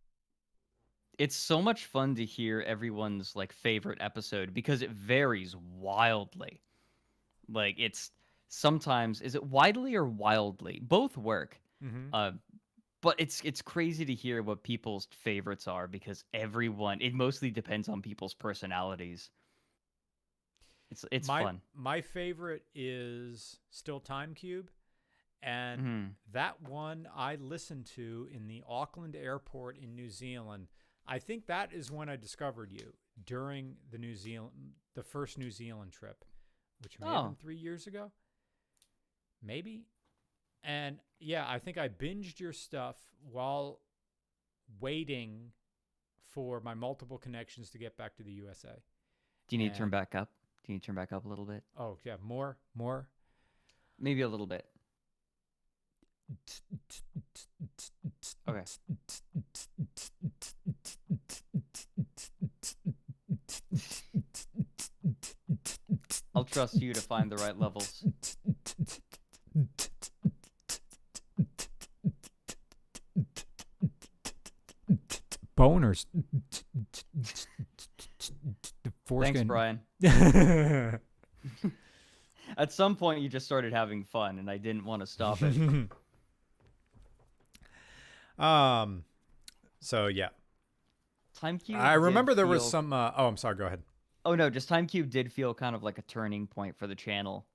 B: It's so much fun to hear everyone's like favorite episode because it varies wildly. Like it's sometimes, is it widely or wildly? Both work. But it's crazy to hear what people's favorites are because it mostly depends on people's personalities. It's fun.
A: My favorite is still Time Cube. And
B: Mhm.
A: that one I listened to in the Auckland airport in New Zealand. I think that is when I discovered you during the first New Zealand trip, which may have been
B: Oh.
A: 3 years ago, maybe. And yeah, I think I binged your stuff while waiting for my multiple connections to get back to the USA.
B: Do you need to turn
A: And
B: back up? Do you need to turn back up a little bit?
A: oh yeah, more.
B: Maybe a little bit. Okay. I'll trust you to find the right levels.
A: Boners.
B: Thanks, Brian. At some point, you just started having fun, and I didn't want to stop it.
A: So yeah,
B: TimeCube.
A: I remember there was
B: feel...
A: some. I'm sorry. Go ahead.
B: Oh no, just TimeCube did feel kind of like a turning point for the channel.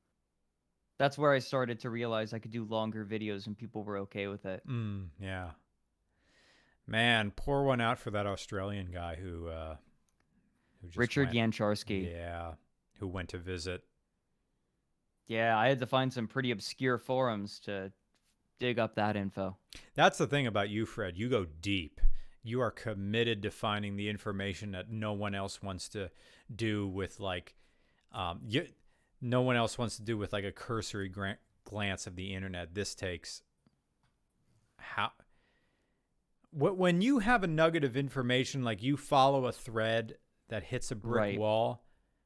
B: That's where I started to realize I could do longer videos and people were okay with it.
A: Yeah. Man, pour one out for that Australian guy who just
B: Richard
A: went,
B: Yancharski.
A: Yeah, who went to visit.
B: Yeah, I had to find some pretty obscure forums to dig up that info.
A: That's the thing about you, Fred. You go deep. You are committed to finding the information that no one else wants to do with no one else wants to do with like a cursory glance of the internet. This takes when you have a nugget of information, like you follow a thread that hits a brick wall,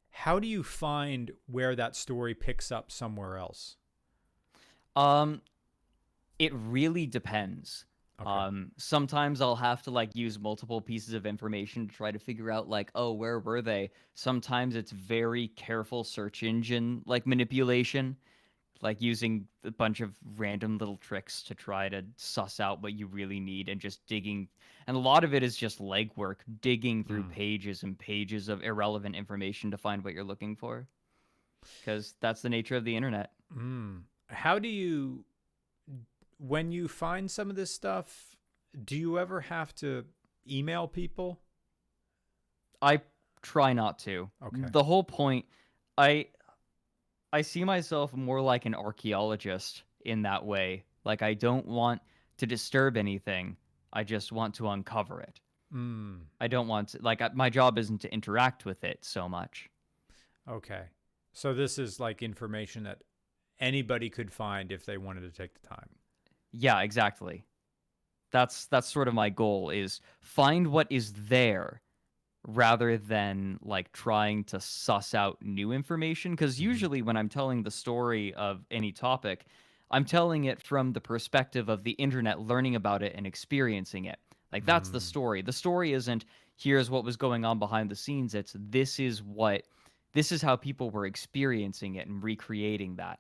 A: how do you find where that story picks up somewhere else?
B: It really depends.
A: Okay.
B: Sometimes I'll have to like use multiple pieces of information to try to figure out like, oh, where were they? Sometimes it's very careful search engine like manipulation, like using a bunch of random little tricks to try to suss out what you really need and just digging. And a lot of it is just legwork, digging through pages and pages of irrelevant information to find what you're looking for. Because that's the nature of the internet.
A: How do you, when you find some of this stuff, do you ever have to email people?
B: I try not to.
A: Okay.
B: The whole point, I see myself more like an archaeologist in that way. Like I don't want to disturb anything. I just want to uncover it. I don't want to, like, my job isn't to interact with it so much.
A: Okay. So this is like information that anybody could find if they wanted to take the time.
B: Yeah, exactly. That's sort of my goal, is find what is there rather than like trying to suss out new information. Because usually when I'm telling the story of any topic, I'm telling it from the perspective of the internet learning about it and experiencing it. Like that's the story. The story isn't here's what was going on behind the scenes. It's this is how people were experiencing it and recreating that.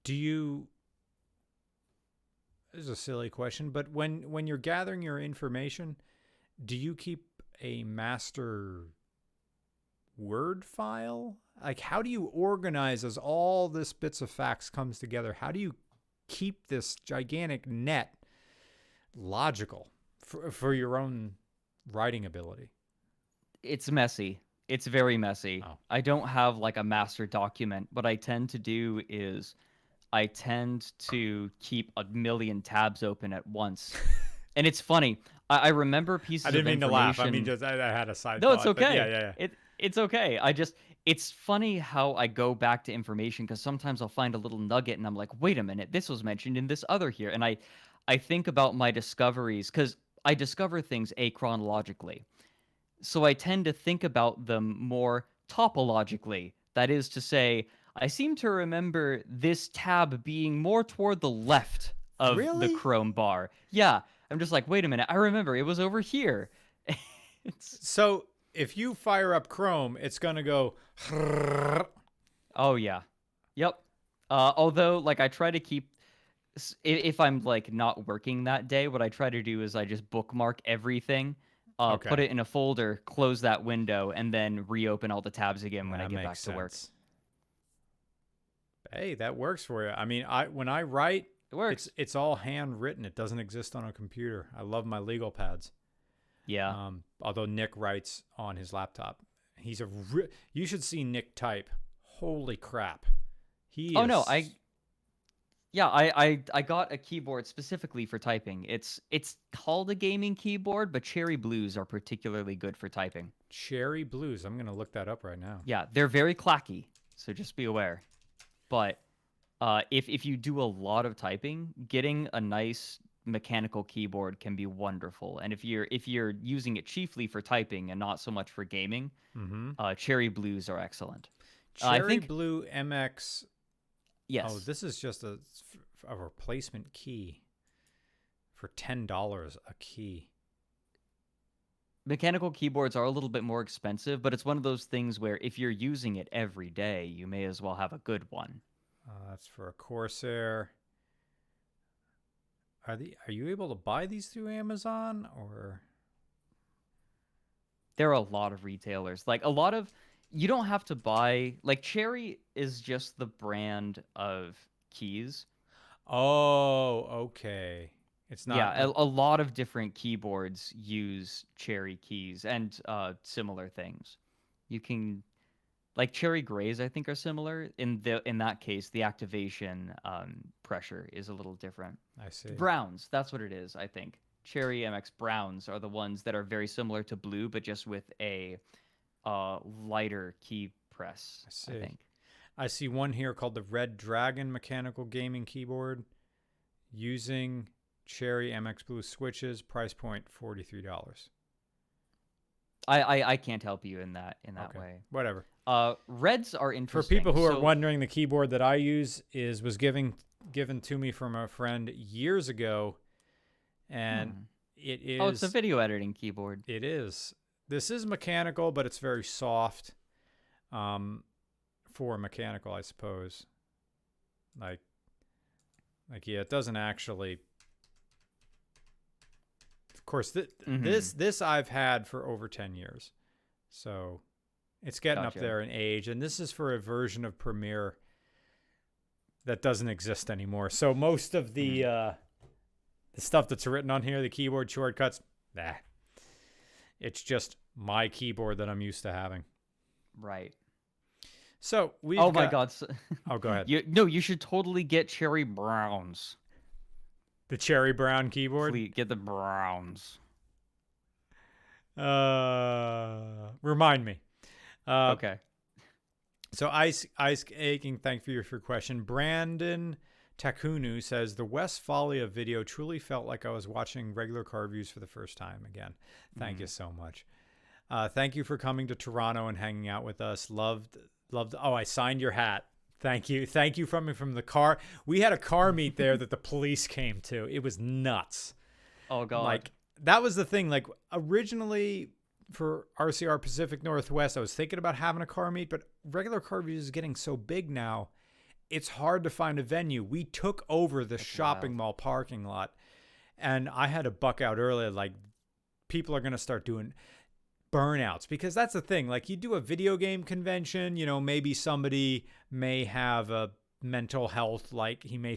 A: This is a silly question, but when you're gathering your information, do you keep a master Word file? Like, how do you organize as all this bits of facts comes together? How do you keep this gigantic net logical for your own writing ability?
B: It's messy. It's very messy.
A: Oh.
B: I don't have like a master document. What I tend to do is I tend to keep a million tabs open at once. And it's funny. I remember pieces of information. I didn't mean to laugh. I mean,
A: just I had a side
B: thought. No, it's
A: but
B: okay.
A: Yeah.
B: It's okay. It's funny how I go back to information because sometimes I'll find a little nugget and I'm like, wait a minute, this was mentioned in this other here. And I think about my discoveries because I discover things achronologically. So I tend to think about them more topologically. That is to say, I seem to remember this tab being more toward the left of the Chrome bar. Yeah, I'm just like, wait a minute, I remember it was over here.
A: So if you fire up Chrome, it's gonna go.
B: Oh yeah, yep. Although, like, I try to keep. If I'm like not working that day, what I try to do is I just bookmark everything put it in a folder, close that window, and then reopen all the tabs again when I get back to work.
A: Hey, that works for you. I mean, when I write,
B: It works.
A: it's all handwritten. It doesn't exist on a computer. I love my legal pads.
B: Yeah.
A: Although Nick writes on his laptop. He's you should see Nick type. Holy crap.
B: Oh no, I got a keyboard specifically for typing. It's called a gaming keyboard, but Cherry Blues are particularly good for typing.
A: Cherry Blues. I'm going to look that up right now.
B: Yeah, they're very clacky, so just be aware. But if you do a lot of typing, getting a nice mechanical keyboard can be wonderful. And if you're using it chiefly for typing and not so much for gaming, Cherry Blues are excellent.
A: Cherry Blue MX.
B: Yes.
A: Oh, this is just a replacement key for $10 a key.
B: Mechanical keyboards are a little bit more expensive, but it's one of those things where if you're using it every day, you may as well have a good one.
A: That's for a Corsair. Are you able to buy these through Amazon or?
B: There are a lot of retailers. You don't have to buy, Cherry is just the brand of keys.
A: Oh, okay. It's not.
B: Yeah, a lot of different keyboards use Cherry keys and similar things. You can, Cherry Grays, I think, are similar. In that case, the activation pressure is a little different.
A: I see.
B: Browns, that's what it is, I think. Cherry MX Browns are the ones that are very similar to Blue, but just with a lighter key press, I think.
A: I see one here called the Red Dragon mechanical gaming keyboard using Cherry MX Blue switches, price point $43.
B: I can't help you in that
A: Okay.
B: way.
A: Whatever.
B: Reds are
A: For
B: interesting.
A: people who are wondering, the keyboard that I use was given to me from a friend years ago, and it is.
B: Oh, it's a video editing keyboard.
A: It is. This is mechanical, but it's very soft. For mechanical, I suppose. Yeah, it doesn't actually. Of course, this I've had for over 10 years, so it's getting up there in age. And this is for a version of Premiere that doesn't exist anymore. So most of the stuff that's written on here, the keyboard shortcuts, it's just my keyboard that I'm used to having.
B: Right.
A: So we.
B: Oh my God.
A: Oh, go ahead.
B: You should totally get Cherry Browns.
A: The cherry brown keyboard.
B: Please get the Browns.
A: Remind me.
B: Okay.
A: So Ice Aching, thank you for your question. Brandon Takunu says the Westphalia video truly felt like I was watching regular car reviews for the first time again. Thank you so much. Thank you for coming to Toronto and hanging out with us. Loved. Oh, I signed your hat. Thank you from the car. We had a car meet there that the police came to. It was nuts.
B: Oh God.
A: That was the thing. Originally for RCR Pacific Northwest, I was thinking about having a car meet, but regular car reviews is getting so big now, it's hard to find a venue. We took over the shopping mall parking lot, and I had to buck out early. People are going to start doing burnouts, because that's the thing. You do a video game convention, maybe somebody may have a mental health, he may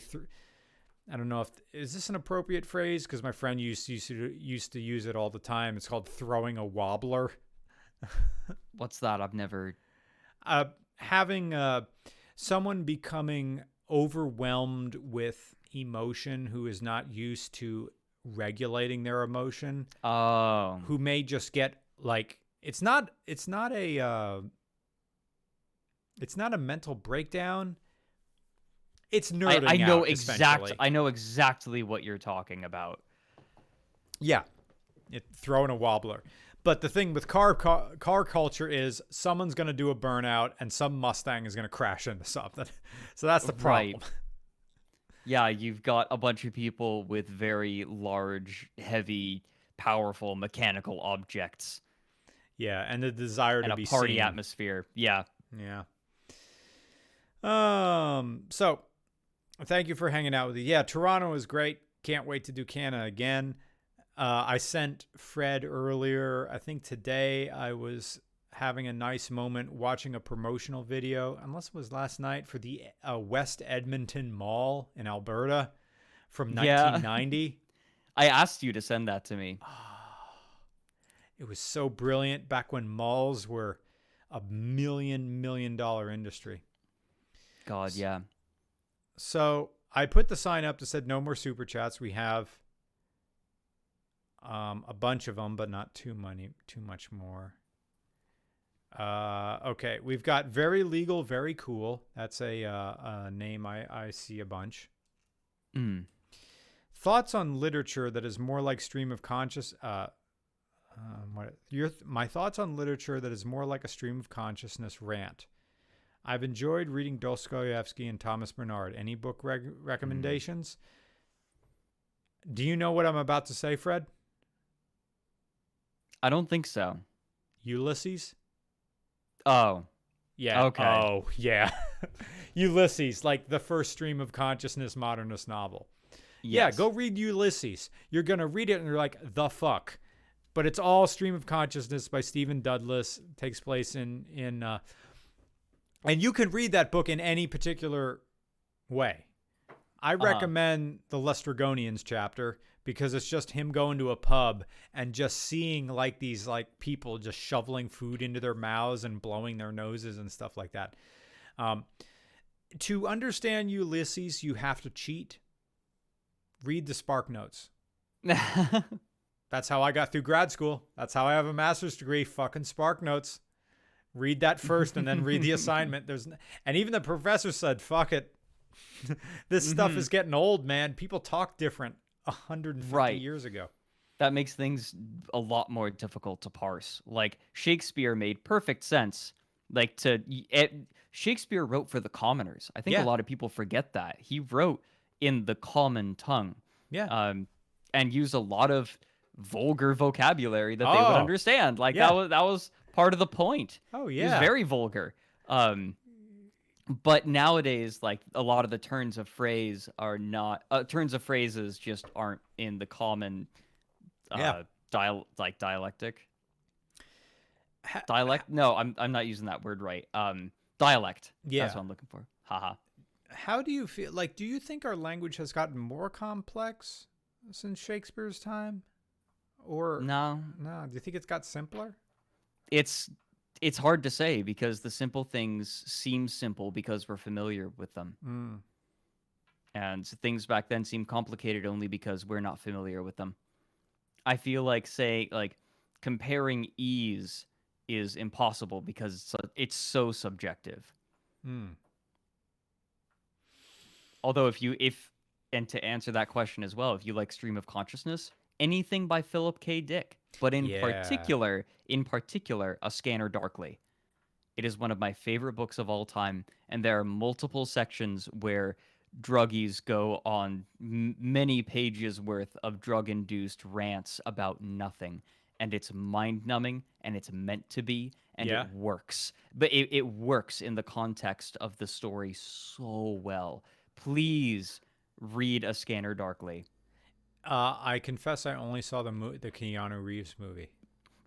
A: I don't know is this an appropriate phrase, because my friend used to use it all the time. It's called throwing a wobbler.
B: What's that? I've never.
A: Having someone becoming overwhelmed with emotion who is not used to regulating their emotion.
B: Oh.
A: Who may just get it's not a mental breakdown. It's nerding
B: I know
A: out,
B: I know exactly what you're talking about.
A: Yeah, throwing a wobbler. But the thing with car culture is someone's going to do a burnout and some Mustang is going to crash into something. So that's the problem.
B: Right. Yeah, you've got a bunch of people with very large, heavy, powerful mechanical objects.
A: Yeah, and the desire to be
B: seen. And a party
A: seen.
B: atmosphere. Yeah.
A: Yeah. So thank you for hanging out with me. Yeah, Toronto is great. Can't wait to do Canada again. I sent Fred earlier. I think today I was having a nice moment watching a promotional video, unless it was last night, for the West Edmonton Mall in Alberta from
B: Yeah.
A: 1990.
B: I asked you to send that to me.
A: It was so brilliant back when malls were a million dollar industry.
B: God, yeah.
A: So I put the sign up that said no more super chats. We have a bunch of them, but not too much more. Okay, we've got very legal, very cool. That's a name I see a bunch.
B: Mm.
A: Thoughts on literature that is more like stream of conscious. My thoughts on literature that is more like a stream of consciousness rant. I've enjoyed reading Dostoevsky and Thomas Bernard. Any book recommendations? Do you know what I'm about to say, Fred?
B: I don't think so.
A: Ulysses?
B: Oh.
A: Yeah.
B: Okay.
A: Oh, yeah. Ulysses, like the first stream of consciousness modernist novel. Yeah,
B: Yes.
A: go read Ulysses. You're going to read it and you're like, the fuck? But it's all stream of consciousness by Stephen Douglas. It takes place in and you can read that book in any particular way. I recommend the Lestragonians chapter because it's just him going to a pub and just seeing like these like people just shoveling food into their mouths and blowing their noses and stuff like that. To understand Ulysses, you have to cheat. Read the Spark Notes. That's how I got through grad school. That's how I have a master's degree. Fucking Spark Notes. Read that first and then read the assignment. And even the professor said, fuck it. This stuff is getting old, man. People talk different 150 years ago.
B: That makes things a lot more difficult to parse. Like, Shakespeare made perfect sense. Like, Shakespeare wrote for the commoners. I think a lot of people forget that. He wrote in the common tongue.
A: Yeah.
B: And used a lot of vulgar vocabulary that they would understand. Like, that was part of the point.
A: Oh,
B: He was very vulgar. But nowadays, like, a lot of the turns of phrases just aren't in the common dialectic. Dialect? No, I'm not using that word right. Dialect.
A: Yeah.
B: That's what I'm looking for. Haha.
A: How do you feel? Like, do you think our language has gotten more complex since Shakespeare's time? Or
B: No.
A: do you think it's got simpler?
B: It's hard to say because the simple things seem simple because we're familiar with them. And things back then seem complicated only because we're not familiar with them. I feel like, comparing ease is impossible because it's so subjective. Although and to answer that question as well, if you like stream of consciousness, anything by Philip K. Dick, but in particular, A Scanner Darkly. It is one of my favorite books of all time, and there are multiple sections where druggies go on many pages worth of drug-induced rants about nothing, and it's mind-numbing, and it's meant to be, and it works. But it works in the context of the story so well. Please read A Scanner Darkly.
A: I confess I only saw the Keanu Reeves movie.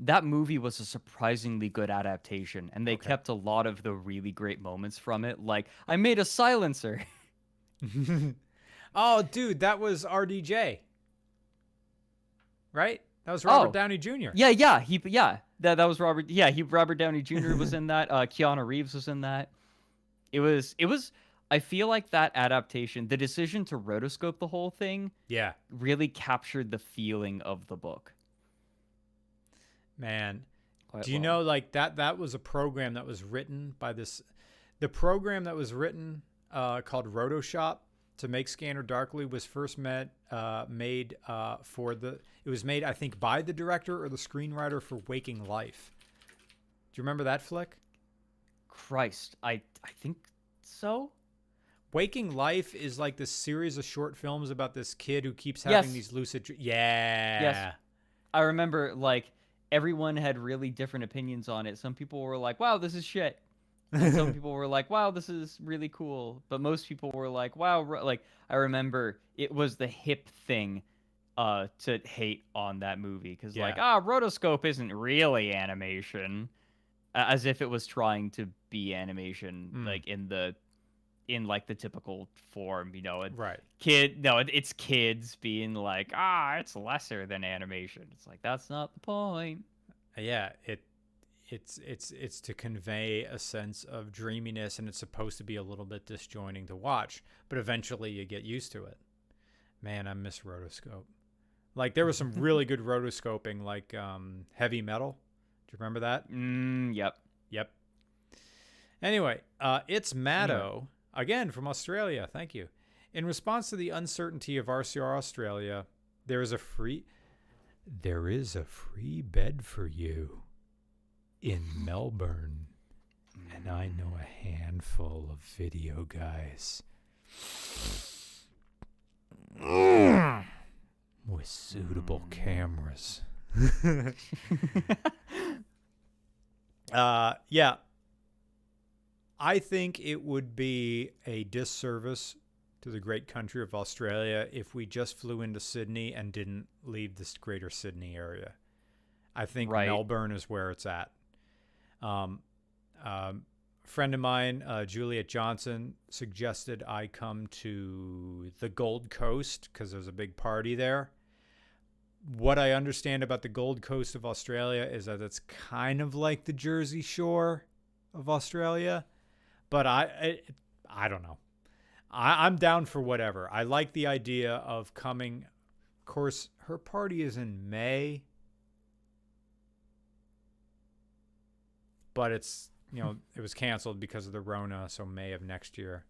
B: That movie was a surprisingly good adaptation, and they kept a lot of the really great moments from it. Like, I made a silencer.
A: Oh, dude, that was RDJ. Right? That was Robert Downey Jr.
B: Yeah. That was Robert. Yeah, Robert Downey Jr. was in that. Keanu Reeves was in that. It was. I feel like that adaptation, the decision to rotoscope the whole thing, really captured the feeling of the book.
A: Man, do you know, like, that was a program that was written by the program that was written called Rotoshop to make Scanner Darkly was first made, it was made, I think, by the director or the screenwriter for Waking Life. Do you remember that flick?
B: Christ, I think so.
A: Waking Life is like this series of short films about this kid who keeps having these lucid Yes.
B: I remember, like, everyone had really different opinions on it. Some people were like, wow, this is shit. And some people were like, wow, this is really cool. But most people were like, wow. Like, I remember it was the hip thing to hate on that movie because
A: Yeah.
B: rotoscope isn't really animation, as if it was trying to be animation like in like the typical form,
A: Right.
B: it's kids being like, it's lesser than animation. It's like that's not the point.
A: Yeah, it's to convey a sense of dreaminess, and it's supposed to be a little bit disjointing to watch, but eventually you get used to it. Man, I miss rotoscope. Like there was some really good rotoscoping, like Heavy Metal. Do you remember that?
B: Yep.
A: Yep. Anyway, it's Maddo again from Australia. Thank you. In response to the uncertainty of RCR Australia, there is a free bed for you in Melbourne, and I know a handful of video guys with suitable cameras. Yeah. I think it would be a disservice to the great country of Australia if we just flew into Sydney and didn't leave this greater Sydney area. I think Melbourne is where it's at. A friend of mine, Juliet Johnson, suggested I come to the Gold Coast because there's a big party there. What I understand about the Gold Coast of Australia is that it's kind of like the Jersey Shore of Australia, but I don't know. I'm down for whatever. I like the idea of coming. Of course, her party is in May, but it's, it was canceled because of the Rona, so May of next year.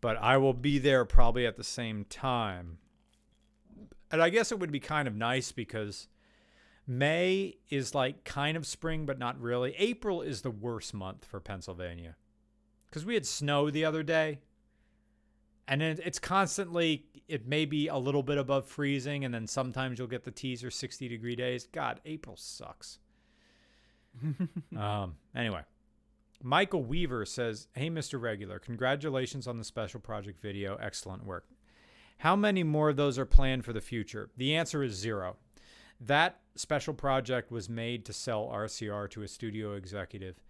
A: But I will be there probably at the same time. And I guess it would be kind of nice because May is like kind of spring, but not really. April is the worst month for Pennsylvania because we had snow the other day. And then it's constantly, it may be a little bit above freezing, and then sometimes you'll get the teaser 60-degree days. God, April sucks. Anyway, Michael Weaver says, "Hey, Mr. Regular, congratulations on the special project video. Excellent work. How many more of those are planned for the future?" The answer is 0. That special project was made to sell RCR to a studio executive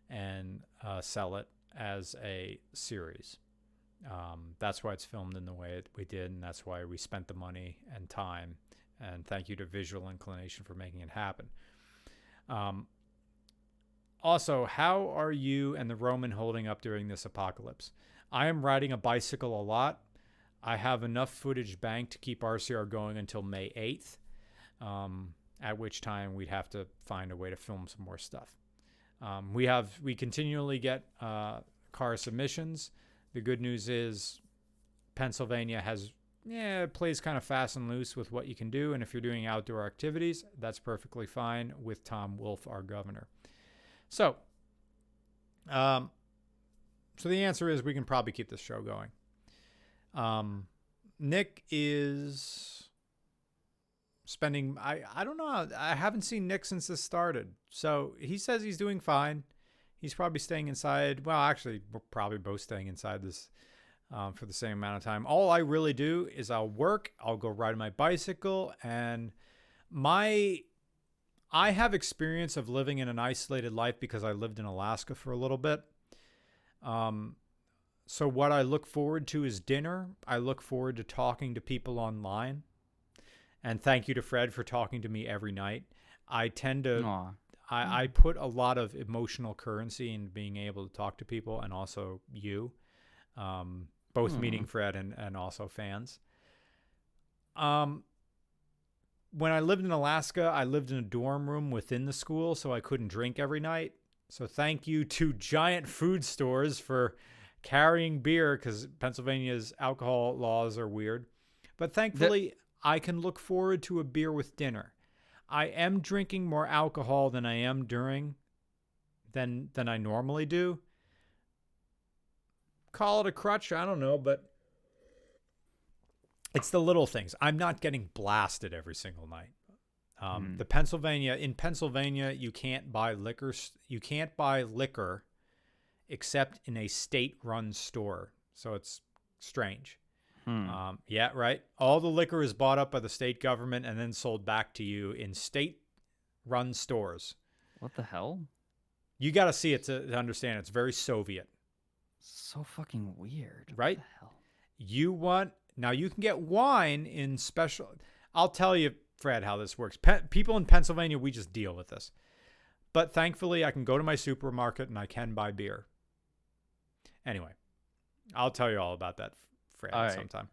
A: and sell it as a series. That's why it's filmed in the way we did, and that's why we spent the money and time. And thank you to Visual Inclination for making it happen. Also, how are you and the Roman holding up during this apocalypse? I am riding a bicycle a lot. I have enough footage banked to keep RCR going until May 8th, at which time we'd have to find a way to film some more stuff. We continually get car submissions. The good news is Pennsylvania plays kind of fast and loose with what you can do, and if you're doing outdoor activities, that's perfectly fine with Tom Wolf, our governor. So the answer is we can probably keep this show going. Nick is spending, I don't know, I haven't seen Nick since this started. So he says he's doing fine. He's probably staying inside. Well, actually, we're probably both staying inside this for the same amount of time. All I really do is I'll work, I'll go ride my bicycle, and I have experience of living in an isolated life because I lived in Alaska for a little bit. So what I look forward to is dinner. I look forward to talking to people online. And thank you to Fred for talking to me every night. I tend to... I put a lot of emotional currency in being able to talk to people, and also you, both meeting Fred and also fans. When I lived in Alaska, I lived in a dorm room within the school, so I couldn't drink every night. So thank you to giant food stores for carrying beer, because Pennsylvania's alcohol laws are weird. But thankfully, I can look forward to a beer with dinner. I am drinking more alcohol than I am than I normally do. Call it a crutch, I don't know, but it's the little things. I'm not getting blasted every single night. In Pennsylvania, you can't buy liquor. You can't buy liquor except in a state-run store. So it's strange. Yeah, right. All the liquor is bought up by the state government and then sold back to you in state-run stores.
B: What the hell?
A: You got to see it to understand. It's very Soviet,
B: So fucking weird.
A: right?
B: What the hell?
A: Now you can get wine in special. I'll tell you, Fred, how this works. People in Pennsylvania, we just deal with this. But thankfully, I can go to my supermarket and I can buy beer. Anyway, I'll tell you all about that, Fred,
B: All right.
A: sometime.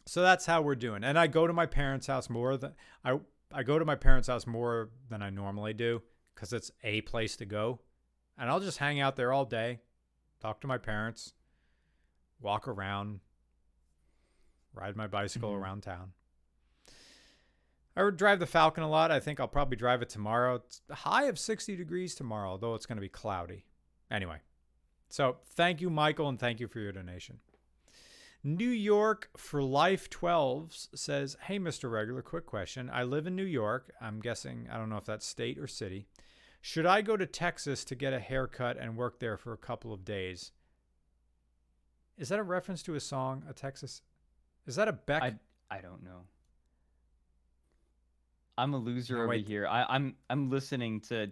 A: So that's how we're doing. And I go to my parents' house more than I go to my parents' house more than I normally do because it's a place to go. And I'll just hang out there all day, talk to my parents, walk around, ride my bicycle around town. I would drive the Falcon a lot. I think I'll probably drive it tomorrow. It's a high of 60 degrees tomorrow, although it's going to be cloudy. Anyway, so thank you, Michael, and thank you for your donation. New York for Life 12 says, hey, Mr. Regular, quick question. I live in New York. I'm guessing, I don't know if that's state or city. Should I go to Texas to get a haircut and work there for a couple of days? Is that a reference to a song, a Texas? Is that a Beck?
B: I don't know. I'm a loser
A: No,
B: over
A: wait.
B: here. I'm listening to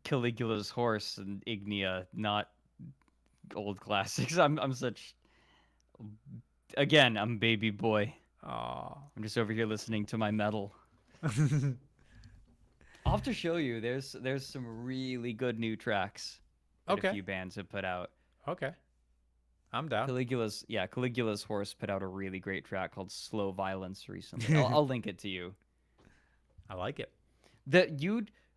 B: Caligula's Horse and Ignia, not old classics. I'm such. Again, I'm baby boy.
A: Aw.
B: I'm just over here listening to my metal. I'll have to show you. There's some really good new tracks that
A: Okay.
B: a few bands have put out.
A: Okay. I'm down.
B: Caligula's Horse put out a really great track called Slow Violence recently. I'll link it to you.
A: I like it.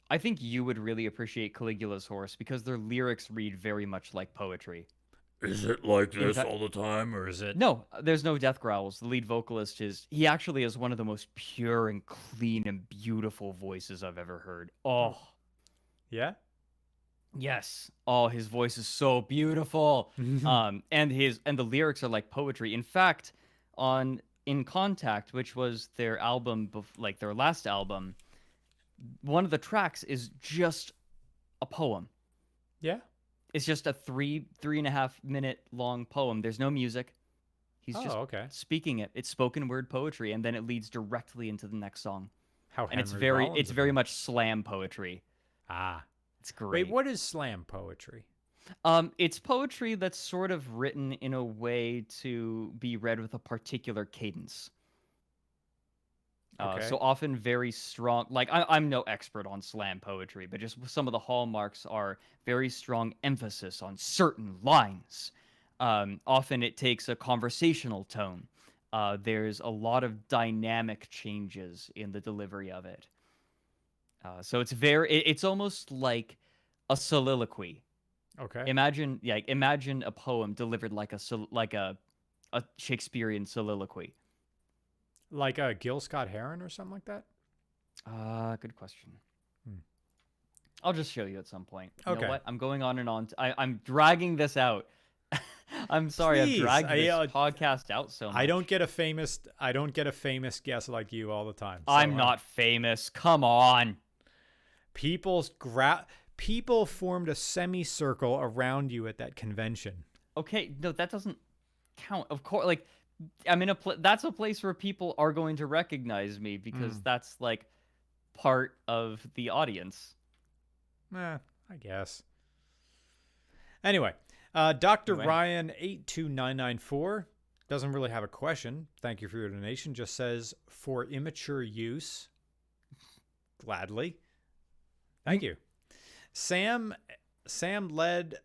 B: I think you would really appreciate Caligula's Horse because their lyrics read very much like poetry.
C: Is it like
B: In
C: this
B: fact-
C: all the time, or is it?
B: No, there's no death growls. The lead vocalist he actually has one of the most pure and clean and beautiful voices I've ever heard. Oh,
A: Yeah?
B: yes. Oh, his voice is so beautiful. And the lyrics are like poetry. In fact, In Contact, which was their album, like their last album, one of the tracks is just a poem.
A: Yeah?
B: It's just a 3.5 minute long poem. There's no music. He's just
A: okay.
B: speaking it. It's spoken word poetry, and then it leads directly into the next song.
A: How
B: And it's
A: Henry
B: very
A: Rollins
B: it's
A: of
B: very
A: it.
B: much slam poetry.
A: Ah.
B: It's great.
A: Wait, what is slam poetry?
B: It's poetry that's sort of written in a way to be read with a particular cadence.
A: Okay.
B: So often very strong. Like I'm no expert on slam poetry, but just some of the hallmarks are very strong emphasis on certain lines. Often it takes a conversational tone. There's a lot of dynamic changes in the delivery of it. So it's almost like a soliloquy.
A: Okay.
B: Imagine a poem delivered like a Shakespearean soliloquy.
A: Like a Gil Scott Heron or something like that?
B: Good question.
A: Hmm.
B: I'll just show you at some point. You know
A: Okay.
B: what? I'm going on and on. I'm dragging this out. I'm sorry,
A: Please,
B: I've dragged this podcast out so much.
A: I don't get a famous guest like you all the time. So
B: I'm not famous. Come on.
A: People formed a semicircle around you at that convention.
B: Okay, no, that doesn't count. Of course, like I'm in that's a place where people are going to recognize me because that's like part of the audience.
A: I guess. Anyway, Dr.
B: Anyway.
A: Ryan 82994 doesn't really have a question. Thank you for your donation. Just says for immature use. Gladly. Thank you. Sam led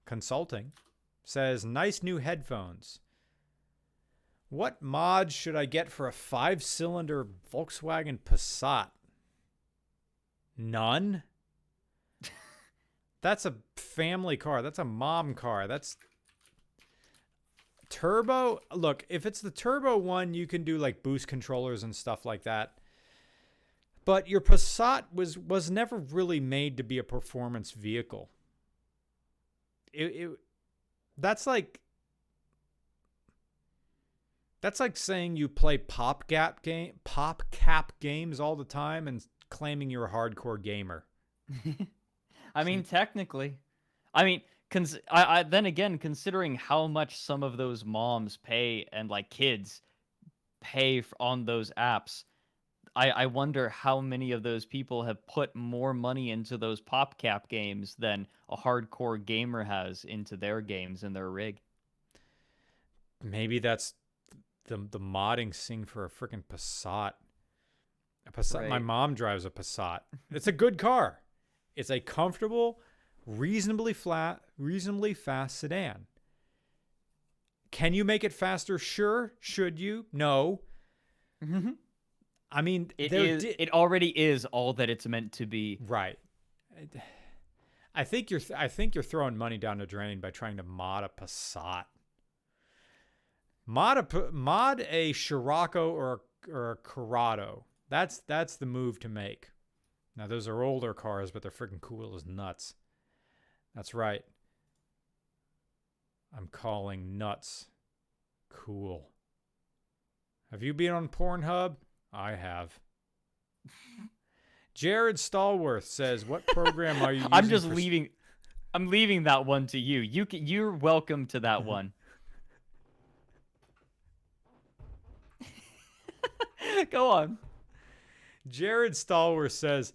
A: consulting says nice new headphones. What mods should I get for a 5-cylinder Volkswagen Passat? None. That's a family car. That's a mom car. That's turbo. Look, if it's the turbo one, you can do like boost controllers and stuff like that. But your Passat was never really made to be a performance vehicle. That's like saying you play PopCap games all the time and claiming you're a hardcore gamer.
B: I mean, technically. I mean, then again, considering how much some of those moms pay and like kids pay on those apps, I wonder how many of those people have put more money into those PopCap games than a hardcore gamer has into their games and their rig.
A: Maybe that's the modding scene for a freaking Passat. A Passat.
B: Right.
A: My mom drives a Passat. It's a good car. It's a comfortable, reasonably fast sedan. Can you make it faster? Sure. Should you? No. I mean,
B: it already is all that it's meant to be.
A: Right. I think you're throwing money down the drain by trying to mod a Passat. Mod a Scirocco or a Corrado. That's the move to make. Now those are older cars, but they're freaking cool as nuts. That's right. I'm calling nuts cool. Have you been on Pornhub? I have. Jared Stallworth says, "What program are you using?"
B: I'm just leaving. I'm leaving that one to you. You're welcome to that one. Go on.
A: Jared Stallworth says,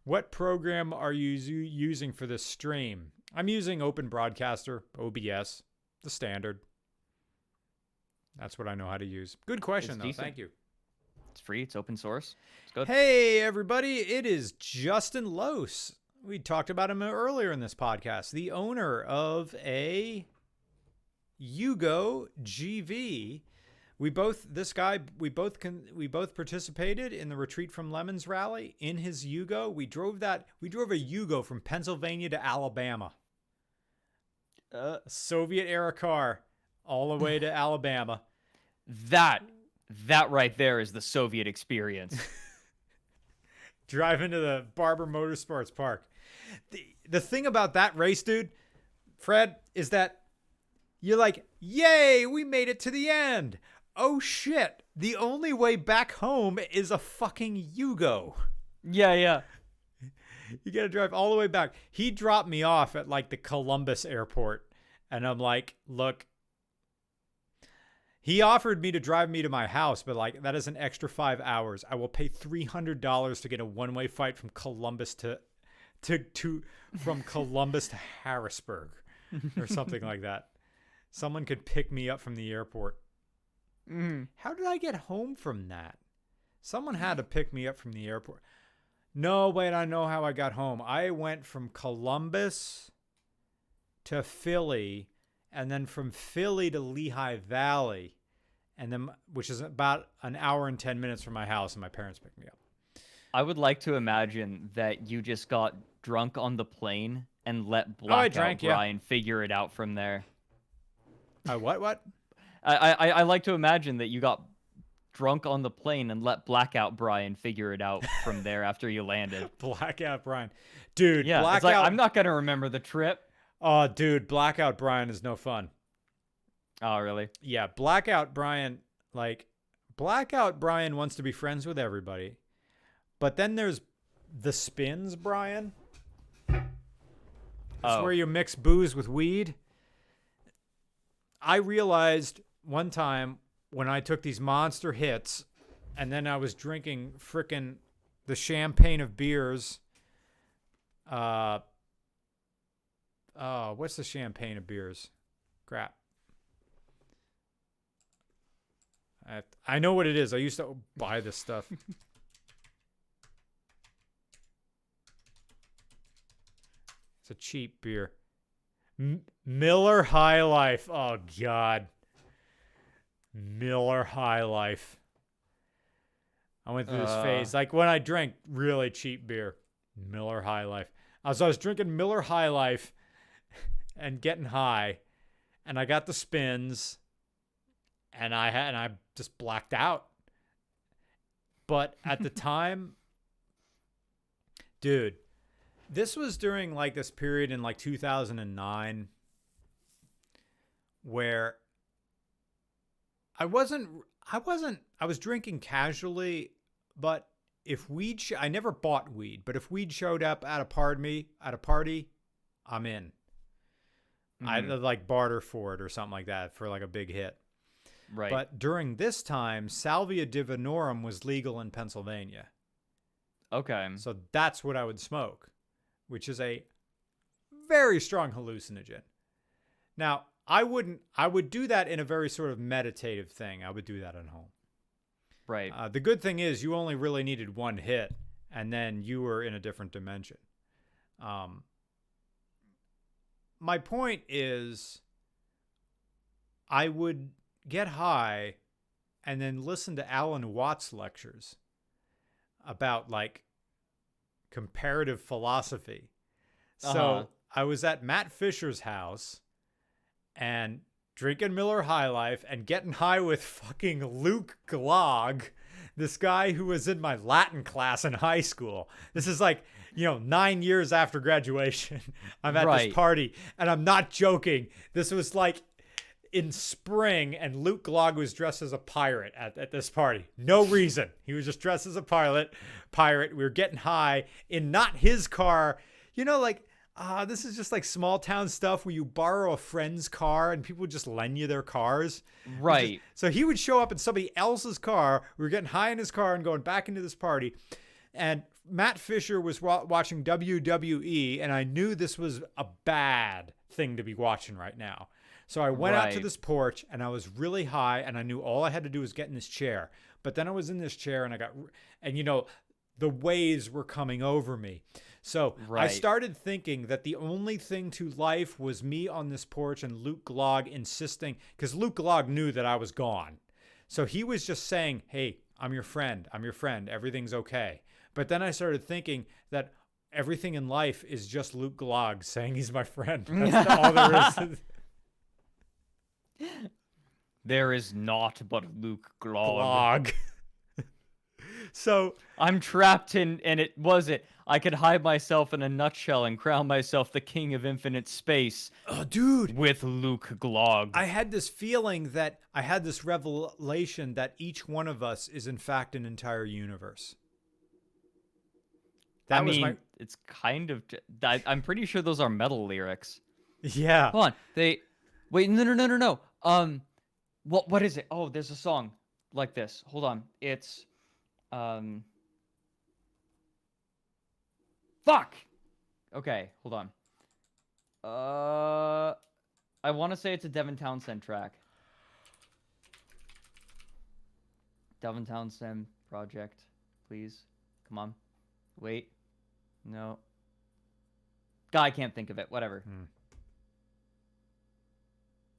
A: "What program are you using for this stream?" I'm using Open Broadcaster, OBS, the standard. That's what I know how to use. Good question, though.
B: Decent.
A: Thank you.
B: It's free. It's open source. It's good.
A: Hey, everybody. It is Justin Lose. We talked about him earlier in this podcast. The owner of a Yugo GV. We both participated in the Retreat from Lemons rally in his Yugo. We drove a Yugo from Pennsylvania to Alabama. Soviet era car all the way to Alabama.
B: That right there is the Soviet experience.
A: Drive into the Barber Motorsports Park. The thing about that race, dude, Fred, is that you're like, yay, we made it to the end. Oh shit, the only way back home is a fucking Yugo.
B: Yeah.
A: You gotta drive all the way back. He dropped me off at like the Columbus airport, and I'm like, look, he offered me to drive me to my house, but like that is an extra 5 hours. I will pay $300 to get a one-way flight from Columbus to Harrisburg or something like that. Someone could pick me up from the airport. How did I get home from that? Someone had to pick me up from the airport. No, wait, I know how I got home. I went from Columbus to Philly, and then from Philly to Lehigh Valley, and then which is about an hour and 10 minutes from my house, and my parents picked me up.
B: I would like to imagine that you just got drunk on the plane and let Blackout Brian figure it out from there.
A: What?
B: I like to imagine that you got drunk on the plane and let Blackout Brian figure it out from there after you landed.
A: Blackout Brian. Dude,
B: yeah,
A: Blackout...
B: it's like, I'm not going to remember the trip.
A: Oh, dude, Blackout Brian is no fun.
B: Oh, really?
A: Yeah, Blackout Brian wants to be friends with everybody. But then there's the Spins Brian. That's where you mix booze with weed. I realized one time when I took these monster hits and then I was drinking frickin' the champagne of beers. What's the champagne of beers? Crap. I know what it is. I used to buy this stuff. It's a cheap beer. Miller High Life. Oh, God. Miller High Life. I went through this phase. Like when I drank really cheap beer. Miller High Life. I was drinking Miller High Life and getting high. And I got the spins. And I just blacked out. But at the time, dude, this was during like this period in like 2009 where I was drinking casually, but if weed, I never bought weed, but if weed showed up at a party, I'm in. I'd like barter for it or something like that for like a big hit.
B: Right.
A: But during this time, Salvia divinorum was legal in Pennsylvania.
B: Okay.
A: So that's what I would smoke, which is a very strong hallucinogen. Now, I would do that in a very sort of meditative thing. I would do that at home.
B: Right.
A: The good thing is you only really needed one hit, and then you were in a different dimension. My point is I would get high and then listen to Alan Watts lectures about like comparative philosophy. So I was at Matt Fisher's house and drinking Miller High Life and getting high with fucking Luke Glogg, this guy who was in my Latin class in high school. This is like, 9 years after graduation. I'm at this party, and I'm not joking. This was like in spring, and Luke Glogg was dressed as a pirate at this party. No reason. He was just dressed as a pirate. We were getting high in not his car. This is just like small town stuff where you borrow a friend's car and people would just lend you their cars.
B: Right.
A: So he would show up in somebody else's car. We were getting high in his car and going back into this party. And Matt Fisher was watching WWE, and I knew this was a bad thing to be watching right now. So I went out to this porch, and I was really high, and I knew all I had to do was get in this chair. But then I was in this chair, and the waves were coming over me. So I started thinking that the only thing to life was me on this porch and Luke Glogg insisting, because Luke Glogg knew that I was gone. So he was just saying, hey, I'm your friend. Everything's okay. But then I started thinking that everything in life is just Luke Glogg saying he's my friend. That's all there is.
B: There is naught but Luke Glogg.
A: So
B: I'm trapped in, and I could hide myself in a nutshell and crown myself the king of infinite space.
A: Oh, dude.
B: With Luke Glogg.
A: I had this feeling that I had this revelation that each one of us is in fact an entire universe.
B: It's kind of, I'm pretty sure those are metal lyrics.
A: Yeah.
B: Hold on. Wait, no. What is it? Oh, there's a song like this. Hold on. It's, fuck. Okay, hold on. I want to say it's a Devin Townsend track. Devin Townsend project, please. Come on. Wait. No. God, I can't think of it. Whatever.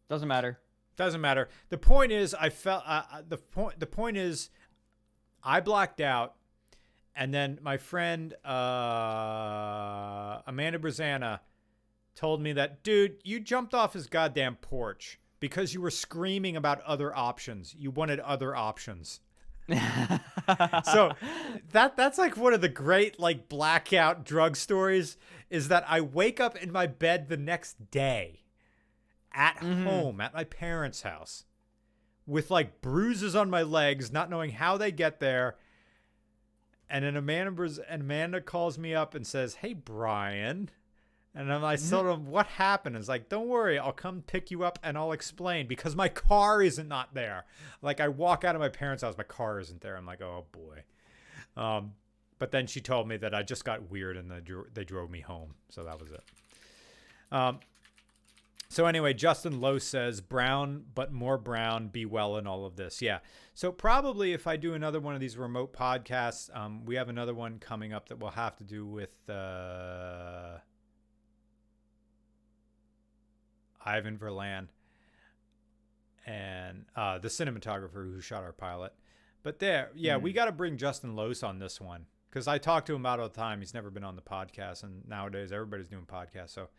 B: Doesn't matter. The point is, I felt the point is, I blacked out, and then my friend Amanda Brazana told me that, dude, you jumped off his goddamn porch because you were screaming about other options. You wanted other options. So that's like one of the great like blackout drug stories, is that I wake up in my bed the next day at home at my parents' house with like bruises on my legs, not knowing how they get there. And then Amanda calls me up and says, "Hey, Brian." And I told him what happened. It's like, don't worry, I'll come pick you up and I'll explain, because my car isn't not there. Like, I walk out of my parents' house, my car isn't there. I'm like, oh boy. But then she told me that I just got weird and they drove me home. So that was it. So anyway, Justin Lowe says, brown, but more brown, be well in all of this. Yeah. So probably if I do another one of these remote podcasts, we have another one coming up that we'll have to do with Ivan Verlan and the cinematographer who shot our pilot. But we got to bring Justin Lose on this one, because I talk to him about it all the time. He's never been on the podcast, and nowadays everybody's doing podcasts. So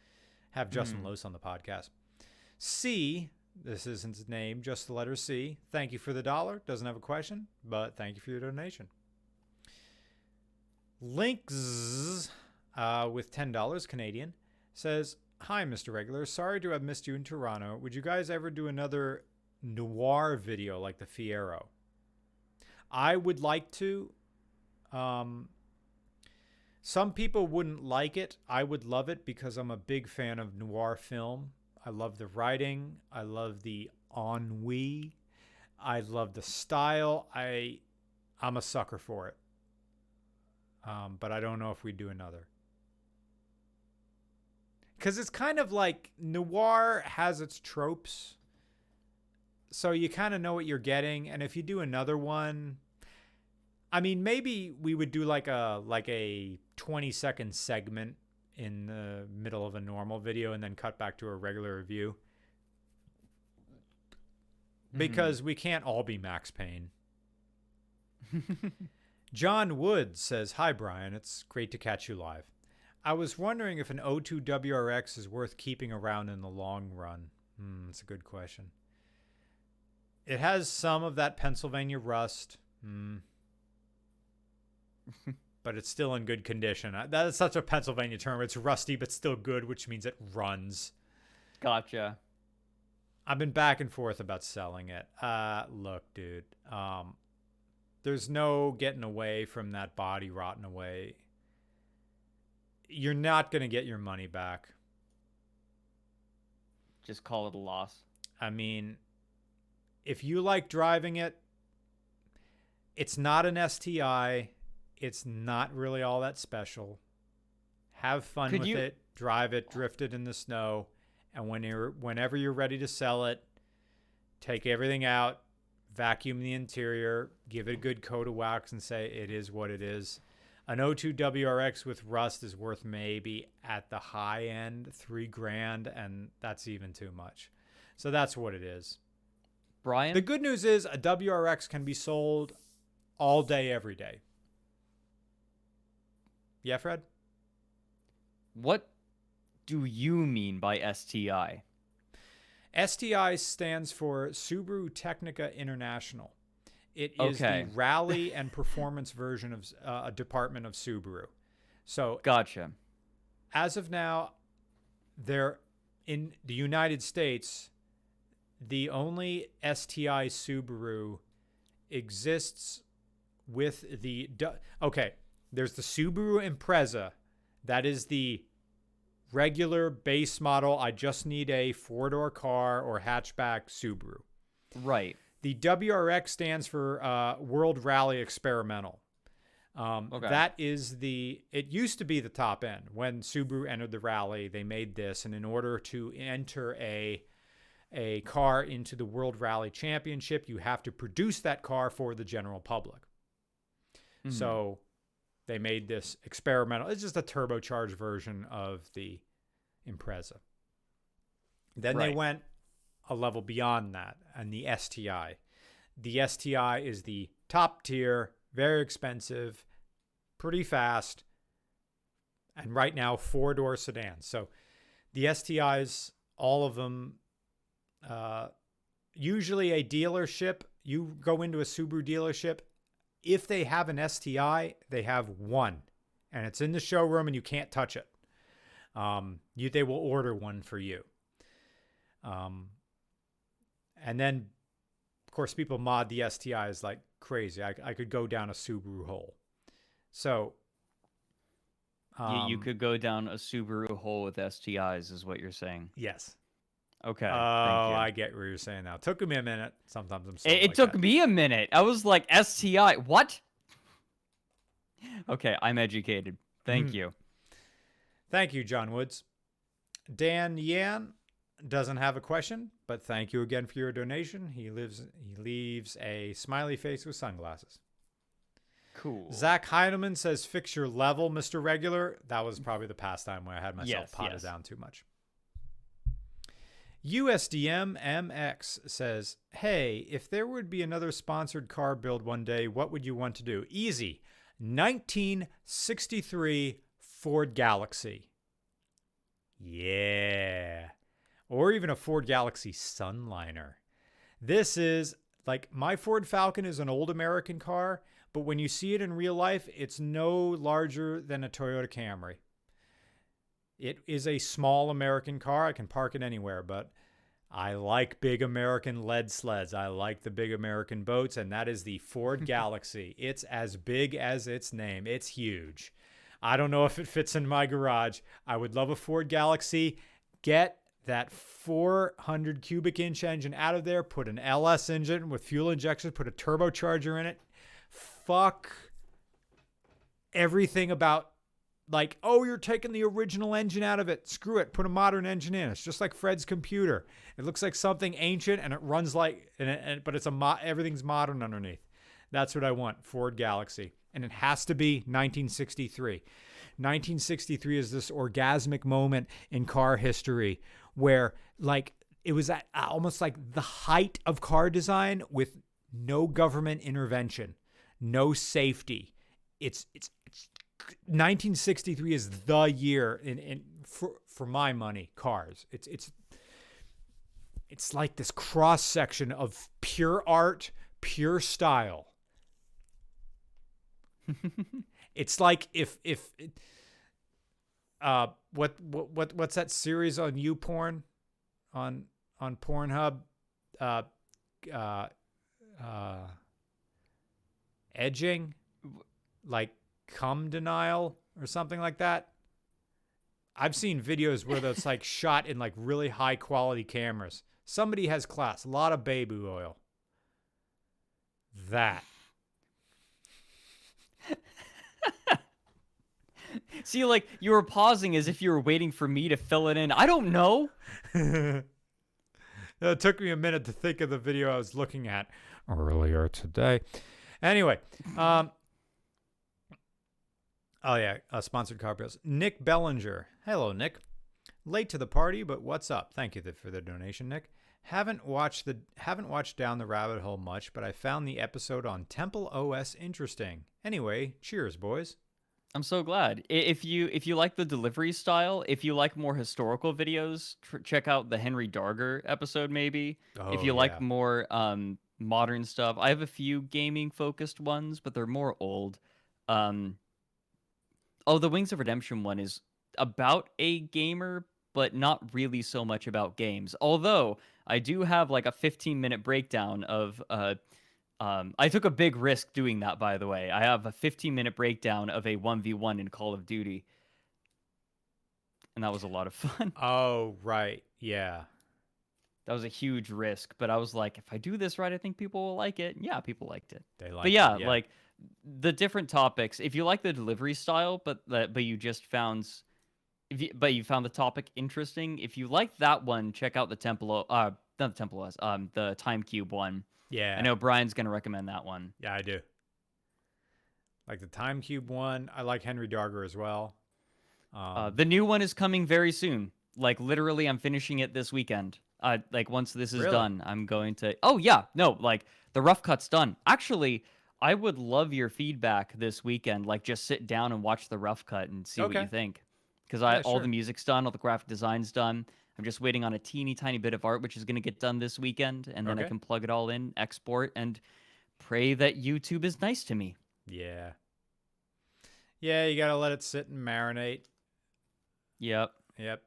B: have Justin Lose on the podcast. C, this isn't his name, just the letter C. Thank you for the $1. Doesn't have a question, but thank you for your donation. Links with $10 Canadian says, "Hi, Mr. Regular. Sorry to have missed you in Toronto. Would you guys ever do another noir video like the Fiero?" I would like to. Some people wouldn't like it. I would love it because I'm a big fan of noir film.
A: I love the writing. I love the ennui. I love the style. I'm a sucker for it. But I don't know if we do another. Because it's kind of like noir has its tropes. So you kind of know what you're getting. And if you do another one, I mean, maybe we would do like a 20-second segment in the middle of a normal video and then cut back to a regular review. Because we can't all be Max Payne. John Wood says, "Hi, Brian. It's great to catch you live. I was wondering if an O2 WRX is worth keeping around in the long run." That's a good question. It has some of that Pennsylvania rust. But it's still in good condition. That is such a Pennsylvania term. It's rusty, but still good, which means it runs.
B: Gotcha.
A: I've been back and forth about selling it. Look, dude. There's no getting away from that body rotting away. You're not going to get your money back.
B: Just call it a loss.
A: I mean, if you like driving it, it's not an STI. It's not really all that special. Have fun with it. Drive it. Drift it in the snow. And whenever you're ready to sell it, take everything out, vacuum the interior, give it a good coat of wax, and say it is what it is. An O2 WRX with rust is worth maybe at the high end $3,000, and that's even too much. So that's what it is.
B: Brian?
A: The good news is a WRX can be sold all day, every day. Yeah, Fred?
B: What do you mean by STI?
A: STI stands for Subaru Technica International. It is the rally and performance version of a department of Subaru. So,
B: gotcha.
A: As of now, they're in the United States. The only STI Subaru exists with the there's the Subaru Impreza. That is the regular base model. I just need a four-door car or hatchback Subaru.
B: Right.
A: The WRX stands for World Rally Experimental. That is it used to be the top end. When Subaru entered the rally, they made this. And in order to enter a car into the World Rally Championship, you have to produce that car for the general public. So they made this experimental. It's just a turbocharged version of the Impreza. Then they went a level beyond that, and the STI. The STI is the top tier, very expensive, pretty fast, and right now four-door sedans. So the STIs, all of them, usually a dealership, you go into a Subaru dealership, if they have an STI, they have one, and it's in the showroom and you can't touch it. They will order one for you. And then, of course, people mod the STIs like crazy. I could go down a Subaru hole. So
B: you could go down a Subaru hole with STIs, is what you're saying.
A: Yes.
B: Okay.
A: Oh, I get what you're saying now. Took me a minute. Sometimes I'm slow.
B: It took me a minute. I was like, STI, what? Okay, I'm educated. Thank you.
A: Thank you, John Woods. Dan Yan doesn't have a question, but thank you again for your donation. He leaves a smiley face with sunglasses.
B: Cool.
A: Zach Heineman says, "Fix your level, Mr. Regular." That was probably the past time where I had myself potted down too much. USDM MX says, "Hey, if there would be another sponsored car build one day, what would you want to do?" Easy. 1963 Ford Galaxy. Yeah. Or even a Ford Galaxy Sunliner. This is, like, my Ford Falcon is an old American car, but when you see it in real life, it's no larger than a Toyota Camry. It is a small American car. I can park it anywhere, but I like big American lead sleds. I like the big American boats, and that is the Ford Galaxy. It's as big as its name. It's huge. I don't know if it fits in my garage. I would love a Ford Galaxy. Get that 400 cubic inch engine out of there, put an LS engine with fuel injection, put a turbocharger in it. Fuck everything about, like, oh, you're taking the original engine out of it. Screw it. Put a modern engine in. It's just like Fred's computer. It looks like something ancient and it runs like, but it's everything's modern underneath. That's what I want. Ford Galaxy. And it has to be 1963. 1963 is this orgasmic moment in car history where, like, it was at almost like the height of car design with no government intervention, no safety. It's 1963 is the year for my money, cars. It's like this cross section of pure art, pure style. It's like if what's that series on YouPorn on Pornhub, edging, like cum denial or something like that. I've seen videos where that's like shot in like really high quality cameras. Somebody has class, a lot of baby oil. That.
B: See, like, you were pausing as if you were waiting for me to fill it in. I don't know.
A: It took me a minute to think of the video I was looking at earlier today. Anyway, oh yeah, sponsored car bills. Nick Bellinger. Hello, Nick. Late to the party, but what's up? Thank you for the donation, Nick. Haven't watched down the rabbit hole much, but I found the episode on Temple OS interesting. Anyway, cheers, boys.
B: I'm so glad. If you like the delivery style, if you like more historical videos, check out the Henry Darger episode maybe.
A: Oh,
B: if you like more modern stuff, I have a few gaming focused ones, but they're more old. The Wings of Redemption one is about a gamer, but not really so much about games. Although I do have like a 15-minute breakdown of I took a big risk doing that, by the way. I have a 15-minute breakdown of a 1v1 in Call of Duty. And that was a lot of fun.
A: Oh, right. Yeah.
B: That was a huge risk, but I was like, if I do this right, I think people will like it. Yeah, people liked it.
A: They liked
B: but yeah,
A: it, yeah,
B: like the different topics. If you like the delivery style, but you just found you found the topic interesting. If you like that one, check out the not the Temple OS, the Time Cube one.
A: Yeah.
B: I know Brian's going to recommend that one.
A: Yeah, I do. Like the Time Cube one. I like Henry Darger as well.
B: The new one is coming very soon. Like, literally, I'm finishing it this weekend. Like, once this is done, I'm going to... Oh, yeah. No, like, the rough cut's done. Actually, I would love your feedback this weekend. Like, just sit down and watch the rough cut and see what you think. Because all the music's done, all the graphic design's done. I'm just waiting on a teeny tiny bit of art, which is going to get done this weekend, and then I can plug it all in, export, and pray that YouTube is nice to me.
A: Yeah. Yeah, you got to let it sit and marinate.
B: Yep.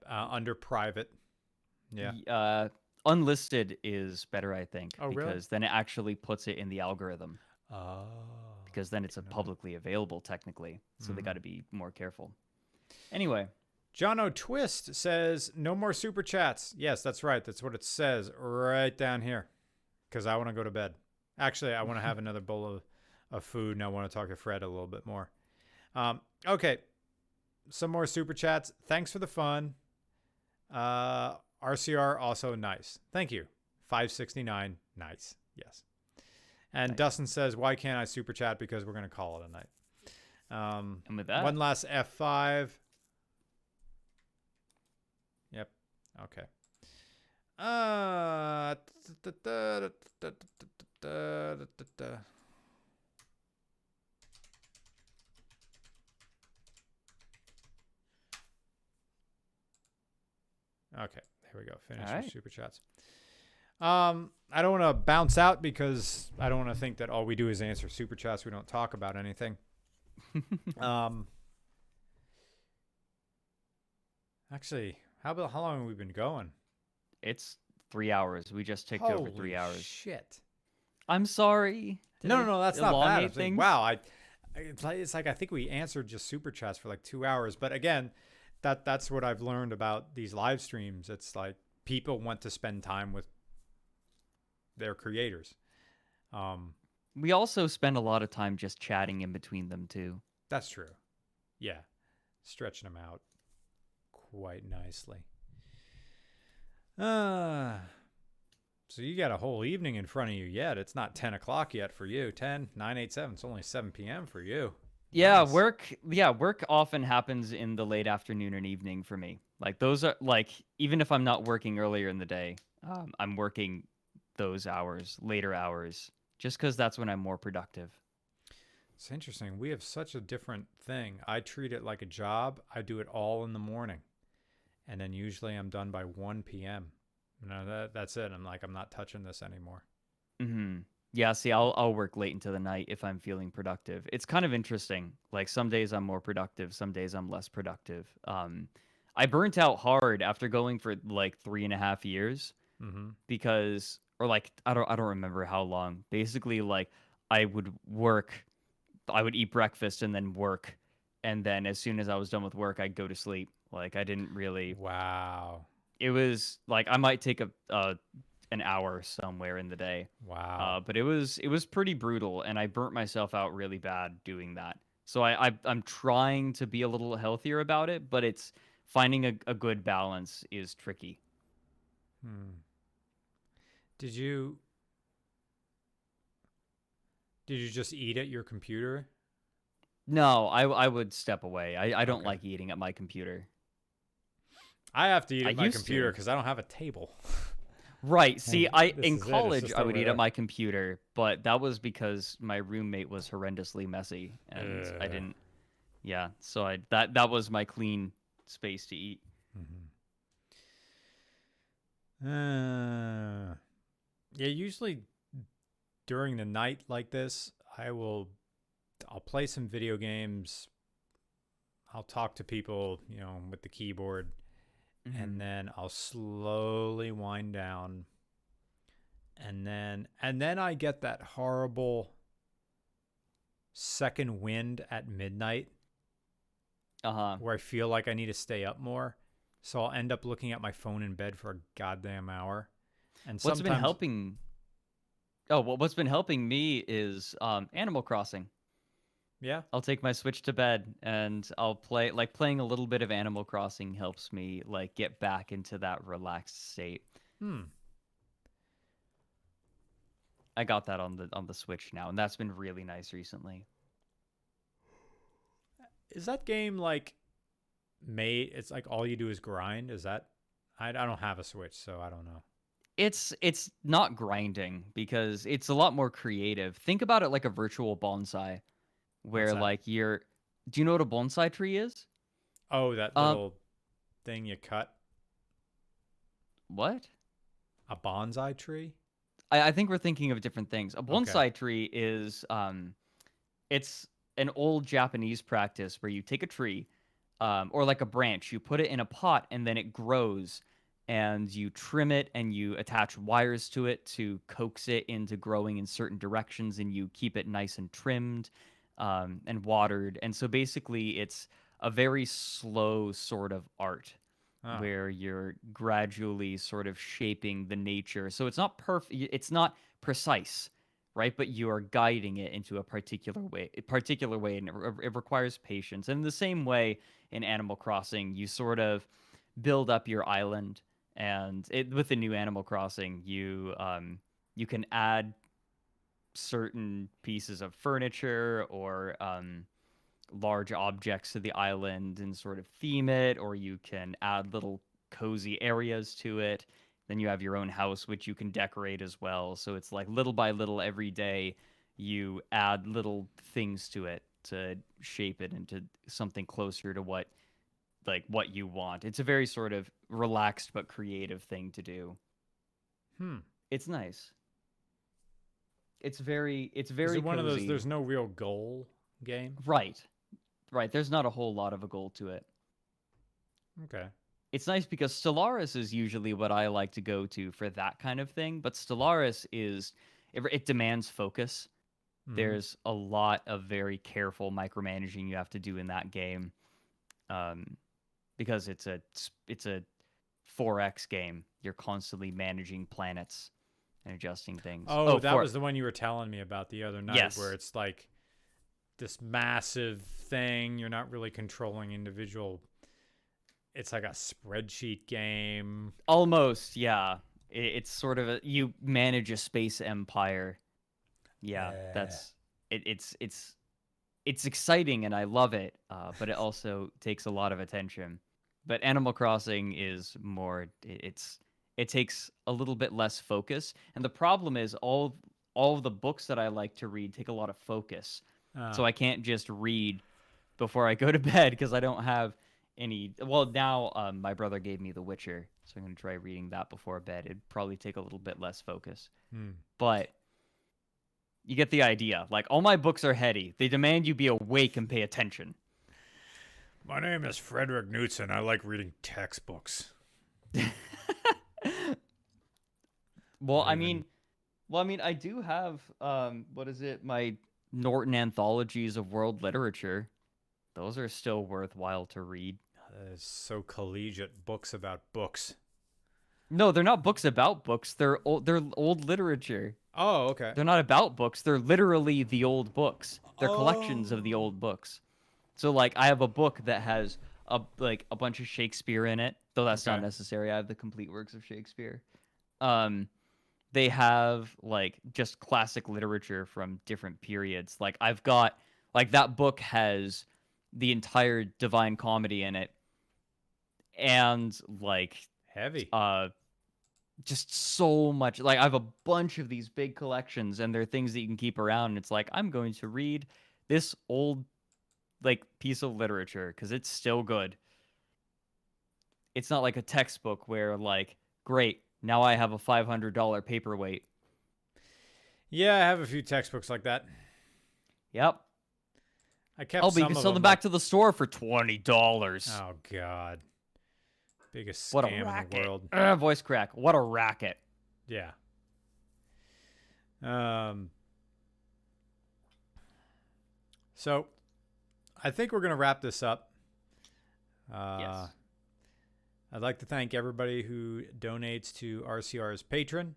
A: Under private. Yeah.
B: Unlisted is better, I think.
A: Oh, really?
B: Because then it actually puts it in the algorithm.
A: Oh.
B: Because then it's publicly available, technically. So they got to be more careful. Anyway.
A: John O'Twist says, no more super chats. Yes, that's right. That's what it says right down here. Because I want to go to bed. Actually, I want to have another bowl of food, and I want to talk to Fred a little bit more. Okay. Some more super chats. Thanks for the fun. RCR, also nice. Thank you. 569, nice. Yes. And nice. Dustin says, why can't I super chat? Because we're going to call it a night.
B: And with that,
A: one last F5. Yep. Okay. Okay, there we go. Finish with super chats. I don't want to bounce out because I don't want to think that all we do is answer super chats. We don't talk about anything. Actually, how long have we been going?
B: It's 3 hours. We just ticked over 3 hours.
A: Shit.
B: I'm sorry.
A: No, that's not bad. Like, wow, it's like I think we answered just super chats for like 2 hours. But again, that's what I've learned about these live streams. It's like people want to spend time with their creators.
B: We also spend a lot of time just chatting in between them too.
A: That's true. Yeah. Stretching them out quite nicely. So you got a whole evening in front of you yet. It's not 10 o'clock yet for you. 10, 9, 8, 7. It's only 7 p.m. for you.
B: Yeah,
A: Nice.
B: work often happens in the late afternoon and evening for me. Like those are like, even if I'm not working earlier in the day, I'm working those hours, later hours, just because that's when I'm more productive.
A: It's interesting. We have such a different thing. I treat it like a job. I do it all in the morning. And then usually I'm done by 1 p.m. That's it. I'm like, I'm not touching this anymore.
B: Mm-hmm. Yeah, see, I'll work late into the night if I'm feeling productive. It's kind of interesting. Like some days I'm more productive, some days I'm less productive. I burnt out hard after going for like 3.5 years
A: Mm-hmm.
B: because, or like I don't remember how long. Basically, like I would work, I would eat breakfast and then work, and then as soon as I was done with work, I'd go to sleep. Like I didn't really.
A: Wow.
B: It was like I might take an hour somewhere in the day.
A: Wow.
B: But it was pretty brutal, and I burnt myself out really bad doing that. So I'm trying to be a little healthier about it, but it's finding a good balance is tricky.
A: Hmm. Did you just eat at your computer?
B: No, I would step away. I don't
A: Okay.
B: like eating at my computer.
A: I have to eat
B: I
A: at my
B: used
A: computer
B: to.
A: because I don't have a table.
B: Right. See,
A: And
B: I
A: this
B: in
A: is it. It's
B: college
A: just
B: I would
A: over
B: eat at
A: there.
B: my computer, but that was because my roommate was horrendously messy and I
A: Uh,
B: didn't. Yeah, so that was my clean space to eat.
A: yeah, usually during the night like this, I'll play some video games. I'll talk to people, with the keyboard, and
B: Mhm.
A: then I'll slowly wind down. And then I get that horrible second wind at midnight
B: Uh-huh.
A: where I feel like I need to stay up more. So I'll end up looking at my phone in bed for a goddamn hour. And
B: What's been
A: sometimes,
B: helping Oh, well, what's been helping me is Animal Crossing.
A: yeah.
B: I'll take my Switch to bed and I'll play like playing a little bit of Animal Crossing helps me like get back into that relaxed state.
A: Hmm.
B: I got that on the Switch now, and that's been really nice recently.
A: Is that game like made? It's like all you do is grind. Is that? I don't have a Switch, so I don't know.
B: It's not grinding because it's a lot more creative. Think about it like a virtual bonsai
A: What's
B: where
A: that?
B: like you're do you know what a bonsai tree is?
A: Oh, that
B: Um
A: little thing you cut.
B: what?
A: A bonsai tree?
B: I think we're thinking of different things. A
A: Okay.
B: bonsai tree is it's an old Japanese practice where you take a tree, or like a branch, you put it in a pot and then it grows, and you trim it and you attach wires to it to coax it into growing in certain directions, and you keep it nice and trimmed, and watered. And so basically, it's a very slow sort of art
A: Oh.
B: where you're gradually sort of shaping the nature. So it's not perfect, it's not precise, right? But you are guiding it into a particular way, and it requires patience. And in the same way, in Animal Crossing, you sort of build up your island, and with the new Animal Crossing, you can add certain pieces of furniture or large objects to the island and sort of theme it, or you can add little cozy areas to it. Then you have your own house, which you can decorate as well. So it's like little by little every day, you add little things to it to shape it into something closer to what you want. It's a very sort of relaxed but creative thing to do.
A: Hmm.
B: It's nice. It's
A: Is
B: very
A: it one of those?
B: cozy.
A: There's no real goal game.
B: Right. Right. There's not a whole lot of a goal to it.
A: Okay.
B: It's nice because Stellaris is usually what I like to go to for that kind of thing, but Stellaris it demands focus.
A: Mm-hmm.
B: There's a lot of very careful micromanaging you have to do in that game, um, because it's a 4X game. you're constantly managing planets and adjusting things.
A: Oh, that was the one you were telling me about the other night,
B: Yes.
A: where it's like this massive thing. You're not really controlling individual. It's like a spreadsheet game.
B: Almost, yeah. It's sort of you manage a space empire. Yeah, that's it. It's exciting and I love it, but it also takes a lot of attention. But Animal Crossing is more. It takes a little bit less focus, and the problem is all of the books that I like to read take a lot of focus, so I can't just read before I go to bed because I don't have any. Well, now my brother gave me The Witcher, so I'm gonna try reading that before bed. It'd probably take a little bit less focus, but you get the idea. Like, all my books are heady. They demand you be awake and pay attention.
C: My name is Frederick Knudsen. I like reading textbooks.
B: I mean, I do have what is it? My Norton Anthologies of World Literature. Those are still worthwhile to read.
A: That is so collegiate. Books about books.
B: No, they're not books about books. They're old literature.
A: Oh, okay.
B: They're not about books. They're literally the old books. They're collections of the old books. So, like, I have a book that has a bunch of Shakespeare in it, though that's not necessary. I have the complete works of Shakespeare. They have like just classic literature from different periods. Like, I've got that book has the entire Divine Comedy in it, and
A: heavy.
B: Just so much. Like, I have a bunch of these big collections, and they're things that you can keep around. And it's like, I'm going to read this old piece of literature because it's still good. It's not like a textbook where great, now I have a $500 paperweight.
A: Yeah, I have a few textbooks like that.
B: Yep.
A: I kept.
B: But you can sell them back to the store for $20.
A: Oh God. Biggest scam in the world.
B: Voice crack. What a racket.
A: Yeah. So, I think we're gonna wrap this up.
B: Yes.
A: I'd like to thank everybody who donates to RCR's Patreon.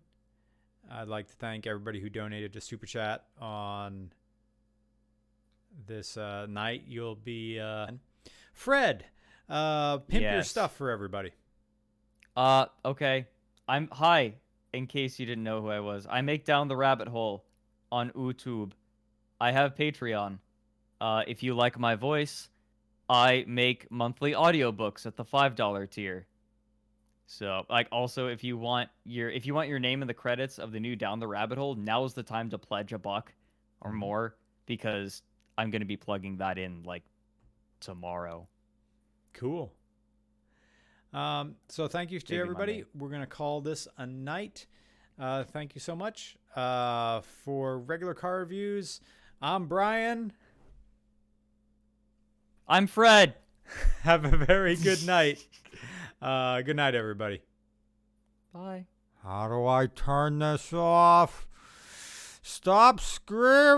A: I'd like to thank everybody who donated to Super Chat on this night. You'll be Fred. Pimp your stuff for everybody.
B: Okay. Hi. In case you didn't know who I was, I make Down the Rabbit Hole on YouTube. I have Patreon. If you like my voice, I make monthly audiobooks at the $5 tier. So, also, if you want your name in the credits of the new Down the Rabbit Hole, now's the time to pledge $1 or more, because I'm going to be plugging that in tomorrow.
A: Cool. So thank you to everybody. We're going to call this a night. Thank you so much. For regular car reviews, I'm Brian.
B: I'm Fred.
A: Have a very good night. Good night, everybody.
B: Bye.
C: How do I turn this off? Stop screaming!